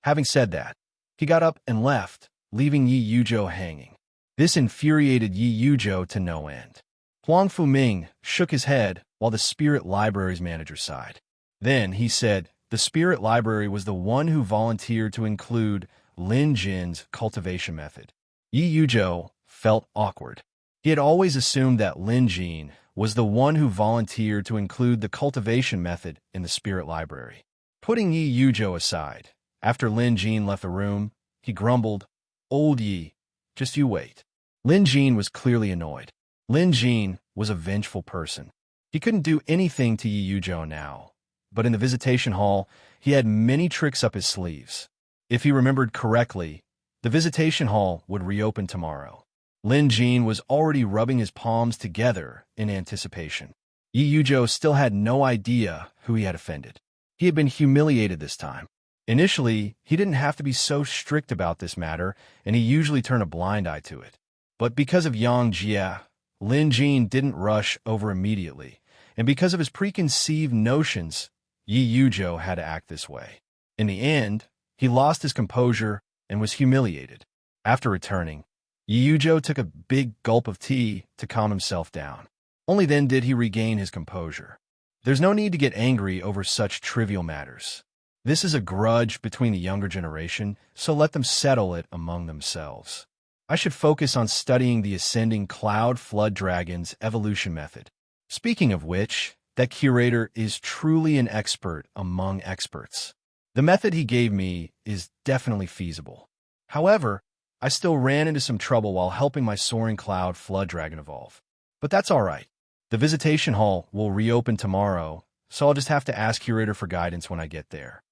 A: Having said that, he got up and left, leaving Yi Yuzhou hanging. This infuriated Yi Yuzhou to no end. Huang Fuming shook his head while the Spirit Library's manager sighed. Then he said the Spirit Library was the one who volunteered to include Lin Jin's cultivation method. Yi Yuzhou felt awkward. He had always assumed that Lin Jin was the one who volunteered to include the cultivation method in the Spirit Library. Putting Yi Yuzhou aside, after Lin Jin left the room, he grumbled, "Old Yi, just you wait." Lin Jin was clearly annoyed. Lin Jin was a vengeful person. He couldn't do anything to Yi Yuzhou now, but in the visitation hall, he had many tricks up his sleeves. If he remembered correctly, the visitation hall would reopen tomorrow. Lin Jin was already rubbing his palms together in anticipation. Yi Yuzhou still had no idea who he had offended. He had been humiliated this time. Initially, he didn't have to be so strict about this matter, and he usually turned a blind eye to it. But because of Yang Jie, Lin Jin didn't rush over immediately, and because of his preconceived notions, Yi Yuzhou had to act this way. In the end, he lost his composure and was humiliated. After returning, Yi Yuzhou took a big gulp of tea to calm himself down. Only then did he regain his composure. There's no need to get angry over such trivial matters. This is a grudge between the younger generation, so let them settle it among themselves. I should focus on studying the ascending cloud flood dragon's evolution method. Speaking of which, that curator is truly an expert among experts. The method he gave me is definitely feasible. However, I still ran into some trouble while helping my soaring cloud flood dragon evolve. But that's all right. The visitation hall will reopen tomorrow, so I'll just have to ask curator for guidance when I get there.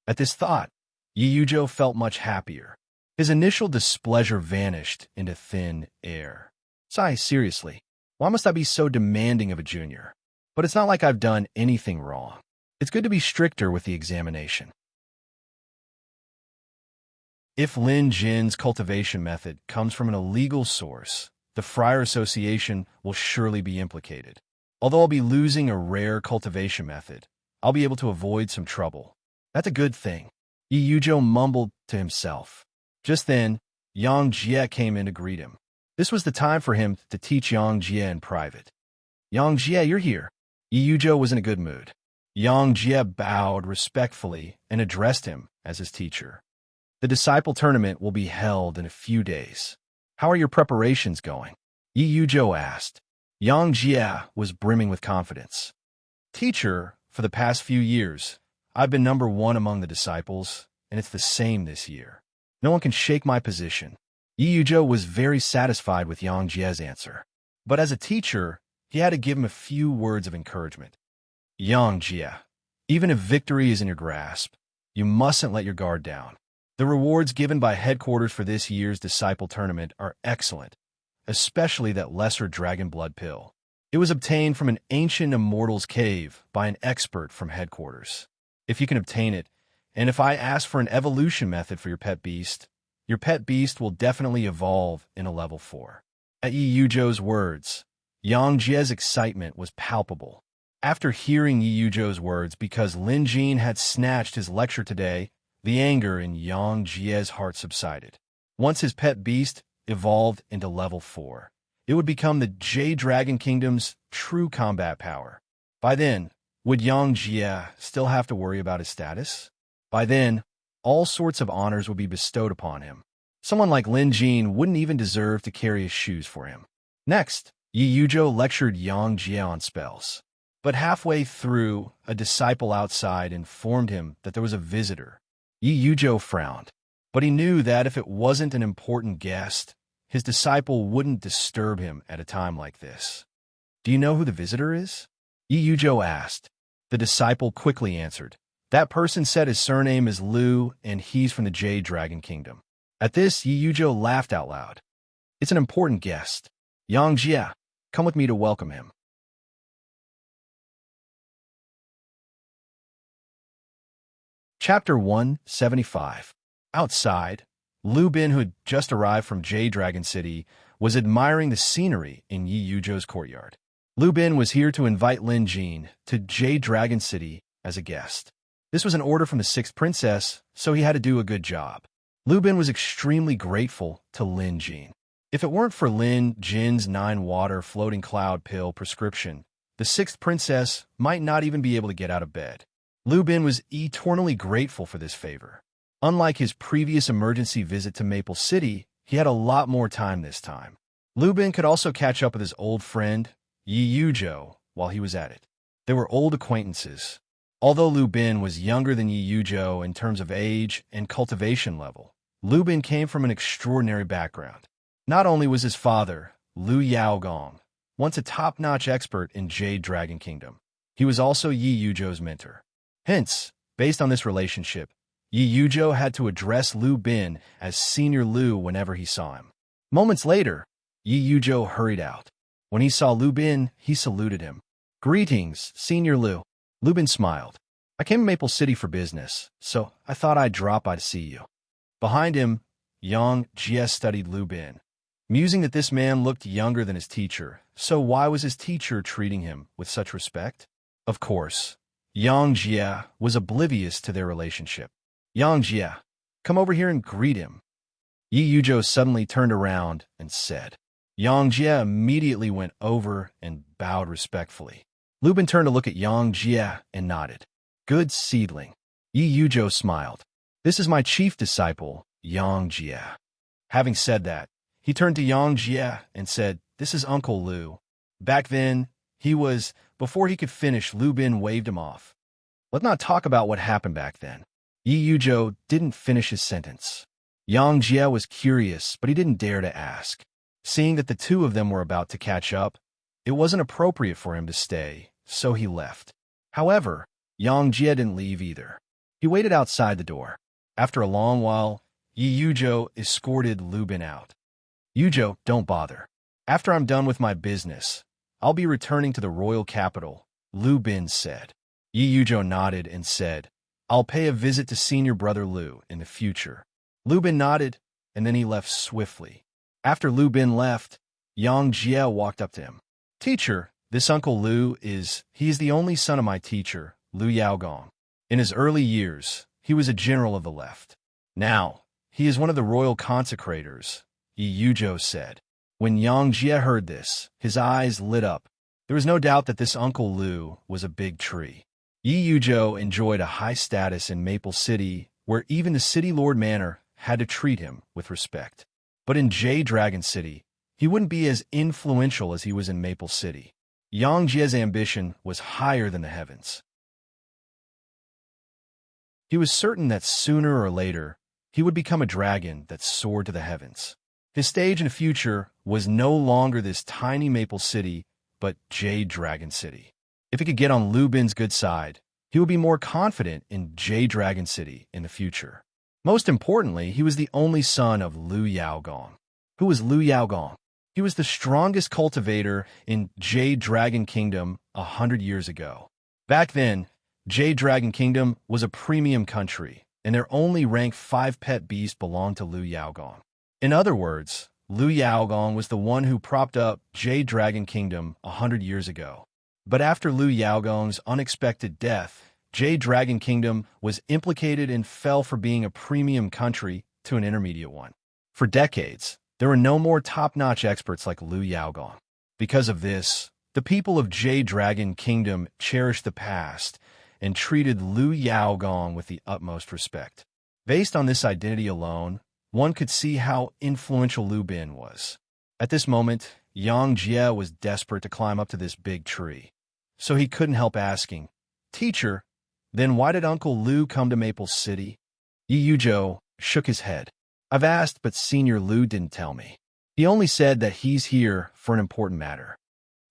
A: At this thought, Yi Yuzhou felt much happier. His initial displeasure vanished into thin air. Sigh, seriously, why must I be so demanding of a junior? But it's not like I've done anything wrong. It's good to be stricter with the examination. If Lin Jin's cultivation method comes from an illegal source, the Friar Association will surely be implicated. Although I'll be losing a rare cultivation method, I'll be able to avoid some trouble. That's a good thing. Yi Yuzhou mumbled to himself. Just then, Yang Jie came in to greet him. This was the time for him to teach Yang Jie in private. "Yang Jie, you're here." Yi Yuzhou was in a good mood. Yang Jie bowed respectfully and addressed him as his teacher. "The disciple tournament will be held in a few days. How are your preparations going?" Yi Yuzhou asked. Yang Jie was brimming with confidence. "Teacher, for the past few years, I've been number one among the disciples, and it's the same this year. No one can shake my position." Yi Yuzhou was very satisfied with Yang Jie's answer. But as a teacher, he had to give him a few words of encouragement. "Yang Jie, even if victory is in your grasp, you mustn't let your guard down. The rewards given by headquarters for this year's disciple tournament are excellent, especially that lesser dragon blood pill. It was obtained from an ancient immortal's cave by an expert from headquarters. If you can obtain it, and if I ask for an evolution method for your pet beast will definitely evolve in a level 4. At Yi Yuzhou's words, Yang Jie's excitement was palpable. After hearing Yi Yuzhou's words because Lin Jin had snatched his lecture today, the anger in Yang Jie's heart subsided. Once his pet beast evolved into level 4, it would become the Jade Dragon Kingdom's true combat power. By then, would Yang Jie still have to worry about his status? By then, all sorts of honors would be bestowed upon him. Someone like Lin Jin wouldn't even deserve to carry his shoes for him. Next, Yi Yuzhou lectured Yang Jie on spells. But halfway through, a disciple outside informed him that there was a visitor. Yi Yuzhou frowned, but he knew that if it wasn't an important guest, his disciple wouldn't disturb him at a time like this. "Do you know who the visitor is?" Yi Yuzhou asked. The disciple quickly answered. That person said his surname is Liu, and he's from the Jade Dragon Kingdom. At this, Yi Yuzhou laughed out loud. "It's an important guest. Yang Jie, come with me to welcome him." Chapter 175. Outside, Lu Bin, who had just arrived from Jade Dragon City, was admiring the scenery in Yi Yuzhou's courtyard. Lu Bin was here to invite Lin Jin to Jade Dragon City as a guest. This was an order from the sixth princess, so he had to do a good job. Lu Bin was extremely grateful to Lin Jin. If it weren't for Lin Jin's 9-water floating cloud pill prescription, the sixth princess might not even be able to get out of bed. Lu Bin was eternally grateful for this favor. Unlike his previous emergency visit to Maple City, he had a lot more time this time. Lu Bin could also catch up with his old friend, Yi Yuzhou, while he was at it. They were old acquaintances. Although Lu Bin was younger than Yi Yuzhou in terms of age and cultivation level, Lu Bin came from an extraordinary background. Not only was his father, Lu Yaogong, once a top-notch expert in Jade Dragon Kingdom, he was also Yi Yuzhou's mentor. Hence, based on this relationship, Yi Yuzhou had to address Lu Bin as Senior Lu whenever he saw him. Moments later, Yi Yuzhou hurried out. When he saw Lu Bin, he saluted him. "Greetings, Senior Lu." Lu Bin smiled. "I came to Maple City for business, so I thought I'd drop by to see you." Behind him, Yang Jie studied Lu Bin, musing that this man looked younger than his teacher, so why was his teacher treating him with such respect? Of course, Yang Jie was oblivious to their relationship. "Yang Jie, come over here and greet him." Yi Yuzhou suddenly turned around and said. Yang Jie immediately went over and bowed respectfully. Lu Bin turned to look at Yang Jie and nodded. "Good seedling." Yi Yuzhou smiled. "This is my chief disciple, Yang Jie." Having said that, he turned to Yang Jie and said, "This is Uncle Lu." Back then, before he could finish, Lu Bin waved him off. Let's not talk about what happened back then. Yi Yuzhou didn't finish his sentence. Yang Jie was curious, but he didn't dare to ask. Seeing that the two of them were about to catch up, it wasn't appropriate for him to stay, so he left. However, Yang Jie didn't leave either. He waited outside the door. After a long while, Yi Yuzhou escorted Lu Bin out. "Yuzhou, don't bother. After I'm done with my business, I'll be returning to the royal capital," Lu Bin said. Yi Yuzhou nodded and said, "I'll pay a visit to senior brother Lu in the future." Lu Bin nodded, and then he left swiftly. After Lu Bin left, Yang Jie walked up to him. "Teacher, this Uncle Lu he is the only son of my teacher, Lu Yaogong. In his early years, he was a general of the left. Now, he is one of the royal consecrators," Yi Yuzhou said. When Yang Jie heard this, his eyes lit up. There was no doubt that this Uncle Lu was a big tree. Yi Yuzhou enjoyed a high status in Maple City, where even the City Lord Manor had to treat him with respect. But in Jade Dragon City, he wouldn't be as influential as he was in Maple City. Yang Jie's ambition was higher than the heavens. He was certain that sooner or later, he would become a dragon that soared to the heavens. His stage in the future was no longer this tiny Maple City, but Jade Dragon City. If he could get on Lu Bin's good side, he would be more confident in Jade Dragon City in the future. Most importantly, he was the only son of Lu Yaogong. Who was Lu Yaogong? He was the strongest cultivator in Jade Dragon Kingdom 100 years ago. Back then, Jade Dragon Kingdom was a premium country, and their only rank 5 pet beast belonged to Lu Yaogong. In other words, Lu Yaogong was the one who propped up Jade Dragon Kingdom 100 years ago. But after Lu Yaogong's unexpected death, Jade Dragon Kingdom was implicated and fell from being a premium country to an intermediate one. For decades, there were no more top-notch experts like Lu Yaogong. Because of this, the people of Jade Dragon Kingdom cherished the past and treated Lu Yaogong with the utmost respect. Based on this identity alone, one could see how influential Lu Bin was. At this moment, Yang Jie was desperate to climb up to this big tree, so he couldn't help asking, "Teacher, then why did Uncle Lu come to Maple City?" Yi Yuzhou shook his head. "I've asked, but Senior Lu didn't tell me. He only said that he's here for an important matter."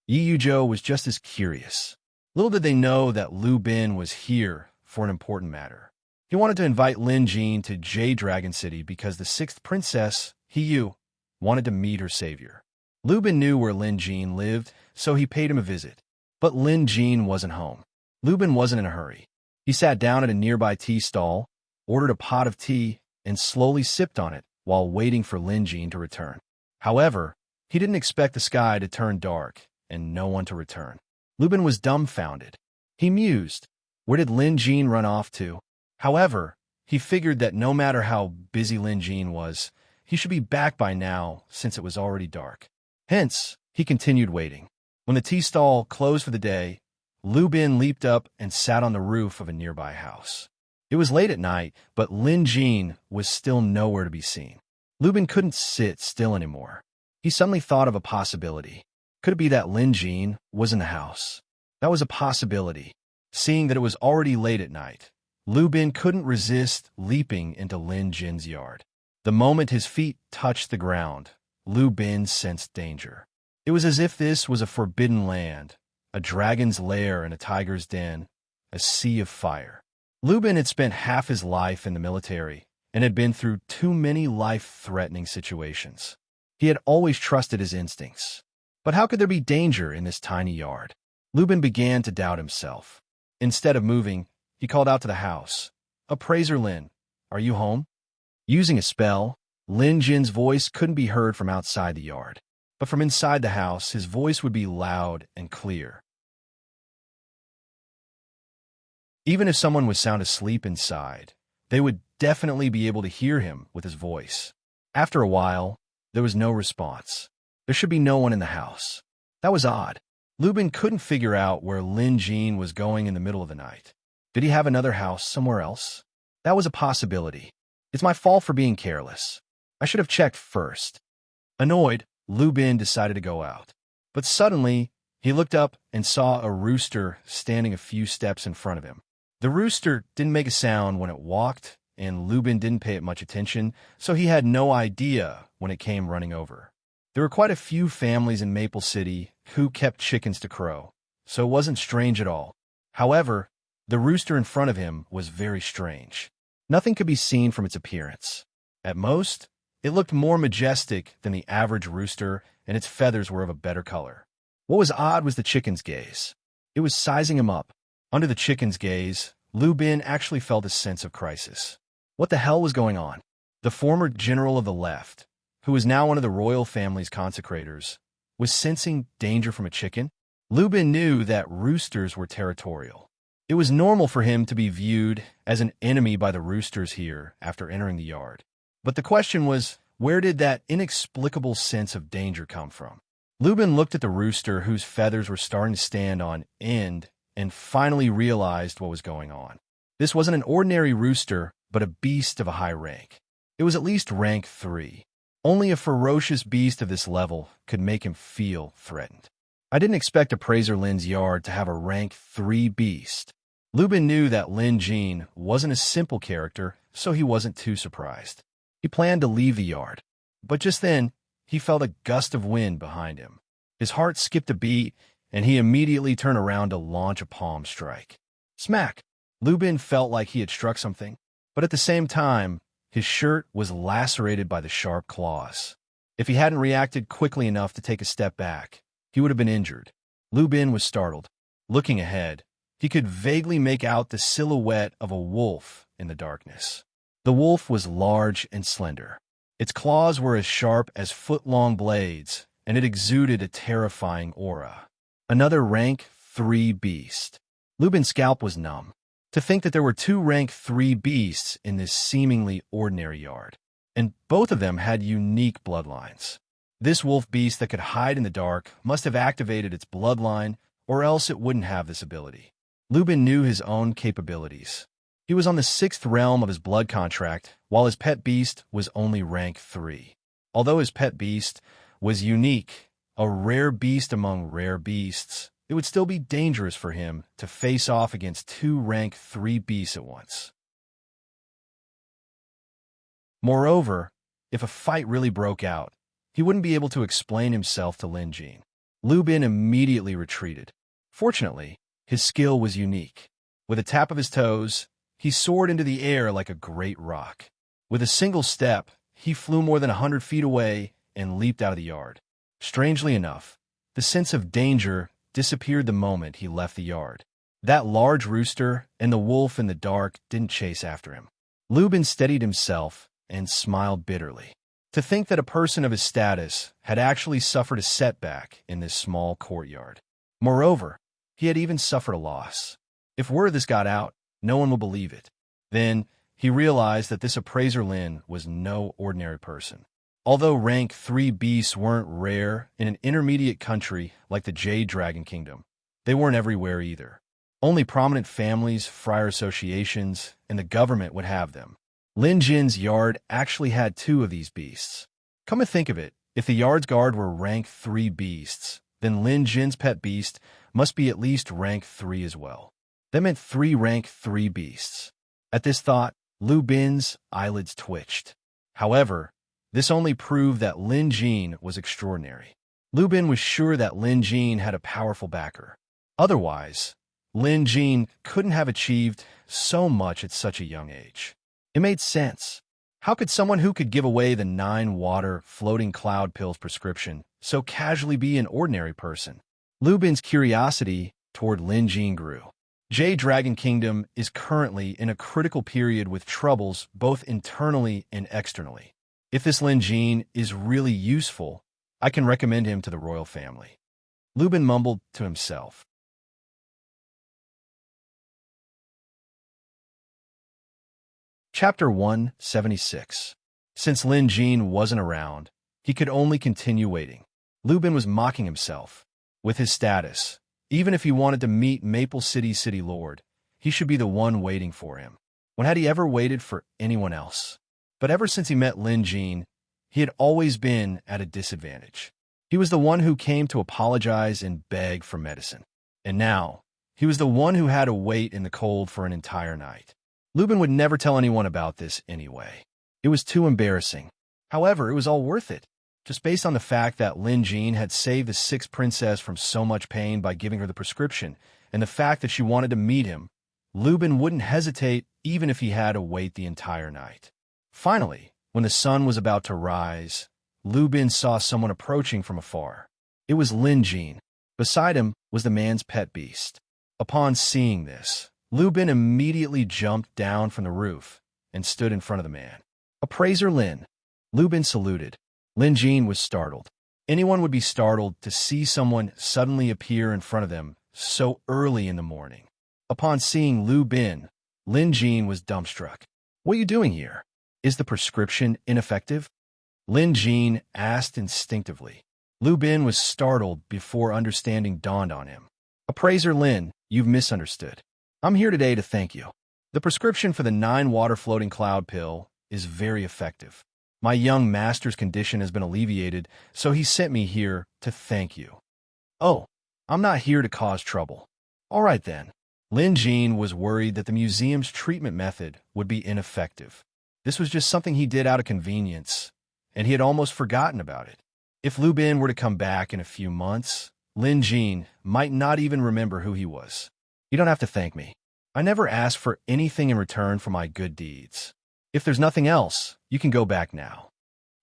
A: Yi Yuzhou was just as curious. Little did they know that Lu Bin was here for an important matter. He wanted to invite Lin Jin to Jade Dragon City because the sixth princess, Hiyu, wanted to meet her savior. Lu Bin knew where Lin Jin lived, so he paid him a visit. But Lin Jin wasn't home. Lu Bin wasn't in a hurry. He sat down at a nearby tea stall, ordered a pot of tea, and slowly sipped on it while waiting for Lin Jin to return. However, he didn't expect the sky to turn dark and no one to return. Lubin was dumbfounded. He mused, where did Lin Jin run off to? However, he figured that no matter how busy Lin Jin was, he should be back by now since it was already dark. Hence, he continued waiting. When the tea stall closed for the day, Lubin leaped up and sat on the roof of a nearby house. It was late at night, but Lin Jin was still nowhere to be seen. Lubin couldn't sit still anymore. He suddenly thought of a possibility. Could it be that Lin Jin was in the house? That was a possibility. Seeing that it was already late at night, Lubin couldn't resist leaping into Lin Jin's yard. The moment his feet touched the ground, Lubin sensed danger. It was as if this was a forbidden land, a dragon's lair and a tiger's den, a sea of fire. Lubin had spent half his life in the military and had been through too many life-threatening situations. He had always trusted his instincts. But how could there be danger in this tiny yard? Lubin began to doubt himself. Instead of moving, he called out to the house, "Appraiser Lin, are you home?" Using a spell, Lin Jin's voice couldn't be heard from outside the yard. But from inside the house, his voice would be loud and clear. Even if someone was sound asleep inside, they would definitely be able to hear him with his voice. After a while, there was no response. There should be no one in the house. That was odd. Lubin couldn't figure out where Lin Jin was going in the middle of the night. Did he have another house somewhere else? That was a possibility. It's my fault for being careless. I should have checked first. Annoyed, Lubin decided to go out. But suddenly, he looked up and saw a rooster standing a few steps in front of him. The rooster didn't make a sound when it walked, and Lubin didn't pay it much attention, so he had no idea when it came running over. There were quite a few families in Maple City who kept chickens to crow, so it wasn't strange at all. However, the rooster in front of him was very strange. Nothing could be seen from its appearance. At most, it looked more majestic than the average rooster, and its feathers were of a better color. What was odd was the chicken's gaze. It was sizing him up. Under the chicken's gaze, Lubin actually felt a sense of crisis. What the hell was going on? The former general of the left, who was now one of the royal family's consecrators, was sensing danger from a chicken? Lubin knew that roosters were territorial. It was normal for him to be viewed as an enemy by the roosters here after entering the yard. But the question was, where did that inexplicable sense of danger come from? Lubin looked at the rooster whose feathers were starting to stand on end and finally realized what was going on. This wasn't an ordinary rooster, but a beast of a high rank. It was at least rank 3. Only a ferocious beast of this level could make him feel threatened. I didn't expect Appraiser Lin's yard to have a rank 3 beast. Lubin knew that Lin Jin wasn't a simple character, so he wasn't too surprised. He planned to leave the yard, but just then, he felt a gust of wind behind him. His heart skipped a beat, and he immediately turned around to launch a palm strike. Smack! Lubin felt like he had struck something, but at the same time, his shirt was lacerated by the sharp claws. If he hadn't reacted quickly enough to take a step back, he would have been injured. Lubin was startled. Looking ahead, he could vaguely make out the silhouette of a wolf in the darkness. The wolf was large and slender. Its claws were as sharp as foot-long blades, and it exuded a terrifying aura. Another rank 3 beast. Lubin's scalp was numb. To think that there were 2 rank 3 beasts in this seemingly ordinary yard, and both of them had unique bloodlines. This wolf beast that could hide in the dark must have activated its bloodline, or else it wouldn't have this ability. Lubin knew his own capabilities. He was on the 6th realm of his blood contract, while his pet beast was only rank 3. Although his pet beast was unique, a rare beast among rare beasts, it would still be dangerous for him to face off against 2 rank 3 beasts at once. Moreover, if a fight really broke out, he wouldn't be able to explain himself to Lin Jin. Lubin immediately retreated. Fortunately, his skill was unique. With a tap of his toes, he soared into the air like a great rock. With a single step, he flew more than 100 feet away and leaped out of the yard. Strangely enough, the sense of danger disappeared the moment he left the yard. That large rooster and the wolf in the dark didn't chase after him. Lubin steadied himself and smiled bitterly. To think that a person of his status had actually suffered a setback in this small courtyard. Moreover, he had even suffered a loss. If word of this got out, no one will believe it. Then he realized that this appraiser Lin was no ordinary person. Although rank 3 beasts weren't rare in an intermediate country like the Jade Dragon Kingdom, they weren't everywhere either. Only prominent families, friar associations, and the government would have them. Lin Jin's yard actually had 2 of these beasts. Come to think of it, if the yard's guard were rank 3 beasts, then Lin Jin's pet beast must be at least rank 3 as well. That meant 3 rank 3 beasts. At this thought, Lu Bin's eyelids twitched. However, this only proved that Lin Jin was extraordinary. Lu Bin was sure that Lin Jin had a powerful backer. Otherwise, Lin Jin couldn't have achieved so much at such a young age. It made sense. How could someone who could give away the 9-water floating cloud pills prescription so casually be an ordinary person? Lu Bin's curiosity toward Lin Jin grew. Jade Dragon Kingdom is currently in a critical period with troubles both internally and externally. If this Lin Jin is really useful, I can recommend him to the royal family. Lu Bin mumbled to himself. Chapter 176. Since Lin Jin wasn't around, he could only continue waiting. Lu Bin was mocking himself. With his status, even if he wanted to meet Maple City's city lord, he should be the one waiting for him. When had he ever waited for anyone else? But ever since he met Lin Jin, he had always been at a disadvantage. He was the one who came to apologize and beg for medicine. And now, he was the one who had to wait in the cold for an entire night. Lu Bin would never tell anyone about this anyway. It was too embarrassing. However, it was all worth it, just based on the fact that Lin Jin had saved the 6th princess from so much pain by giving her the prescription, and the fact that she wanted to meet him. Lu Bin wouldn't hesitate even if he had to wait the entire night. Finally, when the sun was about to rise, Lu Bin saw someone approaching from afar. It was Lin Jin. Beside him was the man's pet beast. Upon seeing this, Lu Bin immediately jumped down from the roof and stood in front of the man. Appraiser Lin. Lu Bin saluted. Lin Jin was startled. Anyone would be startled to see someone suddenly appear in front of them so early in the morning. Upon seeing Lu Bin, Lin Jin was dumbstruck. What are you doing here? Is the prescription ineffective? Lin Jin asked instinctively. Lu Bin was startled before understanding dawned on him. Appraiser Lin, you've misunderstood. I'm here today to thank you. The prescription for the 9-water floating cloud pill is very effective. My young master's condition has been alleviated, so he sent me here to thank you. Oh, I'm not here to cause trouble. All right then. Lin Jin was worried that the museum's treatment method would be ineffective. This was just something he did out of convenience, and he had almost forgotten about it. If Lu Bin were to come back in a few months, Lin Jin might not even remember who he was. You don't have to thank me. I never asked for anything in return for my good deeds. If there's nothing else, you can go back now.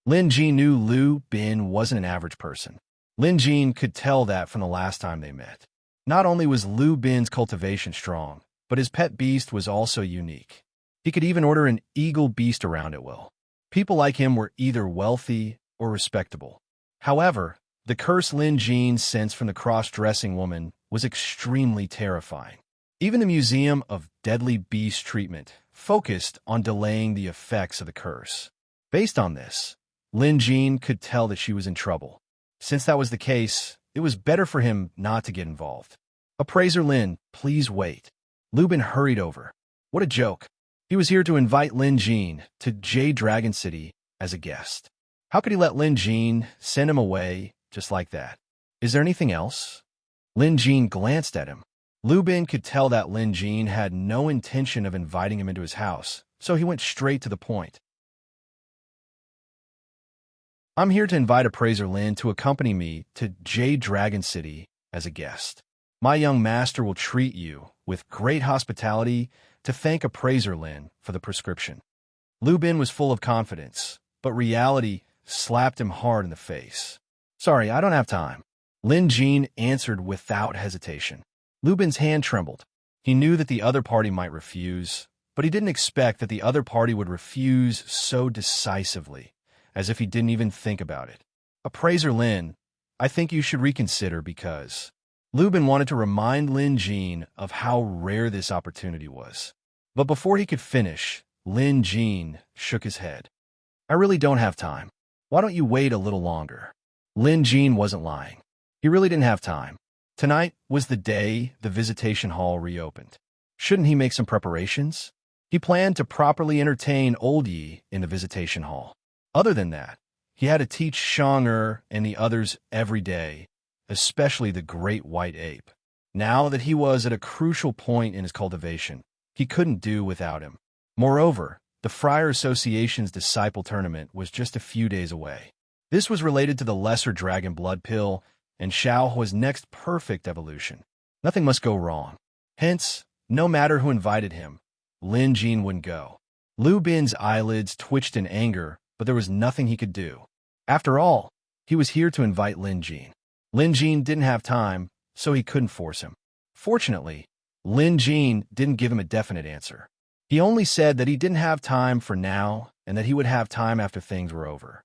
A: Lin Jin knew Lu Bin wasn't an average person. Lin Jin could tell that from the last time they met. Not only was Lu Bin's cultivation strong, but his pet beast was also unique. He could even order an eagle beast around at will. People like him were either wealthy or respectable. However, the curse Lin Jin sensed from the cross-dressing woman was extremely terrifying. Even the Museum of Deadly Beast Treatment focused on delaying the effects of the curse. Based on this, Lin Jin could tell that she was in trouble. Since that was the case, it was better for him not to get involved. Appraiser Lin, please wait. Lu Bin hurried over. What a joke. He was here to invite Lin Jin to Jade Dragon City as a guest. How could he let Lin Jin send him away just like that? Is there anything else? Lin Jin glanced at him. Lu Bin could tell that Lin Jin had no intention of inviting him into his house, so he went straight to the point. I'm here to invite Appraiser Lin to accompany me to Jade Dragon City as a guest. My young master will treat you with great hospitality to thank Appraiser Lin for the prescription. Lu Bin was full of confidence, but reality slapped him hard in the face. Sorry, I don't have time. Lin Jin answered without hesitation. Lu Bin's hand trembled. He knew that the other party might refuse, but he didn't expect that the other party would refuse so decisively, as if he didn't even think about it. Appraiser Lin, I think you should reconsider because Lu Bin wanted to remind Lin Jin of how rare this opportunity was. But before he could finish, Lin Jin shook his head. I really don't have time. Why don't you wait a little longer? Lin Jin wasn't lying. He really didn't have time. Tonight was the day the visitation hall reopened. Shouldn't he make some preparations? He planned to properly entertain Old Yi in the visitation hall. Other than that, he had to teach Shang and the others every day, especially the great white ape. Now that he was at a crucial point in his cultivation, he couldn't do without him. Moreover, the Friar Association's Disciple Tournament was just a few days away. This was related to the Lesser Dragon Blood Pill and Xiao Hua's next perfect evolution. Nothing must go wrong. Hence, no matter who invited him, Lin Jin wouldn't go. Lu Bin's eyelids twitched in anger, but there was nothing he could do. After all, he was here to invite Lin Jin. Lin Jin didn't have time, so he couldn't force him. Fortunately, Lin Jin didn't give him a definite answer. He only said that he didn't have time for now and that he would have time after things were over.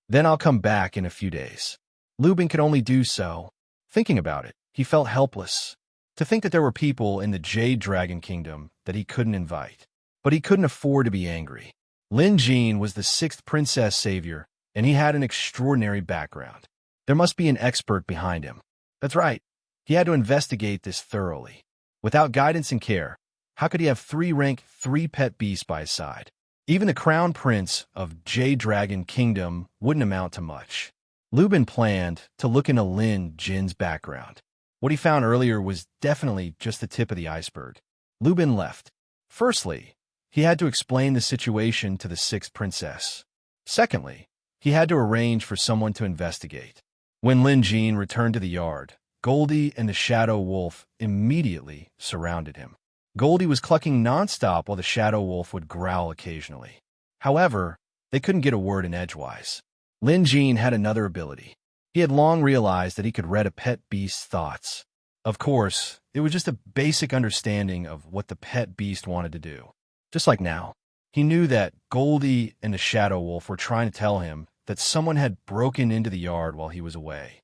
A: Then I'll come back in a few days. Lu Bin could only do so. Thinking about it, he felt helpless. To think that there were people in the Jade Dragon Kingdom that he couldn't invite. But he couldn't afford to be angry. Lin Jin was the 6th princess savior, and he had an extraordinary background. There must be an expert behind him. That's right. He had to investigate this thoroughly. Without guidance and care, how could he have 3 rank 3 pet beasts by his side? Even the crown prince of Jade Dragon Kingdom wouldn't amount to much. Lu Bin planned to look into Lin Jin's background. What he found earlier was definitely just the tip of the iceberg. Lu Bin left. Firstly, he had to explain the situation to the 6th princess. Secondly, he had to arrange for someone to investigate. When Lin Jin returned to the yard, Goldie and the Shadow Wolf immediately surrounded him. Goldie was clucking nonstop while the Shadow Wolf would growl occasionally. However, they couldn't get a word in edgewise. Lin Jin had another ability. He had long realized that he could read a pet beast's thoughts. Of course, it was just a basic understanding of what the pet beast wanted to do. Just like now, he knew that Goldie and the Shadow Wolf were trying to tell him that someone had broken into the yard while he was away.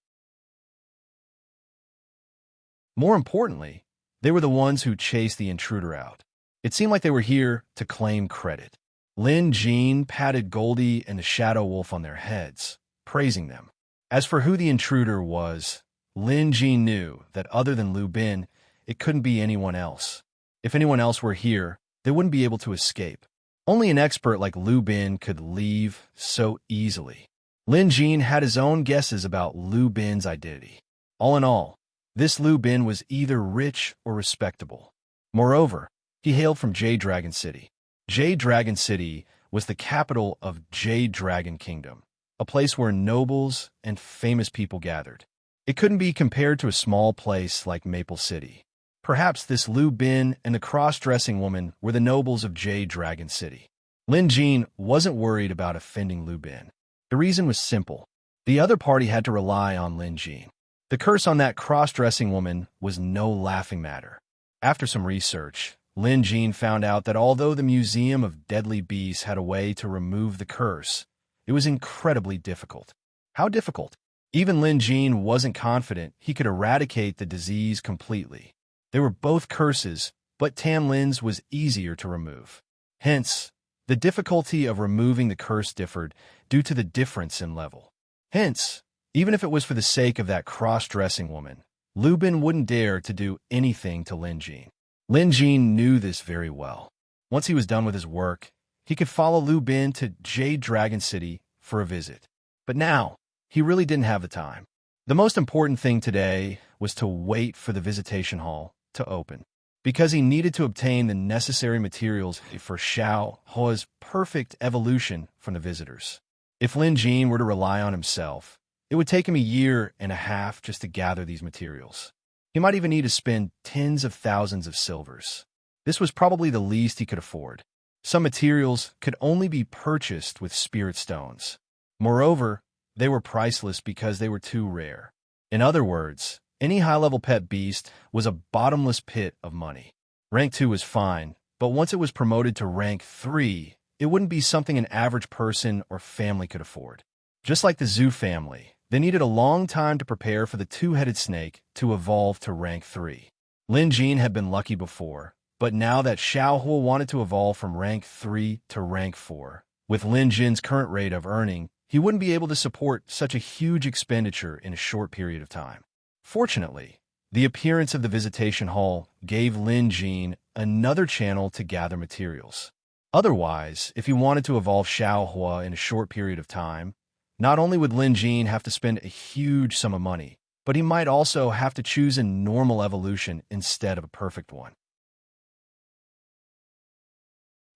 A: More importantly, they were the ones who chased the intruder out. It seemed like they were here to claim credit. Lin Jin patted Goldie and the Shadow Wolf on their heads, praising them. As for who the intruder was, Lin Jin knew that other than Lu Bin, it couldn't be anyone else. If anyone else were here, they wouldn't be able to escape. Only an expert like Lu Bin could leave so easily. Lin Jin had his own guesses about Lu Bin's identity. All in all, this Lu Bin was either rich or respectable. Moreover, he hailed from Jade Dragon City. Jade Dragon City was the capital of Jade Dragon Kingdom, a place where nobles and famous people gathered. It couldn't be compared to a small place like Maple City. Perhaps this Lu Bin and the cross-dressing woman were the nobles of Jade Dragon City. Lin Jin wasn't worried about offending Lu Bin. The reason was simple. The other party had to rely on Lin Jin. The curse on that cross-dressing woman was no laughing matter. After some research, Lin Jin found out that although the Museum of Deadly Beasts had a way to remove the curse, it was incredibly difficult. How difficult? Even Lin Jin wasn't confident he could eradicate the disease completely. They were both curses, but Tan Lin's was easier to remove. Hence, the difficulty of removing the curse differed due to the difference in level. Hence, even if it was for the sake of that cross-dressing woman, Lu Bin wouldn't dare to do anything to Lin Jin. Lin Jin knew this very well. Once he was done with his work, he could follow Lu Bin to Jade Dragon City for a visit. But now, he really didn't have the time. The most important thing today was to wait for the visitation hall to open, because he needed to obtain the necessary materials for Xiao Hua's perfect evolution from the visitors. If Lin Jin were to rely on himself, it would take him 1.5 years just to gather these materials. He might even need to spend tens of thousands of silvers. This was probably the least he could afford. Some materials could only be purchased with spirit stones. Moreover, they were priceless because they were too rare. In other words, any high-level pet beast was a bottomless pit of money. Rank 2 was fine, but once it was promoted to rank 3, it wouldn't be something an average person or family could afford. Just like the Zhu family, they needed a long time to prepare for the two-headed snake to evolve to rank 3. Lin Jin had been lucky before, but now that Xiao Hua wanted to evolve from rank 3 to rank 4, with Lin Jin's current rate of earning, he wouldn't be able to support such a huge expenditure in a short period of time. Fortunately, the appearance of the visitation hall gave Lin Jin another channel to gather materials. Otherwise, if he wanted to evolve Xiao Hua in a short period of time, not only would Lin Jin have to spend a huge sum of money, but he might also have to choose a normal evolution instead of a perfect one.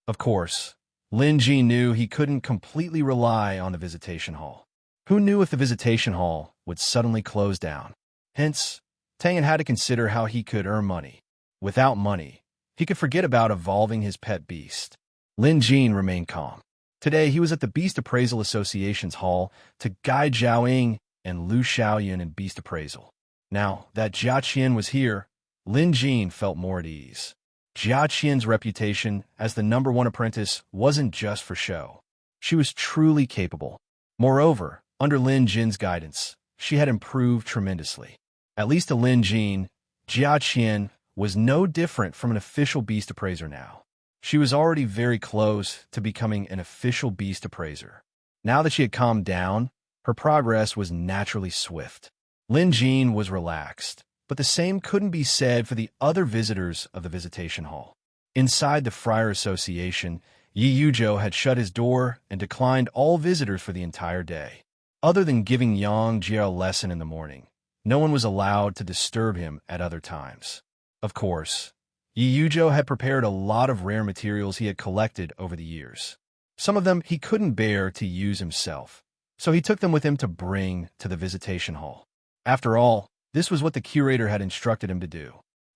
A: Of course, Lin Jin knew he couldn't completely rely on the visitation hall. Who knew if the visitation hall would suddenly close down? Hence, Tangan had to consider how he could earn money. Without money, he could forget about evolving his pet beast. Lin Jin remained calm. Today, he was at the Beast Appraisal Association's hall to guide Zhao Ying and Lu Xiaoyun in beast appraisal. Now that Jia Qian was here, Lin Jin felt more at ease. Jia Qian's reputation as the #1 apprentice wasn't just for show. She was truly capable. Moreover, under Lin Jin's guidance, she had improved tremendously. At least to Lin Jin, Jia Qian was no different from an official beast appraiser now. She was already very close to becoming an official beast appraiser. Now that she had calmed down, her progress was naturally swift. Lin Jin was relaxed, but the same couldn't be said for the other visitors of the visitation hall. Inside the Friar Association, Yi Yuzhou had shut his door and declined all visitors for the entire day. Other than giving Yang Jie a lesson in the morning, no one was allowed to disturb him at other times. Of course, Yi Yuzhou had prepared a lot of rare materials he had collected over the years. Some of them he couldn't bear to use himself, so he took them with him to bring to the visitation hall. After all, this was what the curator had instructed him to do.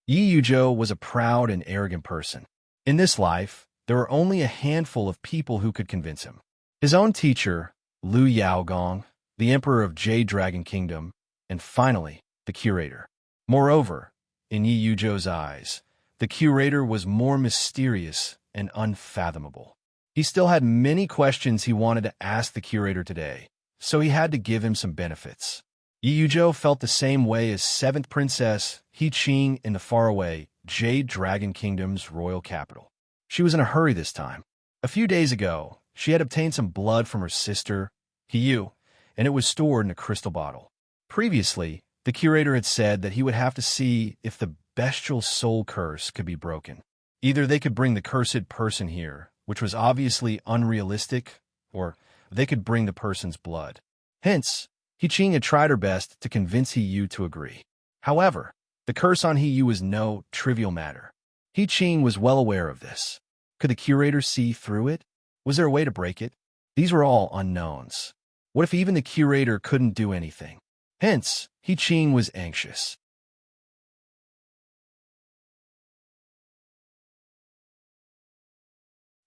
A: Yi Yuzhou was a proud and arrogant person. In this life, there were only a handful of people who could convince him. His own teacher, Lu Yaogong, the emperor of Jade Dragon Kingdom, and finally, the curator. Moreover, in Yi Yuzhou's eyes, the curator was more mysterious and unfathomable. He still had many questions he wanted to ask the curator today, so he had to give him some benefits. Yi Yuzhou felt the same way as 7th Princess He Qing in the faraway Jade Dragon Kingdom's royal capital. She was in a hurry this time. A few days ago, she had obtained some blood from her sister, Hiyu, and it was stored in a crystal bottle. Previously, the curator had said that he would have to see if the bestial soul curse could be broken. Either they could bring the cursed person here, which was obviously unrealistic, or they could bring the person's blood. Hence, He Qing had tried her best to convince Hiyu to agree. However, the curse on Hiyu was no trivial matter. He Qing was well aware of this. Could the curator see through it? Was there a way to break it? These were all unknowns. What if even the curator couldn't do anything? Hence, He Qing was anxious.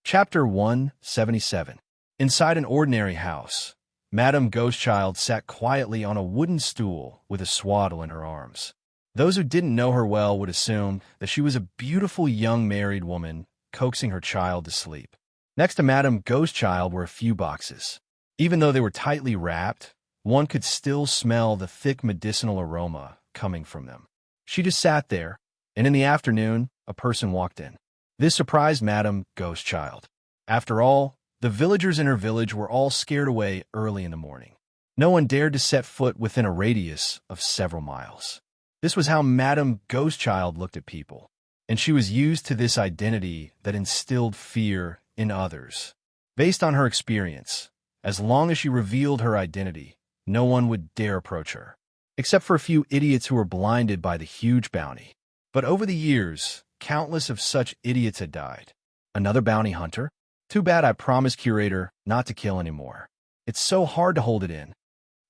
A: Chapter 177. Inside an ordinary house, Madame Ghostchild sat quietly on a wooden stool with a swaddle in her arms. Those who didn't know her well would assume that she was a beautiful young married woman coaxing her child to sleep. Next to Madame Ghostchild were a few boxes. Even though they were tightly wrapped, one could still smell the thick medicinal aroma coming from them. She just sat there, and in the afternoon, a person walked in. This surprised Madame Ghostchild. After all, the villagers in her village were all scared away early in the morning. No one dared to set foot within a radius of several miles. This was how Madame Ghostchild looked at people, and she was used to this identity that instilled fear in others. Based on her experience, as long as she revealed her identity, no one would dare approach her, except for a few idiots who were blinded by the huge bounty. But over the years, countless of such idiots had died. Another bounty hunter? Too bad I promised curator not to kill anymore. It's so hard to hold it in.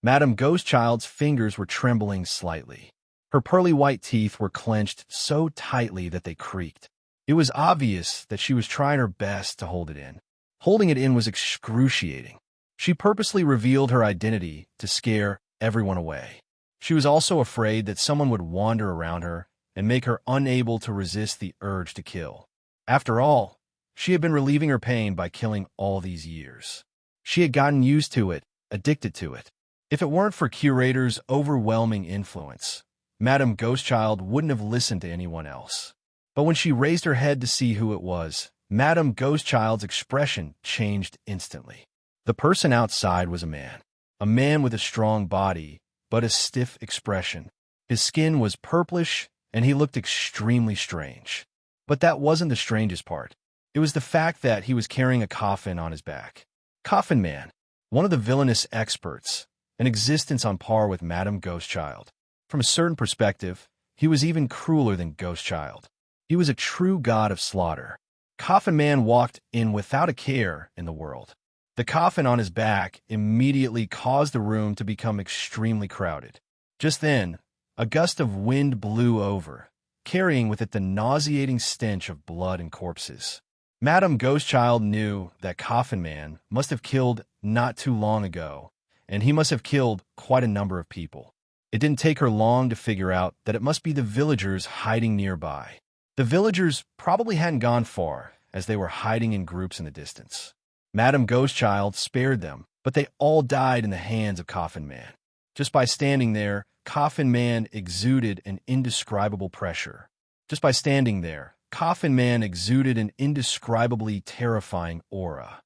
A: Madame Ghostchild's fingers were trembling slightly. Her pearly white teeth were clenched so tightly that they creaked. It was obvious that she was trying her best to hold it in. Holding it in was excruciating. She purposely revealed her identity to scare everyone away. She was also afraid that someone would wander around her and make her unable to resist the urge to kill. After all, She had been relieving her pain by killing all these years. She had gotten used to it, addicted to it. If it weren't for Curator's overwhelming influence, Madame Ghostchild wouldn't have listened to anyone else. But when she raised her head to see who it was, Madame Ghostchild's expression changed instantly. The person outside was a man with a strong body, but a stiff expression. His skin was purplish, and he looked extremely strange. But that wasn't the strangest part. It was the fact that he was carrying a coffin on his back. Coffin Man, one of the villainous experts, an existence on par with Madame Ghostchild. From a certain perspective, he was even crueler than Ghostchild. He was a true god of slaughter. Coffin Man walked in without a care in the world. The coffin on his back immediately caused the room to become extremely crowded. Just then, a gust of wind blew over, carrying with it the nauseating stench of blood and corpses. Madame Ghostchild knew that Coffin Man must have killed not too long ago, and he must have killed quite a number of people. It didn't take her long to figure out that it must be the villagers hiding nearby. The villagers probably hadn't gone far, as they were hiding in groups in the distance. Madame Ghostchild spared them, but they all died in the hands of Coffin Man. Just by standing there, Coffin Man exuded an indescribable pressure. Just by standing there, Coffin Man exuded an indescribably terrifying aura.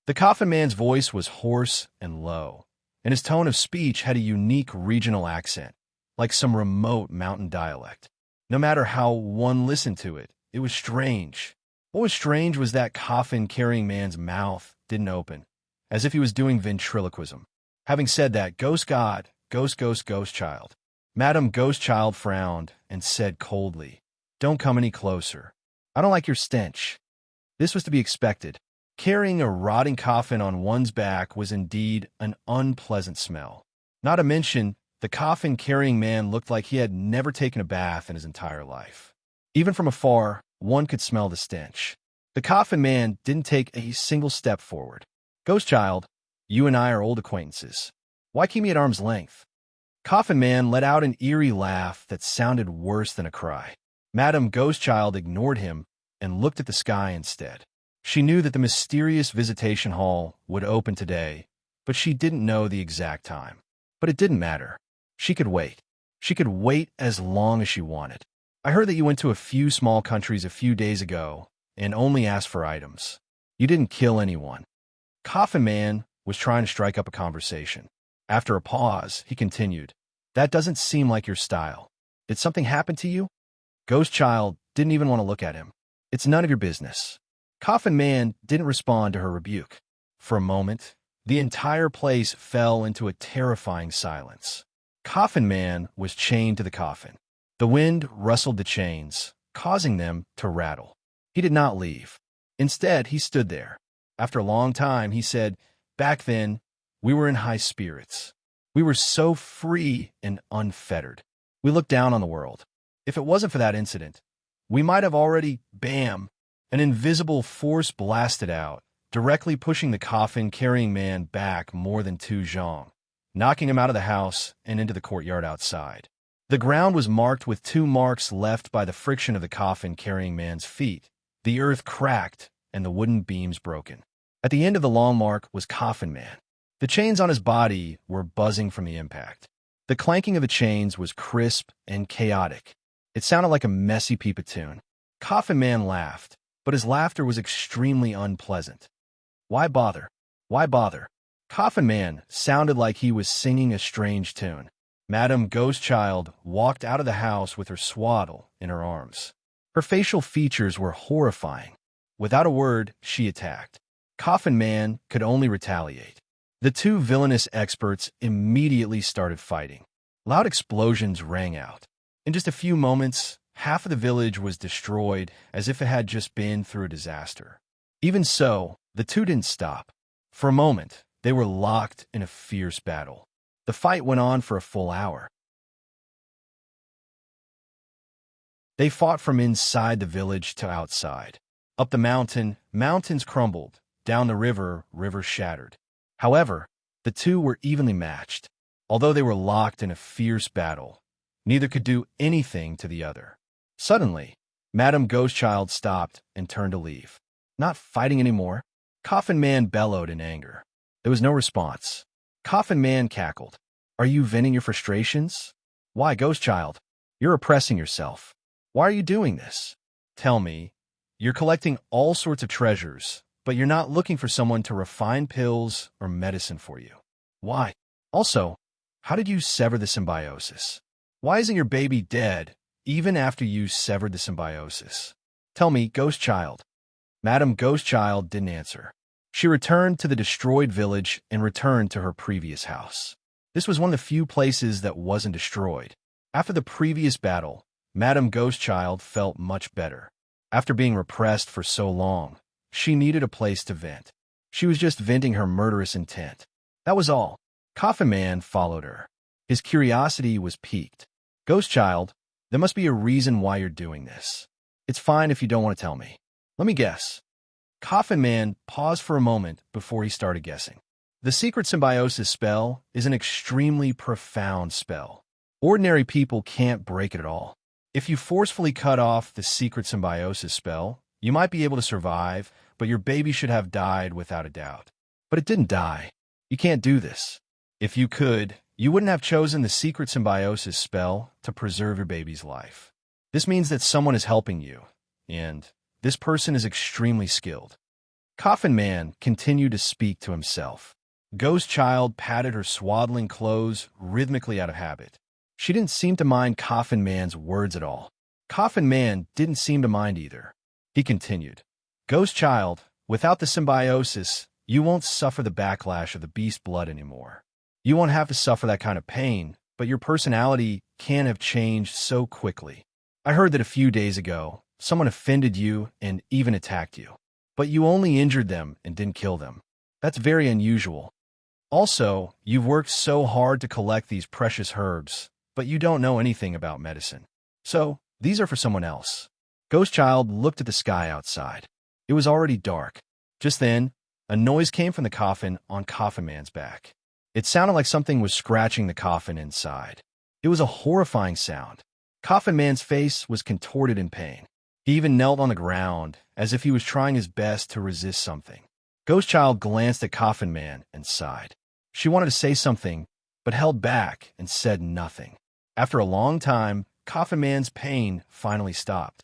A: The Coffin Man's voice was hoarse and low, and his tone of speech had a unique regional accent, like some remote mountain dialect. No matter how one listened to it, it was strange. What was strange was that coffin-carrying man's mouth didn't open, as if he was doing ventriloquism. Having said that, Ghost God, Ghostchild. Madame Ghostchild frowned and said coldly, "Don't come any closer. I don't like your stench." This was to be expected. Carrying a rotting coffin on one's back was indeed an unpleasant smell. Not to mention, the coffin-carrying man looked like he had never taken a bath in his entire life. Even from afar, one could smell the stench. The Coffin Man didn't take a single step forward. "Ghostchild, you and I are old acquaintances. Why keep me at arm's length?" Coffin Man let out an eerie laugh that sounded worse than a cry. Madame Ghostchild ignored him and looked at the sky instead. She knew that the mysterious visitation hall would open today, but she didn't know the exact time. But it didn't matter. She could wait. She could wait as long as she wanted. "I heard that you went to a few small countries a few days ago and only asked for items. You didn't kill anyone." Coffin Man was trying to strike up a conversation. After a pause, he continued, "That doesn't seem like your style. Did something happen to you?" Ghostchild didn't even want to look at him. "It's none of your business." Coffin Man didn't respond to her rebuke. For a moment, the entire place fell into a terrifying silence. Coffin Man was chained to the coffin. The wind rustled the chains, causing them to rattle. He did not leave. Instead, he stood there. After a long time, he said, "Back then, we were in high spirits. We were so free and unfettered. We looked down on the world. If it wasn't for that incident, we might have already, bam, an invisible force blasted out, directly pushing the coffin-carrying man back more than 2 zhang, knocking him out of the house and into the courtyard outside. The ground was marked with 2 marks left by the friction of the coffin-carrying man's feet. The earth cracked and the wooden beams broken. At the end of the long mark was Coffin Man. The chains on his body were buzzing from the impact. The clanking of the chains was crisp and chaotic. It sounded like a messy peep tune. Coffin Man laughed, but his laughter was extremely unpleasant. Why bother? Why bother? Coffin Man sounded like he was singing a strange tune. Madame Ghostchild walked out of the house with her swaddle in her arms. Her facial features were horrifying. Without a word, she attacked. Coffin Man could only retaliate. The 2 villainous experts immediately started fighting. Loud explosions rang out. In just a few moments, half of the village was destroyed as if it had just been through a disaster. Even so, the 2 didn't stop. For a moment, they were locked in a fierce battle. The fight went on for a full hour. They fought from inside the village to outside. Up the mountain, mountains crumbled. Down the river, rivers shattered. However, the 2 were evenly matched. Although they were locked in a fierce battle, neither could do anything to the other. Suddenly, Madam Ghostchild stopped and turned to leave. Not fighting anymore? Coffin Man bellowed in anger. There was no response. Coffin Man cackled. Are you venting your frustrations? Why, Ghostchild? You're oppressing yourself. Why are you doing this? Tell me. You're collecting all sorts of treasures, but you're not looking for someone to refine pills or medicine for you. Why? Also, how did you sever the symbiosis? Why isn't your baby dead even after you severed the symbiosis? Tell me, Ghostchild. Madam Ghostchild didn't answer. She returned to the destroyed village and returned to her previous house. This was one of the few places that wasn't destroyed. After the previous battle, Madam Ghostchild felt much better. After being repressed for so long, she needed a place to vent. She was just venting her murderous intent. That was all. Coffin Man followed her. His curiosity was piqued. Ghostchild, there must be a reason why you're doing this. It's fine if you don't want to tell me. Let me guess. Coffin Man paused for a moment before he started guessing. The secret symbiosis spell is an extremely profound spell. Ordinary people can't break it at all. If you forcefully cut off the secret symbiosis spell, you might be able to survive, but your baby should have died without a doubt. But it didn't die. You can't do this. If you could, you wouldn't have chosen the secret symbiosis spell to preserve your baby's life. This means that someone is helping you, and this person is extremely skilled. Coffin Man continued to speak to himself. Ghostchild patted her swaddling clothes rhythmically out of habit. She didn't seem to mind Coffin Man's words at all. Coffin Man didn't seem to mind either. He continued, Ghostchild, without the symbiosis, you won't suffer the backlash of the beast blood anymore. You won't have to suffer that kind of pain, but your personality can have changed so quickly. I heard that a few days ago, someone offended you and even attacked you. But you only injured them and didn't kill them. That's very unusual. Also, you've worked so hard to collect these precious herbs, but you don't know anything about medicine. So, these are for someone else. Ghostchild looked at the sky outside. It was already dark. Just then, a noise came from the coffin on Coffin Man's back. It sounded like something was scratching the coffin inside. It was a horrifying sound. Coffin Man's face was contorted in pain. He even knelt on the ground, as if he was trying his best to resist something. Ghostchild glanced at Coffin Man and sighed. She wanted to say something, but held back and said nothing. After a long time, Coffin Man's pain finally stopped.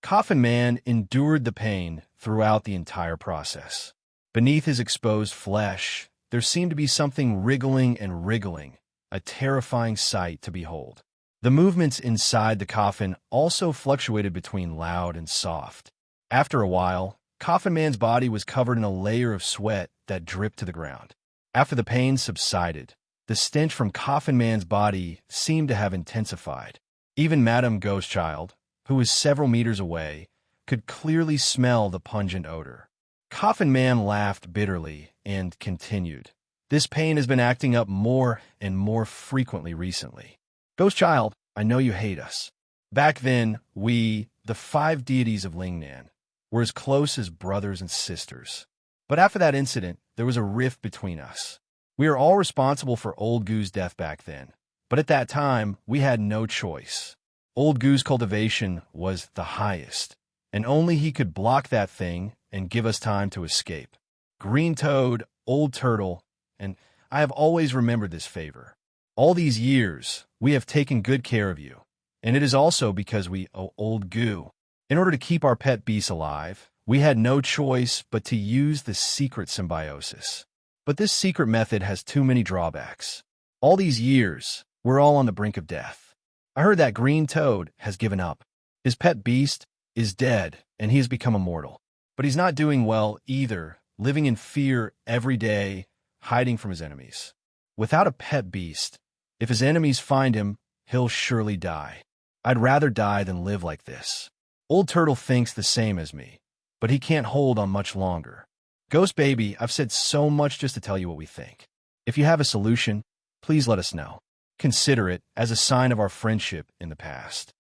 A: Coffin Man endured the pain throughout the entire process. Beneath his exposed flesh, there seemed to be something wriggling and wriggling, a terrifying sight to behold. The movements inside the coffin also fluctuated between loud and soft. After a while, Coffin Man's body was covered in a layer of sweat that dripped to the ground. After the pain subsided, the stench from Coffin Man's body seemed to have intensified. Even Madam Ghostchild, who was several meters away, could clearly smell the pungent odor. Coffin Man laughed bitterly and continued. This pain has been acting up more and more frequently recently. Ghostchild, I know you hate us. Back then, we, the 5 deities of Lingnan, were as close as brothers and sisters. But after that incident, there was a rift between us. We are all responsible for Old Goo's death back then, but at that time, we had no choice. Old Goo's cultivation was the highest, and only he could block that thing and give us time to escape. Green Toad, Old Turtle, and I have always remembered this favor. All these years, we have taken good care of you, and it is also because we owe Old Goo. In order to keep our pet beasts alive, we had no choice but to use the secret symbiosis. But this secret method has too many drawbacks. All these years, we're all on the brink of death. I heard that Green Toad has given up. His pet beast is dead, and he has become immortal. But he's not doing well either, living in fear every day, hiding from his enemies. Without a pet beast, if his enemies find him, he'll surely die. I'd rather die than live like this. Old Turtle thinks the same as me, but he can't hold on much longer. Ghost Baby, I've said so much just to tell you what we think. If you have a solution, please let us know. Consider it as a sign of our friendship in the past.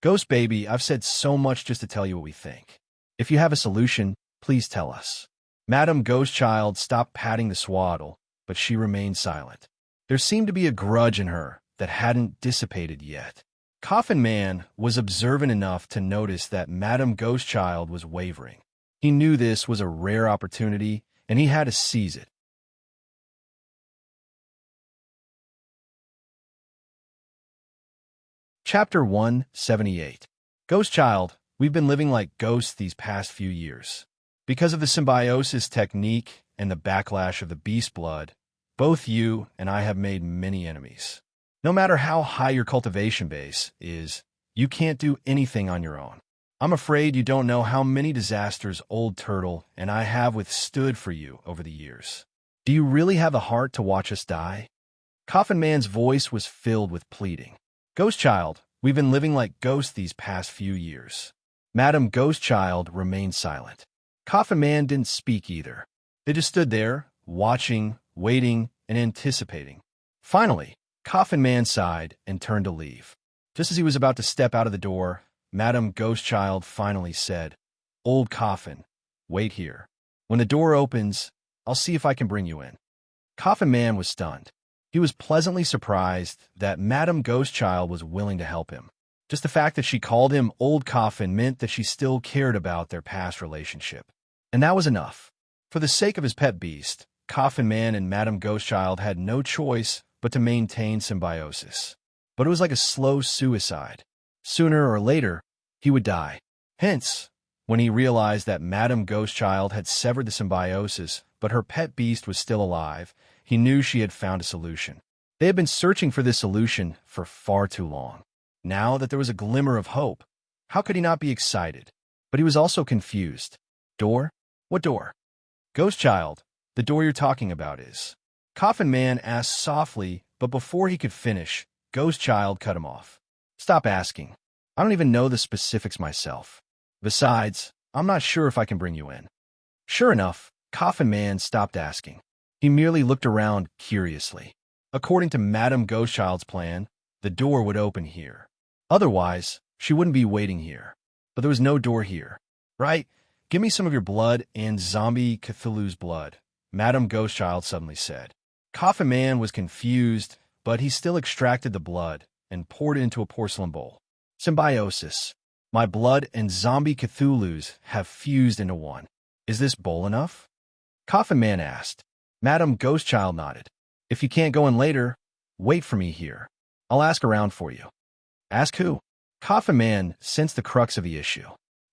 A: Ghost Baby, I've said so much just to tell you what we think. If you have a solution, please tell us. Madam Ghostchild stopped patting the swaddle, but she remained silent. There seemed to be a grudge in her that hadn't dissipated yet. Coffin Man was observant enough to notice that Madame Ghostchild was wavering. He knew this was a rare opportunity, and he had to seize it. Chapter 178. Ghostchild, we've been living like ghosts these past few years. Because of the symbiosis technique and the backlash of the beast blood, both you and I have made many enemies. No matter how high your cultivation base is, you can't do anything on your own. I'm afraid you don't know how many disasters Old Turtle and I have withstood for you over the years. Do you really have the heart to watch us die? Coffin Man's voice was filled with pleading. Ghostchild, we've been living like ghosts these past few years. Madame Ghostchild remained silent. Coffin Man didn't speak either. They just stood there, watching, waiting, and anticipating. Finally, Coffin Man sighed and turned to leave. Just as he was about to step out of the door, Madame Ghostchild finally said, "Old Coffin, wait here. When the door opens, I'll see if I can bring you in." Coffin Man was stunned. He was pleasantly surprised that Madame Ghostchild was willing to help him. Just the fact that she called him Old Coffin meant that she still cared about their past relationship. And that was enough. For the sake of his pet beast, Coffin Man and Madame Ghostchild had no choice but to maintain symbiosis. But it was like a slow suicide. Sooner or later, he would die. Hence, when he realized that Madame Ghostchild had severed the symbiosis, but her pet beast was still alive, he knew she had found a solution. They had been searching for this solution for far too long. Now that there was a glimmer of hope, how could he not be excited? But he was also confused. Door? What door? Ghostchild, the door you're talking about is. Coffin Man asked softly, but before he could finish, Ghostchild cut him off. Stop asking. I don't even know the specifics myself. Besides, I'm not sure if I can bring you in. Sure enough, Coffin Man stopped asking. He merely looked around curiously. According to Madame Ghostchild's plan, the door would open here. Otherwise, she wouldn't be waiting here. But there was no door here. Right? Give me some of your blood and zombie Cthulhu's blood, Madame Ghostchild suddenly said. Coffin Man was confused, but he still extracted the blood and poured it into a porcelain bowl. Symbiosis. My blood and zombie Cthulhu's have fused into one. Is this bowl enough? Coffin Man asked. Madame Ghostchild nodded. If you can't go in later, wait for me here. I'll ask around for you. Ask who? Coffin Man sensed the crux of the issue.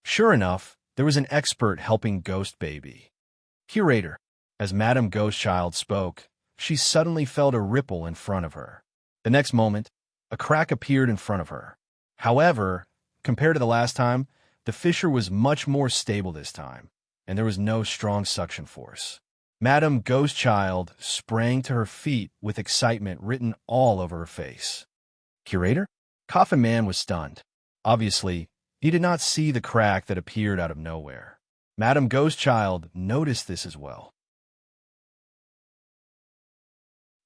A: Sure enough, there was an expert helping Ghost Baby. Curator. As Madame Ghostchild spoke, she suddenly felt a ripple in front of her. The next moment, a crack appeared in front of her. However, compared to the last time, the fissure was much more stable this time, and there was no strong suction force. Madame Ghostchild sprang to her feet with excitement written all over her face. Curator? Coffin Man was stunned. Obviously, he did not see the crack that appeared out of nowhere. Madame Ghostchild noticed this as well.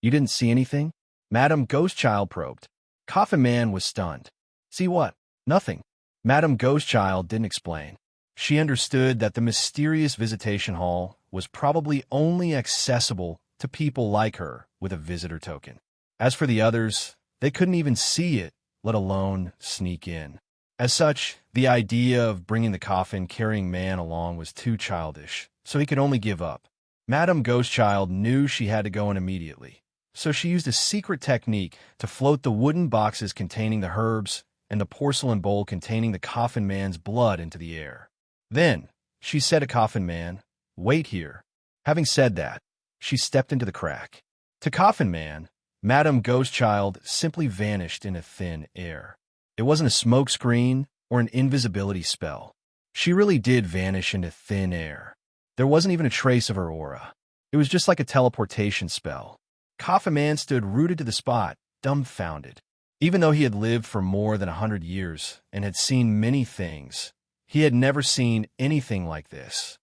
A: You didn't see anything? Madame Ghostchild probed. Coffin Man was stunned. See what? Nothing. Madame Ghostchild didn't explain. She understood that the mysterious visitation hall was probably only accessible to people like her with a visitor token. As for the others, they couldn't even see it, let alone sneak in. As such, the idea of bringing the coffin-carrying man along was too childish, so he could only give up. Madame Ghostchild knew she had to go in immediately, so she used a secret technique to float the wooden boxes containing the herbs and the porcelain bowl containing the coffin man's blood into the air. Then, she said to Coffin Man, "Wait here." Having said that, she stepped into the crack. To Coffin Man, Madame Ghostchild simply vanished into thin air. It wasn't a smoke screen or an invisibility spell. She really did vanish into thin air. There wasn't even a trace of her aura. It was just like a teleportation spell. Coffin Man stood rooted to the spot, dumbfounded. Even though he had lived for more than 100 years and had seen many things, he had never seen anything like this.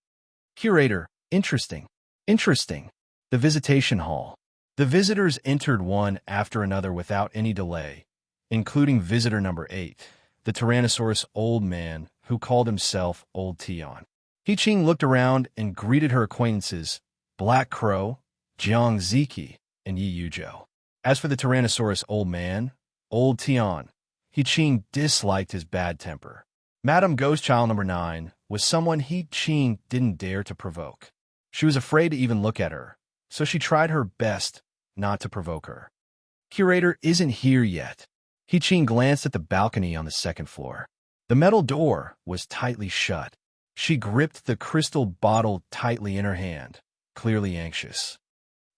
A: Curator, interesting. Interesting. The visitation hall. The visitors entered one after another without any delay, including visitor number 8, the Tyrannosaurus old man who called himself Old Tion. He-Ching looked around and greeted her acquaintances, Black Crow, Jiang Ziki, and Yi Yujo. As for the Tyrannosaurus old man, Old Tion, He Ching disliked his bad temper. Madame Ghostchild number 9 was someone He Ching didn't dare to provoke. She was afraid to even look at her, so she tried her best not to provoke her. Curator isn't here yet. He Ching glanced at the balcony on the second floor. The metal door was tightly shut. She gripped the crystal bottle tightly in her hand, clearly anxious.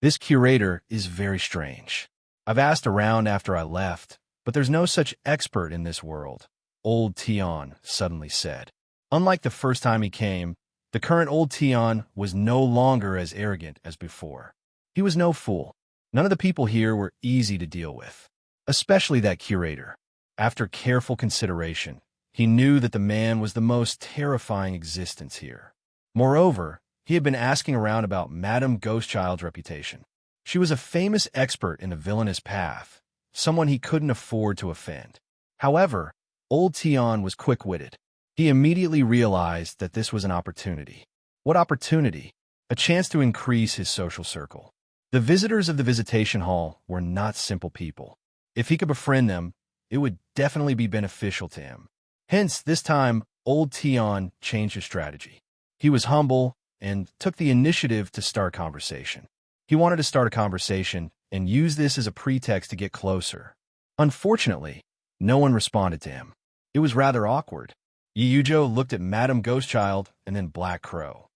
A: This curator is very strange. I've asked around after I left, but there's no such expert in this world, old Tian suddenly said. Unlike the first time he came, the current old Tian was no longer as arrogant as before. He was no fool. None of the people here were easy to deal with, especially that curator. After careful consideration, he knew that the man was the most terrifying existence here. Moreover, he had been asking around about Madame Ghostchild's reputation. She was a famous expert in the villainous path, someone he couldn't afford to offend. However, old Tian was quick-witted. He immediately realized that this was an opportunity. What opportunity? A chance to increase his social circle. The visitors of the visitation hall were not simple people. If he could befriend them, it would definitely be beneficial to him. Hence, this time, old Tian changed his strategy. He was humble and took the initiative to start conversation. He wanted to start a conversation and use this as a pretext to get closer. Unfortunately, no one responded to him. It was rather awkward. Yiyujo looked at Madame Ghostchild and then Black Crow.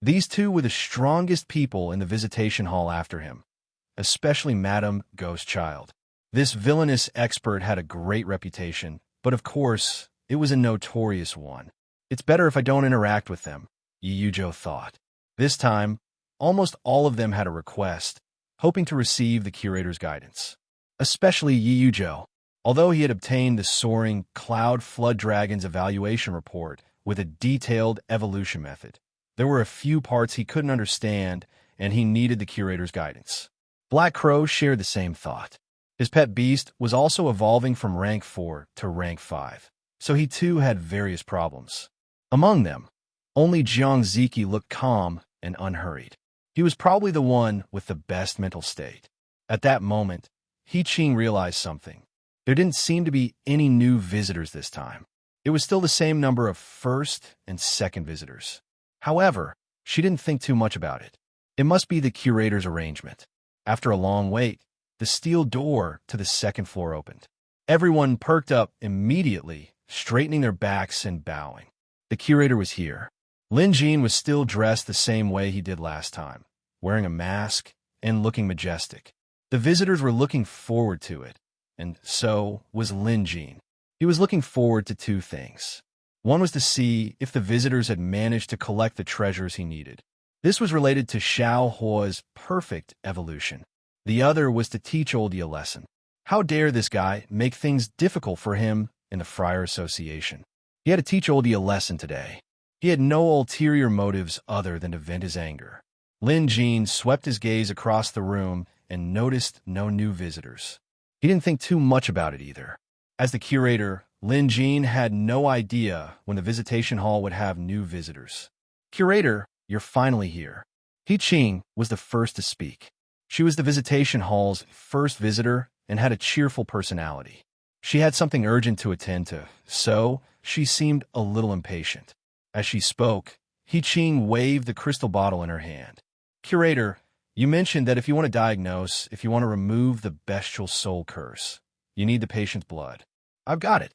A: These two were the strongest people in the visitation hall after him, especially Madame Ghostchild. This villainous expert had a great reputation, but of course, it was a notorious one. It's better if I don't interact with them, Yiyujo thought. This time, almost all of them had a request, hoping to receive the curator's guidance. Especially Yiyujo. Although he had obtained the soaring Cloud Flood Dragon's evaluation report with a detailed evolution method, there were a few parts he couldn't understand, and he needed the curator's guidance. Black Crow shared the same thought. His pet beast was also evolving from rank 4 to rank 5, so he too had various problems. Among them, only Jiangziki looked calm and unhurried. He was probably the one with the best mental state. At that moment, He Ching realized something. There didn't seem to be any new visitors this time. It was still the same number of first and second visitors. However, she didn't think too much about it. It must be the curator's arrangement. After a long wait, the steel door to the second floor opened. Everyone perked up immediately, straightening their backs and bowing. The curator was here. Lin Jin was still dressed the same way he did last time, wearing a mask and looking majestic. The visitors were looking forward to it, and so was Lin Jin. He was looking forward to two things. One was to see if the visitors had managed to collect the treasures he needed. This was related to Xiao Hua's perfect evolution. The other was to teach Oldie a lesson. How dare this guy make things difficult for him in the Friar Association? He had to teach Oldie a lesson today. He had no ulterior motives other than to vent his anger. Lin Jin swept his gaze across the room and noticed no new visitors. He didn't think too much about it either. As the curator, Lin Jin had no idea when the visitation hall would have new visitors. Curator, you're finally here. He Ching was the first to speak. She was the visitation hall's first visitor and had a cheerful personality. She had something urgent to attend to, so she seemed a little impatient. As she spoke, He Ching waved the crystal bottle in her hand. Curator, you mentioned that if you want to remove the bestial soul curse, you need the patient's blood. I've got it.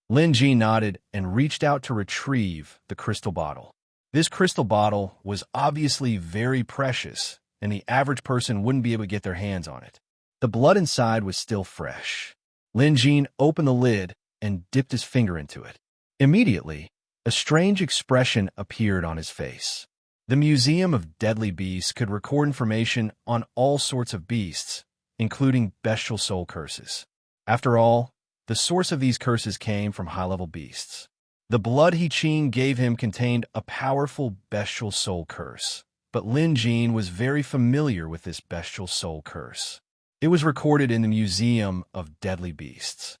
A: Lin Ji nodded and reached out to retrieve the crystal bottle. This crystal bottle was obviously very precious, and the average person wouldn't be able to get their hands on it. The blood inside was still fresh. Lin Jin opened the lid and dipped his finger into it. Immediately, a strange expression appeared on his face. The Museum of Deadly Beasts could record information on all sorts of beasts, including bestial soul curses. After all, the source of these curses came from high-level beasts. The blood He Ching gave him contained a powerful bestial soul curse, but Lin Jin was very familiar with this bestial soul curse. It was recorded in the Museum of Deadly Beasts.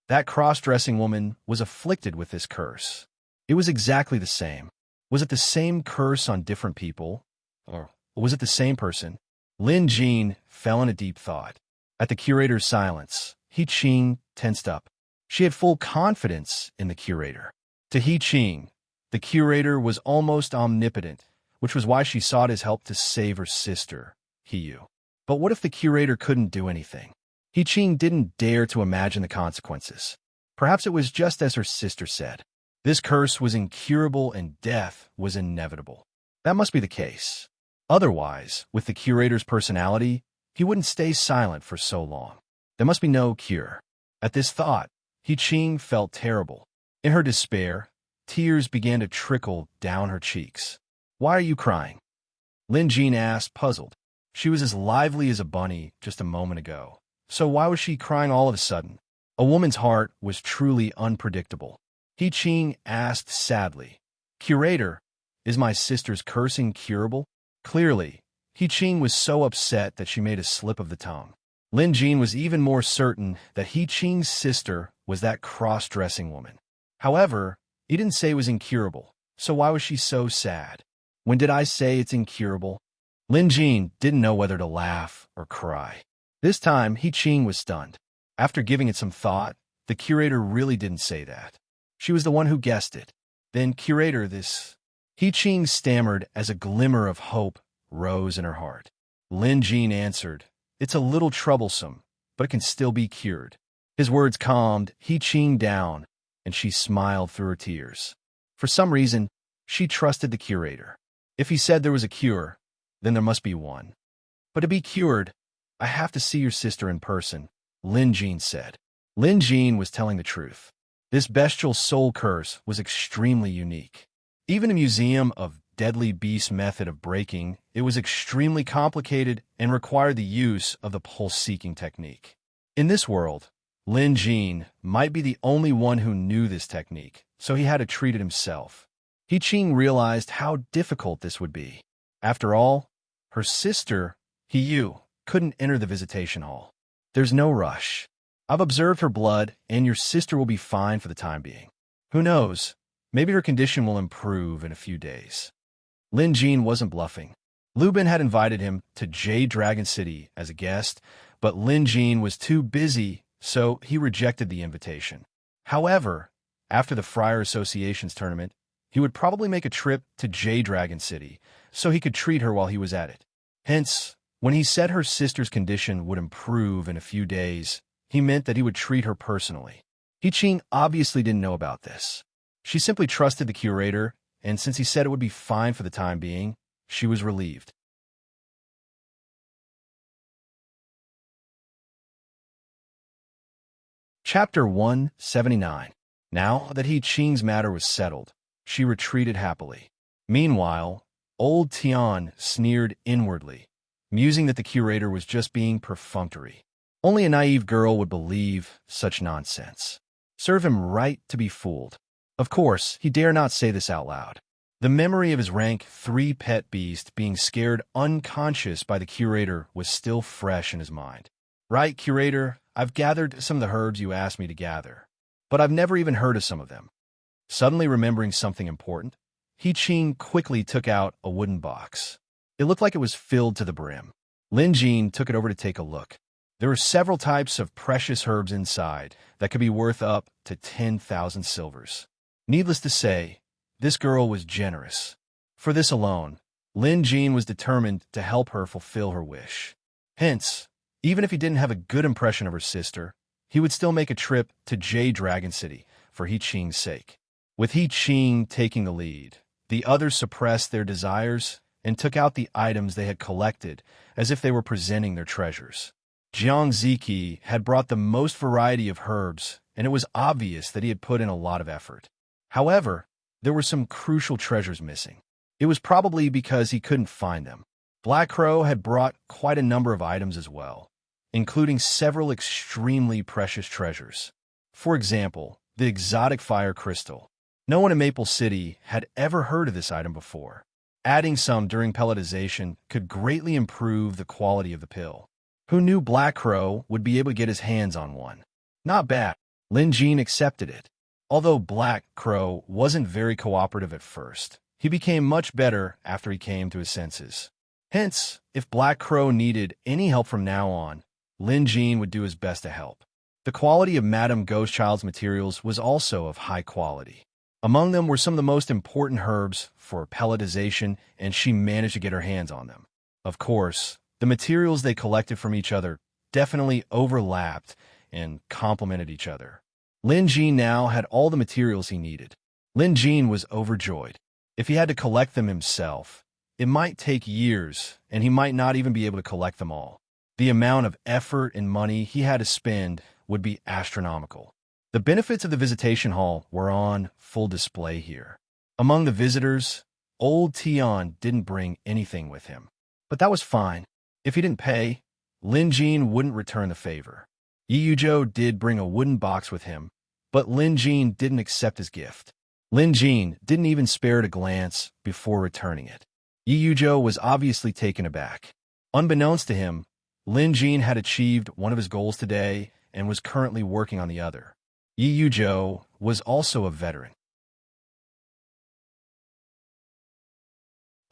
A: That cross-dressing woman was afflicted with this curse. It was exactly the same. Was it the same curse on different people? Or was it the same person? Lin Jin fell in a deep thought. At the curator's silence, He Qing tensed up. She had full confidence in the curator. To He Qing, the curator was almost omnipotent, which was why she sought his help to save her sister, He Yu. But what if the curator couldn't do anything? He Qing didn't dare to imagine the consequences. Perhaps it was just as her sister said. This curse was incurable and death was inevitable. That must be the case. Otherwise, with the curator's personality, he wouldn't stay silent for so long. There must be no cure. At this thought, He Qing felt terrible. In her despair, tears began to trickle down her cheeks. "Why are you crying?" Lin Jin asked, puzzled. She was as lively as a bunny just a moment ago. So why was she crying all of a sudden? A woman's heart was truly unpredictable. He Qing asked sadly, "Curator, is my sister's curse incurable?" Clearly, He Qing was so upset that she made a slip of the tongue. Lin Jin was even more certain that He Qing's sister was that cross-dressing woman. However, he didn't say it was incurable, so why was she so sad? When did I say it's incurable? Lin Jin didn't know whether to laugh or cry. This time, He Qing was stunned. After giving it some thought, the curator really didn't say that. She was the one who guessed it. Then, curator, this... He Qing stammered as a glimmer of hope rose in her heart. Lin Jin answered, "It's a little troublesome, but it can still be cured." His words calmed He Qing down, and she smiled through her tears. For some reason, she trusted the curator. If he said there was a cure, then there must be one. But to be cured, I have to see your sister in person, Lin Jin said. Lin Jin was telling the truth. This bestial soul curse was extremely unique. Even a museum of deadly beast method of breaking, it was extremely complicated and required the use of the pulse-seeking technique. In this world, Lin Jin might be the only one who knew this technique, so he had to treat it himself. He Qing realized how difficult this would be. After all, her sister, He Yu, couldn't enter the visitation hall. There's no rush. I've observed her blood, and your sister will be fine for the time being. Who knows? Maybe her condition will improve in a few days. Lin Jin wasn't bluffing. Lu Bin had invited him to Jade Dragon City as a guest, but Lin Jin was too busy, so he rejected the invitation. However, after the Friar Association's tournament, he would probably make a trip to Jade Dragon City, so he could treat her while he was at it. Hence, when he said her sister's condition would improve in a few days, he meant that he would treat her personally. He Qing obviously didn't know about this. She simply trusted the curator, and since he said it would be fine for the time being, she was relieved. Chapter 179. Now that He Qing's matter was settled, she retreated happily. Meanwhile, old Tian sneered inwardly, musing that the curator was just being perfunctory. Only a naive girl would believe such nonsense. Serve him right to be fooled. Of course, he dare not say this out loud. The memory of his rank 3 pet beast being scared unconscious by the curator was still fresh in his mind. Right, curator, I've gathered some of the herbs you asked me to gather, but I've never even heard of some of them. Suddenly remembering something important, He Qing quickly took out a wooden box. It looked like it was filled to the brim. Lin Jin took it over to take a look. There were several types of precious herbs inside that could be worth up to 10,000 silvers. Needless to say, this girl was generous. For this alone, Lin Jin was determined to help her fulfill her wish. Hence, even if he didn't have a good impression of her sister, he would still make a trip to Jade Dragon City for He Qing's sake. With He Qing taking the lead, the others suppressed their desires and took out the items they had collected as if they were presenting their treasures. Jiang Ziki had brought the most variety of herbs, and it was obvious that he had put in a lot of effort. However, there were some crucial treasures missing. It was probably because he couldn't find them. Black Crow had brought quite a number of items as well, including several extremely precious treasures. For example, the exotic fire crystal. No one in Maple City had ever heard of this item before. Adding some during pelletization could greatly improve the quality of the pill. Who knew Black Crow would be able to get his hands on one? Not bad. Lin Jin accepted it. Although Black Crow wasn't very cooperative at first, he became much better after he came to his senses. Hence, if Black Crow needed any help from now on, Lin Jean would do his best to help. The quality of Madame Ghostchild's materials was also of high quality. Among them were some of the most important herbs for pelletization, and she managed to get her hands on them. Of course, the materials they collected from each other definitely overlapped and complemented each other. Lin Jean now had all the materials he needed. Lin Jean was overjoyed. If he had to collect them himself, it might take years, and he might not even be able to collect them all. The amount of effort and money he had to spend would be astronomical. The benefits of the visitation hall were on full display here. Among the visitors, old Tian didn't bring anything with him. But that was fine. If he didn't pay, Lin Jean wouldn't return the favor. Yi Yuzhou did bring a wooden box with him, but Lin Jean didn't accept his gift. Lin Jean didn't even spare it a glance before returning it. Yi Yuzhou was obviously taken aback. Unbeknownst to him, Lin Jean had achieved one of his goals today and was currently working on the other. Yi Yuzhou was also a veteran.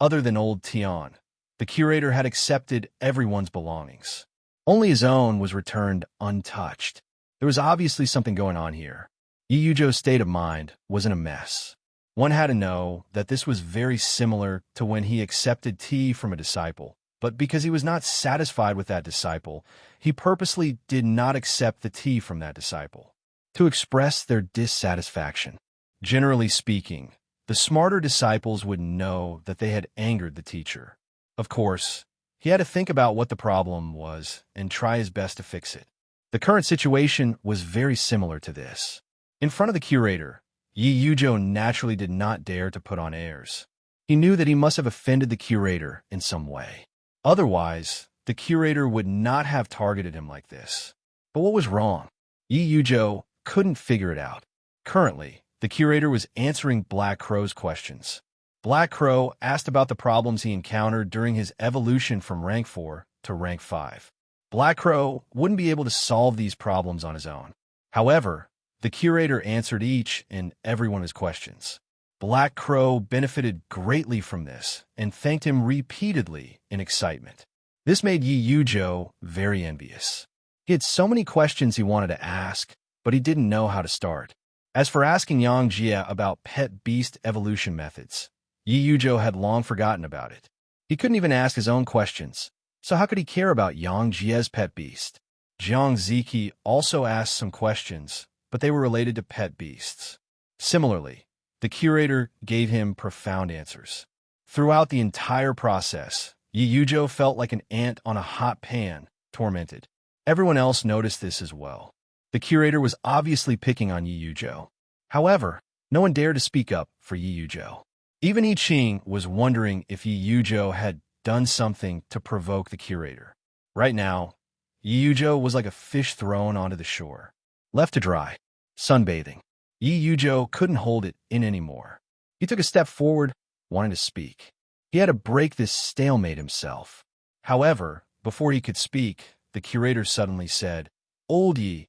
A: Other than old Tian, the curator had accepted everyone's belongings. Only his own was returned untouched. There was obviously something going on here. Yi Yuzhou's state of mind was in a mess. One had to know that this was very similar to when he accepted tea from a disciple, but because he was not satisfied with that disciple, he purposely did not accept the tea from that disciple to express their dissatisfaction. Generally speaking, the smarter disciples would know that they had angered the teacher. Of course, he had to think about what the problem was and try his best to fix it. The current situation was very similar to this. In front of the curator, Yi Yuzhou naturally did not dare to put on airs. He knew that he must have offended the curator in some way. Otherwise, the curator would not have targeted him like this. But what was wrong? Yi Yuzhou couldn't figure it out. Currently, the curator was answering Black Crow's questions. Black Crow asked about the problems he encountered during his evolution from rank 4 to rank 5. Black Crow wouldn't be able to solve these problems on his own. However, the curator answered each and every one of his questions. Black Crow benefited greatly from this and thanked him repeatedly in excitement. This made Yi Yuzhou very envious. He had so many questions he wanted to ask, but he didn't know how to start. As for asking Yang Jia about pet beast evolution methods, Yi Yuzhou had long forgotten about it. He couldn't even ask his own questions, so how could he care about Yang Jia's pet beast? Jiang Ziki also asked some questions, but they were related to pet beasts. Similarly, the curator gave him profound answers. Throughout the entire process, Yi Yuzhou felt like an ant on a hot pan, tormented. Everyone else noticed this as well. The curator was obviously picking on Yi Yuzhou. However, no one dared to speak up for Yi Yuzhou. Even I Ching was wondering if Yi Yuzhou had done something to provoke the curator. Right now, Yi Yuzhou was like a fish thrown onto the shore, left to dry, sunbathing. Yi Yuzhou couldn't hold it in anymore. He took a step forward, wanting to speak. He had to break this stalemate himself. However, before he could speak, the curator suddenly said, "Old Yi,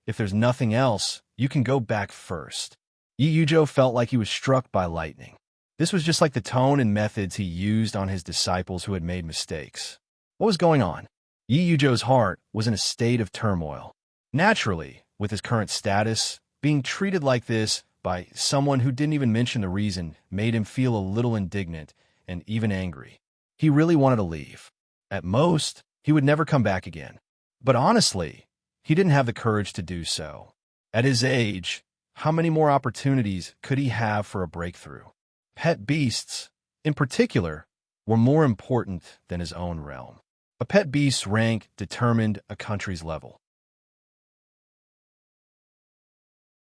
A: if there's nothing else, you can go back first." Yi Yuzhou felt like he was struck by lightning. This was just like the tone and methods he used on his disciples who had made mistakes. What was going on? Yi Yuzhou's heart was in a state of turmoil. Naturally, with his current status, being treated like this by someone who didn't even mention the reason made him feel a little indignant and even angry. He really wanted to leave. At most, he would never come back again. But honestly, he didn't have the courage to do so. At his age, how many more opportunities could he have for a breakthrough? Pet beasts, in particular, were more important than his own realm. A pet beast's rank determined a country's level.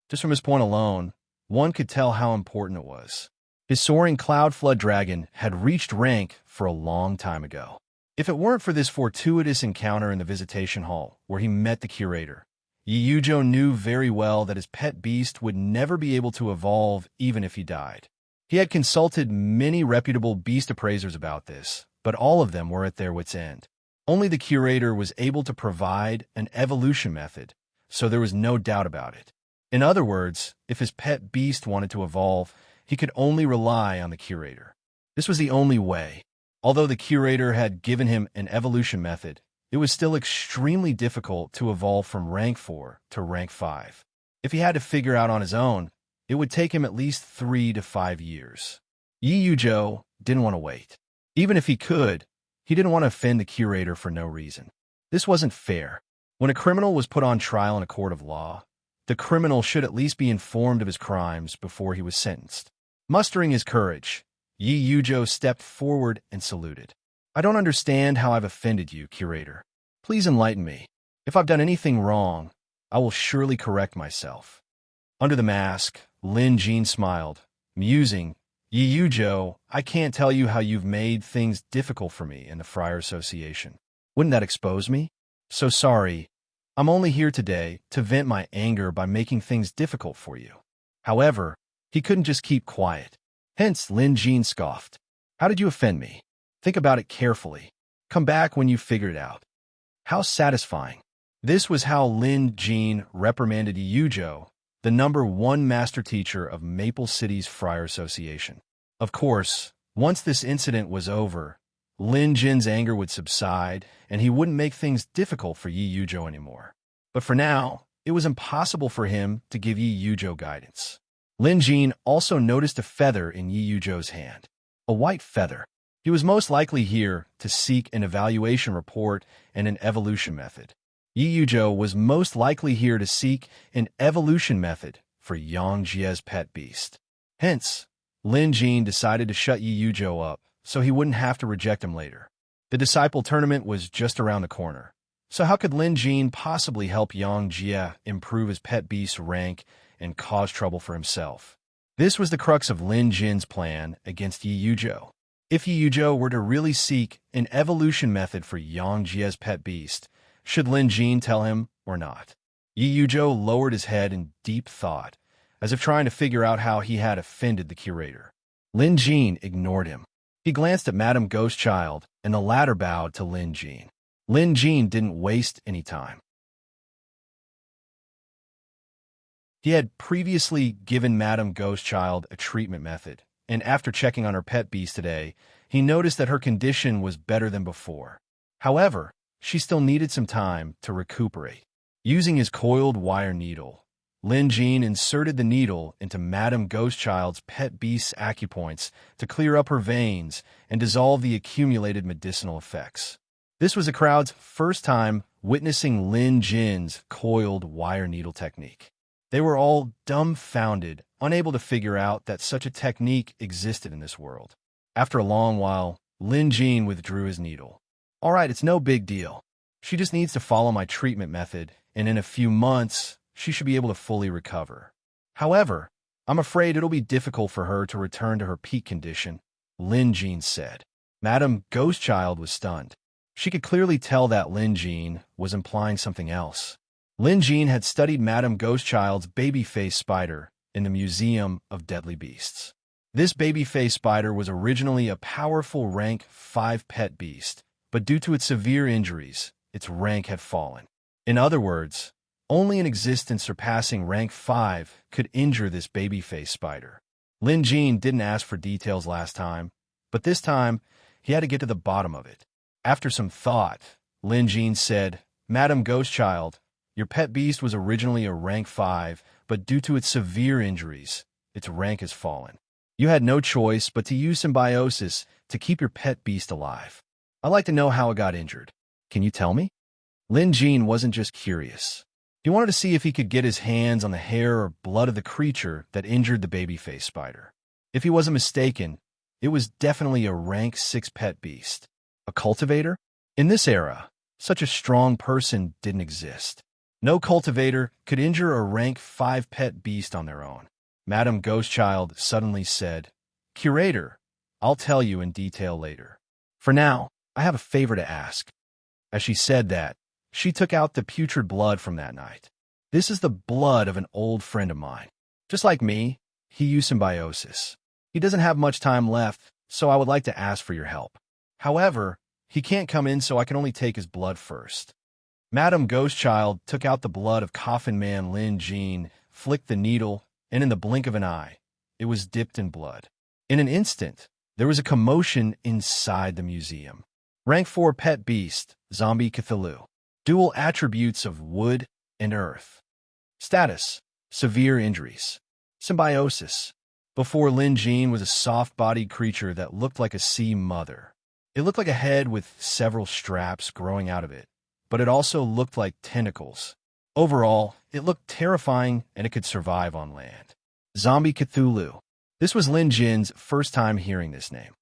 A: Just from his point alone, one could tell how important it was. His soaring cloud flood dragon had reached rank for a long time ago. If it weren't for this fortuitous encounter in the visitation hall where he met the curator, Yi Yuzhou knew very well that his pet beast would never be able to evolve even if he died. He had consulted many reputable beast appraisers about this, but all of them were at their wits' end. Only the curator was able to provide an evolution method, so there was no doubt about it. In other words, if his pet beast wanted to evolve, he could only rely on the curator. This was the only way. Although the curator had given him an evolution method, it was still extremely difficult to evolve from rank 4 to rank 5. If he had to figure out on his own, it would take him at least 3 to 5 years. Yi Yujo didn't want to wait. Even if he could, he didn't want to offend the curator for no reason. This wasn't fair. When a criminal was put on trial in a court of law, the criminal should at least be informed of his crimes before he was sentenced. Mustering his courage, Yi Yujo stepped forward and saluted. I don't understand how I've offended you, curator. Please enlighten me. If I've done anything wrong, I will surely correct myself. Under the mask, Lin Jin smiled, musing, Yi Yujo, I can't tell you how you've made things difficult for me in the Friar Association. Wouldn't that expose me? So sorry. I'm only here today to vent my anger by making things difficult for you. However, he couldn't just keep quiet. Hence, Lin Jin scoffed. How did you offend me? Think about it carefully. Come back when you figure it out. How satisfying. This was how Lin Jin reprimanded Yi Yujo, the #1 master teacher of Maple City's Friar Association. Of course, once this incident was over, Lin Jin's anger would subside, and he wouldn't make things difficult for Yi Yujo anymore. But for now, it was impossible for him to give Yi Yujo guidance. Lin Jin also noticed a feather in Yi Yujo's hand. A white feather. He was most likely here to seek an evaluation report and an evolution method. Yi Yujo was most likely here to seek an evolution method for Yang Jie's pet beast. Hence, Lin Jin decided to shut Yi Yujo up so he wouldn't have to reject him later. The disciple tournament was just around the corner. So how could Lin Jin possibly help Yang Jie improve his pet beast's rank and cause trouble for himself? This was the crux of Lin Jin's plan against Yi Yujo. If Yi Yujo were to really seek an evolution method for Yang Jie's pet beast, should Lin Jin tell him or not? Yi Yujo lowered his head in deep thought, as if trying to figure out how he had offended the curator. Lin Jin ignored him. He glanced at Madame Ghostchild, and the latter bowed to Lin Jin. Lin Jin didn't waste any time. He had previously given Madame Ghostchild a treatment method, and after checking on her pet beast today, he noticed that her condition was better than before. However, she still needed some time to recuperate. Using his coiled wire needle, Lin Jin inserted the needle into Madame Ghostchild's pet beast's acupoints to clear up her veins and dissolve the accumulated medicinal effects. This was the crowd's first time witnessing Lin Jin's coiled wire needle technique. They were all dumbfounded, unable to figure out that such a technique existed in this world. After a long while, Lin Jin withdrew his needle. All right, it's no big deal. She just needs to follow my treatment method, and in a few months, she should be able to fully recover. However, I'm afraid it'll be difficult for her to return to her peak condition, Lin Jin said. Madame Ghostchild was stunned. She could clearly tell that Lin Jin was implying something else. Lin Jin had studied Madame Ghostchild's baby-face spider in the Museum of Deadly Beasts. This baby-face spider was originally a powerful rank 5 pet beast, but due to its severe injuries, its rank had fallen. In other words, only an existence surpassing rank 5 could injure this baby-face spider. Lin Jin didn't ask for details last time, but this time he had to get to the bottom of it. After some thought, Lin Jin said, Madame Ghostchild, your pet beast was originally a rank 5, but due to its severe injuries, its rank has fallen. You had no choice but to use symbiosis to keep your pet beast alive. I'd like to know how it got injured. Can you tell me? Lin Jin wasn't just curious. He wanted to see if he could get his hands on the hair or blood of the creature that injured the baby-face spider. If he wasn't mistaken, it was definitely a rank 6 pet beast. A cultivator? In this era, such a strong person didn't exist. No cultivator could injure a rank 5 pet beast on their own. Madame Ghostchild suddenly said, Curator, I'll tell you in detail later. For now, I have a favor to ask. As she said that, she took out the putrid blood from that night. This is the blood of an old friend of mine. Just like me, he used symbiosis. He doesn't have much time left, so I would like to ask for your help. However, he can't come in, so I can only take his blood first. Madame Ghostchild took out the blood of Coffin Man Lin Jin, flicked the needle, and in the blink of an eye, it was dipped in blood. In an instant, There was a commotion inside the museum. Rank 4 pet beast, zombie Cthulhu. Dual attributes of wood and earth. Status, severe injuries. Symbiosis. Before, Lin Jean was a soft-bodied creature that looked like a sea mother. It looked like a head with several straps growing out of it, but it also looked like tentacles. Overall, it looked terrifying and it could survive on land. Zombie Cthulhu. This was Lin Jin's first time hearing this name.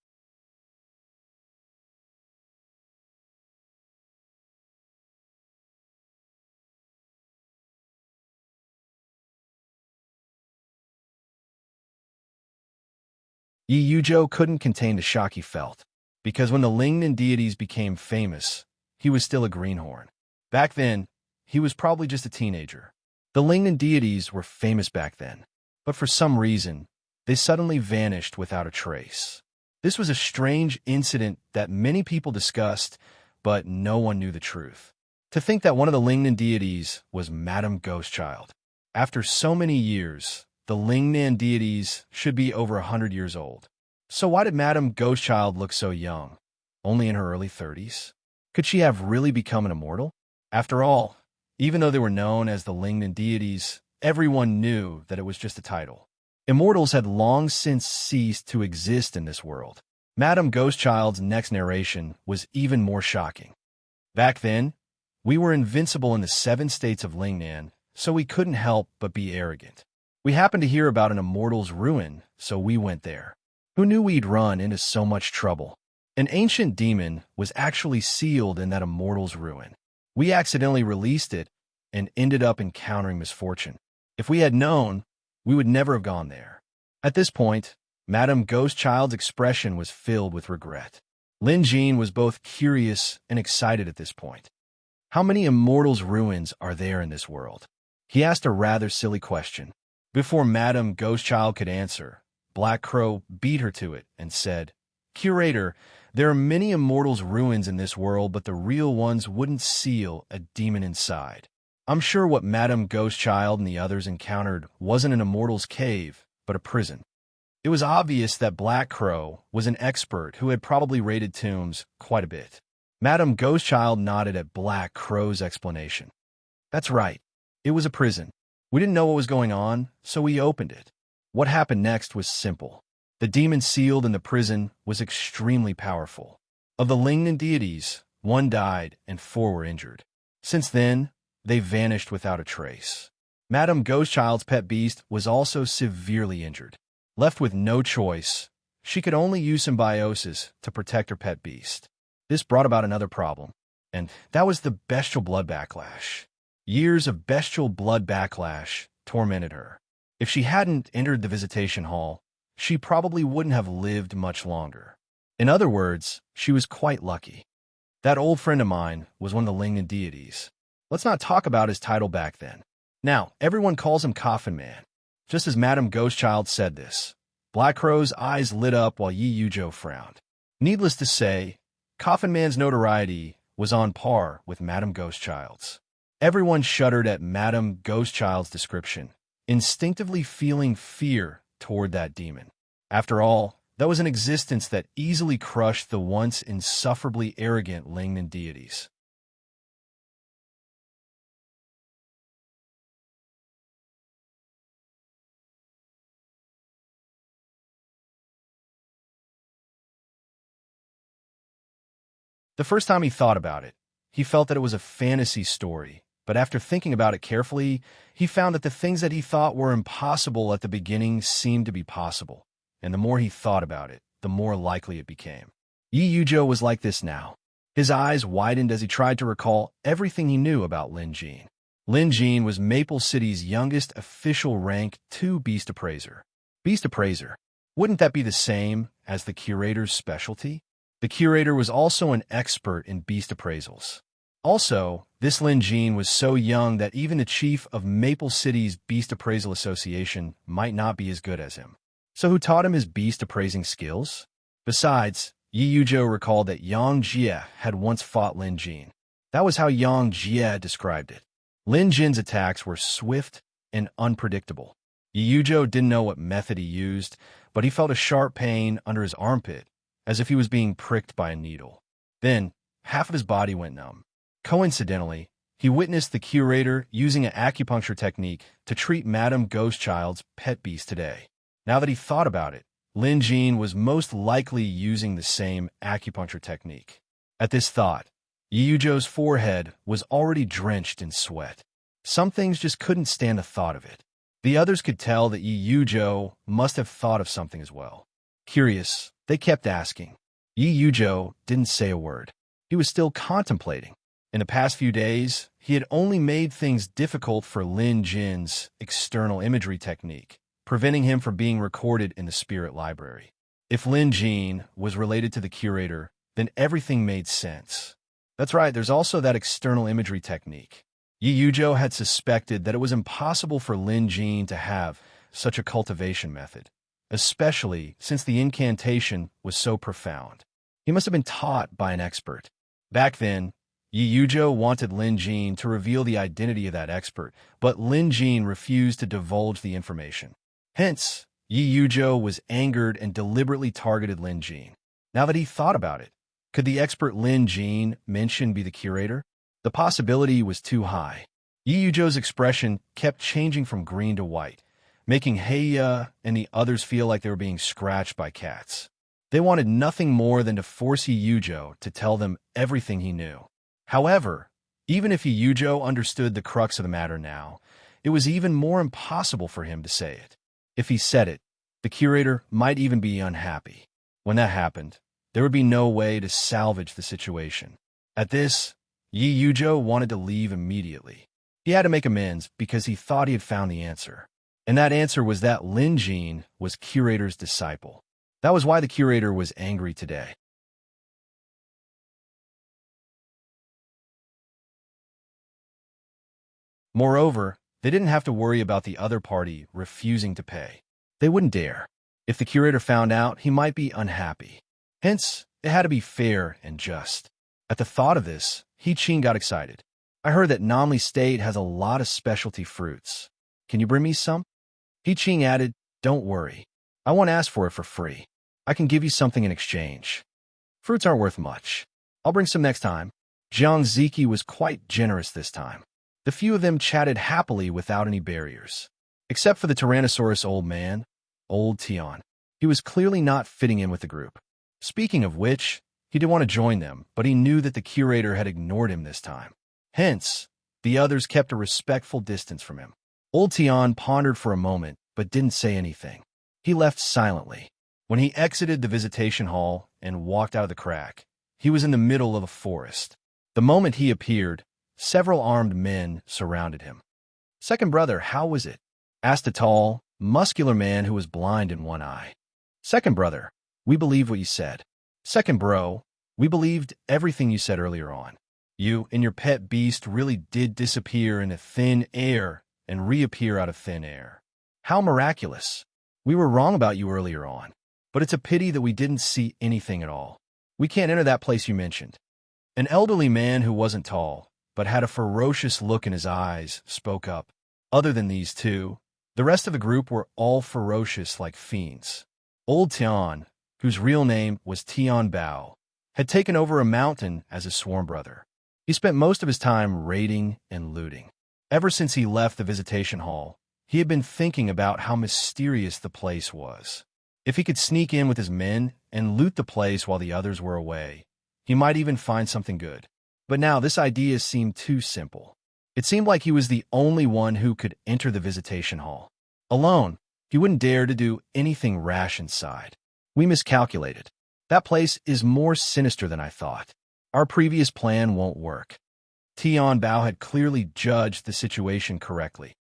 A: Yi Yuzhou couldn't contain the shock he felt, because when the Lingnan deities became famous, he was still a greenhorn. Back then, he was probably just a teenager. The Lingnan deities were famous back then, but for some reason, they suddenly vanished without a trace. This was a strange incident that many people discussed, but no one knew the truth. To think that one of the Lingnan deities was Madame Ghostchild. After so many years, the Lingnan deities should be over 100 years old. So why did Madame Ghostchild look so young? Only in her early 30s? Could she have really become an immortal? After all, even though they were known as the Lingnan deities, everyone knew that it was just a title. Immortals had long since ceased to exist in this world. Madame Ghostchild's next narration was even more shocking. Back then, we were invincible in the 7 states of Lingnan, so we couldn't help but be arrogant. We happened to hear about an immortal's ruin, so we went there. Who knew we'd run into so much trouble? An ancient demon was actually sealed in that immortal's ruin. We accidentally released it and ended up encountering misfortune. If we had known, we would never have gone there. At this point, Madame Ghostchild's expression was filled with regret. Lin Jean was both curious and excited at this point. How many immortals' ruins are there in this world? He asked a rather silly question. Before Madame Ghostchild could answer, Black Crow beat her to it and said, "Curator, there are many immortals' ruins in this world, but the real ones wouldn't seal a demon inside. I'm sure what Madame Ghostchild and the others encountered wasn't an immortal's cave, but a prison." It was obvious that Black Crow was an expert who had probably raided tombs quite a bit. Madame Ghostchild nodded at Black Crow's explanation. "That's right. It was a prison. We didn't know what was going on, so we opened it. What happened next was simple. The demon sealed in the prison was extremely powerful. Of the Lingnan deities, 1 died and 4 were injured. Since then, they vanished without a trace. Madame Ghostchild's pet beast was also severely injured. Left with no choice, she could only use symbiosis to protect her pet beast. This brought about another problem, and that was the bestial blood backlash. Years of bestial blood backlash tormented her. If she hadn't entered the visitation hall, she probably wouldn't have lived much longer. In other words, she was quite lucky. That old friend of mine was one of the Lingnan deities. Let's not talk about his title back then. Now, everyone calls him Coffin Man. Just as Madame Ghostchild said this, Black Crow's eyes lit up while Yi Yuzhou frowned. Needless to say, Coffin Man's notoriety was on par with Madame Ghostchild's. Everyone shuddered at Madame Ghostchild's description, instinctively feeling fear toward that demon. After all, that was an existence that easily crushed the once insufferably arrogant Lingnan deities. The first time he thought about it, he felt that it was a fantasy story, but after thinking about it carefully, he found that the things that he thought were impossible at the beginning seemed to be possible, and the more he thought about it, the more likely it became. Yi Yuzhou was like this now. His eyes widened as he tried to recall everything he knew about Lin Jean. Lin Jean was Maple City's youngest official rank 2 beast appraiser. Beast appraiser. Wouldn't that be the same as the curator's specialty? The curator was also an expert in beast appraisals. Also, this Lin Jean was so young that even the chief of Maple City's Beast Appraisal Association might not be as good as him. So who taught him his beast appraising skills? Besides, Yi Yuzhou recalled that Yang Jie had once fought Lin Jean. That was how Yang Jie described it. Lin Jin's attacks were swift and unpredictable. Yi Yuzhou didn't know what method he used, but he felt a sharp pain under his armpit, as if he was being pricked by a needle. Then, half of his body went numb. Coincidentally, he witnessed the curator using an acupuncture technique to treat Madame Ghostchild's pet beast today. Now that he thought about it, Lin Jin was most likely using the same acupuncture technique. At this thought, Yi Yujo's forehead was already drenched in sweat. Some things just couldn't stand the thought of it. The others could tell that Yi Yujo must have thought of something as well. Curious, they kept asking. Yi Yujo didn't say a word. He was still contemplating. In the past few days, he had only made things difficult for Lin Jin's external imagery technique, preventing him from being recorded in the spirit library. If Lin Jin was related to the curator, then everything made sense. That's right, there's also that external imagery technique. Yi Yujo had suspected that it was impossible for Lin Jin to have such a cultivation method, especially since the incantation was so profound. He must have been taught by an expert. Back then, Yi Yujo wanted Lin Jin to reveal the identity of that expert, but Lin Jin refused to divulge the information. Hence, Yi Yujo was angered and deliberately targeted Lin Jin. Now that he thought about it, could the expert Lin Jin mentioned be the curator? The possibility was too high. Yi Yujo's expression kept changing from green to white, making Heiya and the others feel like they were being scratched by cats. They wanted nothing more than to force Yi Yujo to tell them everything he knew. However, even if Yi Yujo understood the crux of the matter now, it was even more impossible for him to say it. If he said it, the curator might even be unhappy. When that happened, there would be no way to salvage the situation. At this, Yi Yujo wanted to leave immediately. He had to make amends because he thought he had found the answer. And that answer was that Lin Jin was curator's disciple. That was why the curator was angry today. Moreover, they didn't have to worry about the other party refusing to pay. They wouldn't dare. If the curator found out, he might be unhappy. Hence, it had to be fair and just. At the thought of this, He-Chin got excited. I heard that Namli State has a lot of specialty fruits. Can you bring me some? He-Chin added, don't worry. I won't ask for it for free. I can give you something in exchange. Fruits aren't worth much. I'll bring some next time. Jiang Ziki was quite generous this time. The few of them chatted happily without any barriers. Except for the Tyrannosaurus old man, Old Tian. He was clearly not fitting in with the group. Speaking of which, he didn't want to join them, but he knew that the curator had ignored him this time. Hence, the others kept a respectful distance from him. Old Tian pondered for a moment, but didn't say anything. He left silently. When he exited the visitation hall and walked out of the crack, he was in the middle of a forest. The moment he appeared, several armed men surrounded him. Second brother, how was it? Asked a tall, muscular man who was blind in one eye. Second brother, we believe what you said. Second bro, we believed everything you said earlier on. You and your pet beast really did disappear into thin air and reappear out of thin air. How miraculous. We were wrong about you earlier on, but it's a pity that we didn't see anything at all. We can't enter that place you mentioned. An elderly man who wasn't tall, but had a ferocious look in his eyes, spoke up. Other than these two, the rest of the group were all ferocious like fiends. Old Tian, whose real name was Tian Bao, had taken over a mountain as a sworn brother. He spent most of his time raiding and looting. Ever since he left the visitation hall, he had been thinking about how mysterious the place was. If he could sneak in with his men and loot the place while the others were away, he might even find something good. But now this idea seemed too simple. It seemed like he was the only one who could enter the visitation hall. Alone, he wouldn't dare to do anything rash inside. We miscalculated. That place is more sinister than I thought. Our previous plan won't work. Tian Bao had clearly judged the situation correctly.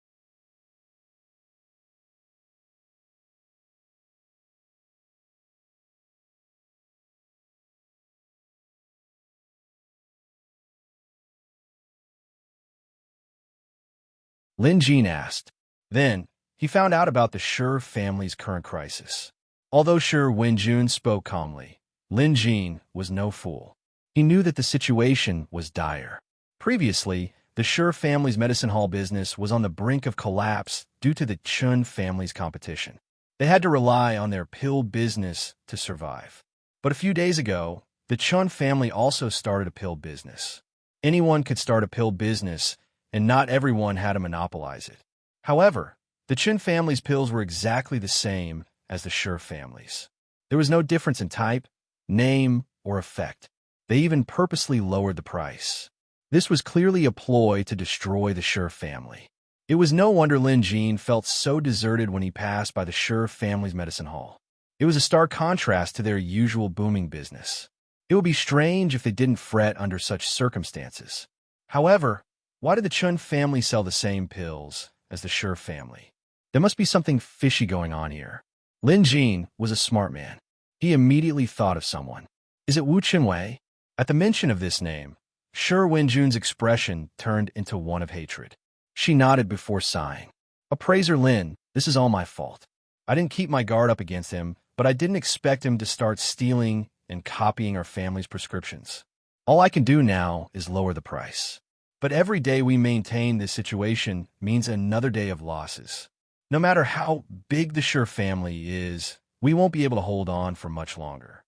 A: Lin Jin asked. Then, he found out about the Shi family's current crisis. Although Shi Wenjun spoke calmly, Lin Jin was no fool. He knew that the situation was dire. Previously, the Shi family's medicine hall business was on the brink of collapse due to the Chun family's competition. They had to rely on their pill business to survive. But a few days ago, the Chun family also started a pill business. Anyone could start a pill business, and not everyone had to monopolize it. However, the Chun family's pills were exactly the same as the Shi family's. There was no difference in type, name, or effect. They even purposely lowered the price. This was clearly a ploy to destroy the Shi family. It was no wonder Lin Jin felt so deserted when he passed by the Shi family's medicine hall. It was a stark contrast to their usual booming business. It would be strange if they didn't fret under such circumstances. However, why did the Chun family sell the same pills as the Shi family? There must be something fishy going on here. Lin Jin was a smart man. He immediately thought of someone. Is it Wu Chenwei? At the mention of this name, Shi Wenjun's expression turned into one of hatred. She nodded before sighing. Appraiser Lin, this is all my fault. I didn't keep my guard up against him, but I didn't expect him to start stealing and copying our family's prescriptions. All I can do now is lower the price. But every day we maintain this situation means another day of losses. No matter how big the Shi family is, we won't be able to hold on for much longer.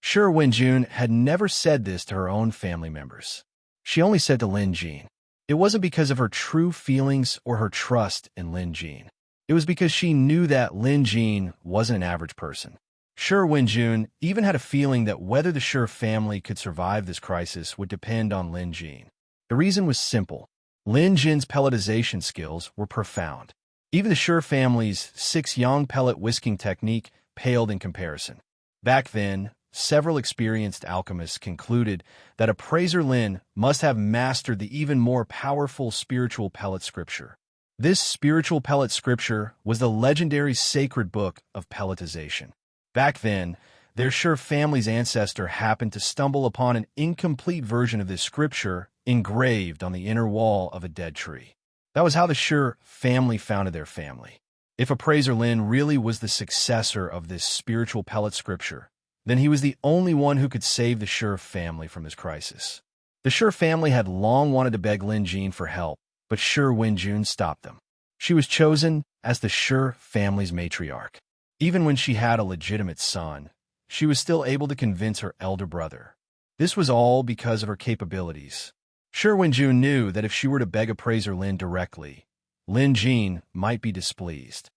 A: Shi Wenjun had never said this to her own family members. She only said to Lin Jin. It wasn't because of her true feelings or her trust in Lin Jin. It was because she knew that Lin Jin wasn't an average person. Shi Wenjun even had a feeling that whether the Shi family could survive this crisis would depend on Lin Jin. The reason was simple. Lin Jin's pelletization skills were profound. Even the Shi family's 6-yang pellet whisking technique paled in comparison. Back then, several experienced alchemists concluded that Appraiser Lin must have mastered the even more powerful spiritual pellet scripture. This spiritual pellet scripture was the legendary sacred book of pelletization. Back then, their Shi family's ancestor happened to stumble upon an incomplete version of this scripture engraved on the inner wall of a dead tree. That was how the Shi family founded their family. If Appraiser Lin really was the successor of this spiritual pellet scripture, then he was the only one who could save the Shi family from this crisis. The Shi family had long wanted to beg Lin Jin for help, but Shi Wenjun stopped them. She was chosen as the Shi family's matriarch. Even when she had a legitimate son, she was still able to convince her elder brother. This was all because of her capabilities. Shi Wenjun knew that if she were to beg Appraiser Lin directly, Lin Jin might be displeased.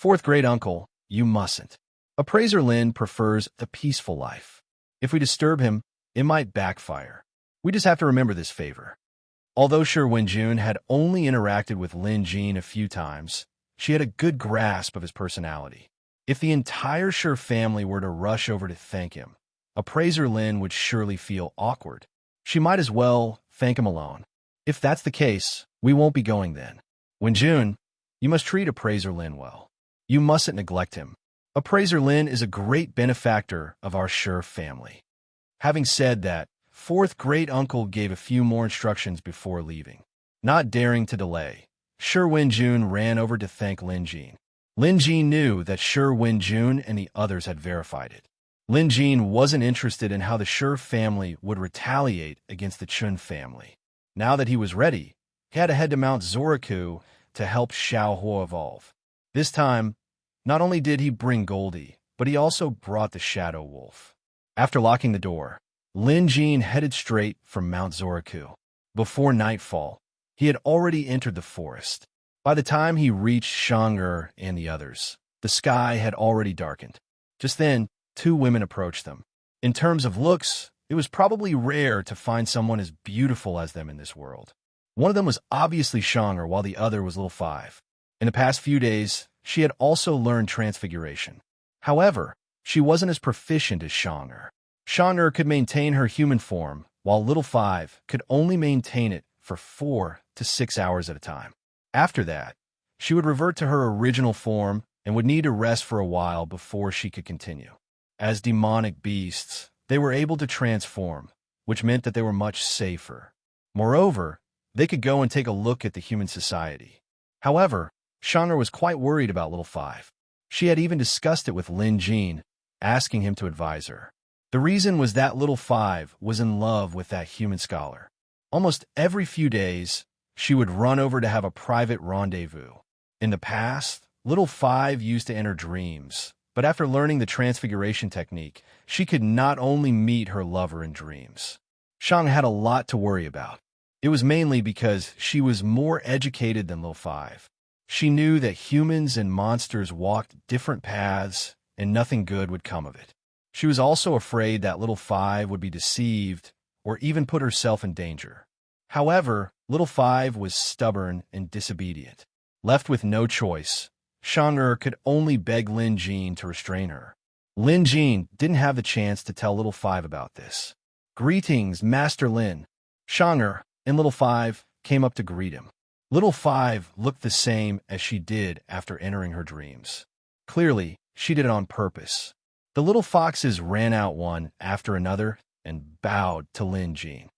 A: Fourth great uncle, you mustn't. Appraiser Lin prefers the peaceful life. If we disturb him, it might backfire. We just have to remember this favor. Although Shi Wenjun had only interacted with Lin Jin a few times, she had a good grasp of his personality. If the entire Shi family were to rush over to thank him, Appraiser Lin would surely feel awkward. She might as well thank him alone. If that's the case, we won't be going then. Wenjun, you must treat Appraiser Lin well. You mustn't neglect him. Appraiser Lin is a great benefactor of our Shi family. Having said that, fourth great uncle gave a few more instructions before leaving. Not daring to delay, Shi Wenjun ran over to thank Lin Jin. Lin Jin knew that Shi Wenjun and the others had verified it. Lin Jin wasn't interested in how the Shi family would retaliate against the Chun family. Now that he was ready, he had to head to Mount Zoraku to help Xiaohuo evolve. This time, not only did he bring Goldie, but he also brought the Shadow Wolf. After locking the door, Lin Jin headed straight for Mount Zoraku. Before nightfall, he had already entered the forest. By the time he reached Shang'er and the others, the sky had already darkened. Just then, two women approached them. In terms of looks, it was probably rare to find someone as beautiful as them in this world. One of them was obviously Shang'er, while the other was Little Five. In the past few days, she had also learned transfiguration. However, she wasn't as proficient as Shang'er. Shang'er could maintain her human form, while Little Five could only maintain it for 4 to 6 hours at a time. After that, she would revert to her original form and would need to rest for a while before she could continue. As demonic beasts, they were able to transform, which meant that they were much safer. Moreover, they could go and take a look at the human society. However, Chandra was quite worried about Little Five. She had even discussed it with Lin Jean, asking him to advise her. The reason was that Little Five was in love with that human scholar. Almost every few days, she would run over to have a private rendezvous. In the past, Little Five used to enter dreams, but after learning the transfiguration technique, she could not only meet her lover in dreams. Shang had a lot to worry about. It was mainly because she was more educated than Little Five. She knew that humans and monsters walked different paths and nothing good would come of it. She was also afraid that Little Five would be deceived or even put herself in danger. However, Little Five was stubborn and disobedient. Left with no choice, Chandra could only beg Lin Jean to restrain her. Lin Jean didn't have the chance to tell Little Five about this. "Greetings, Master Lin." Chandra and Little Five came up to greet him. Little Five looked the same as she did after entering her dreams. Clearly, she did it on purpose. The little foxes ran out one after another and bowed to Lin Jean.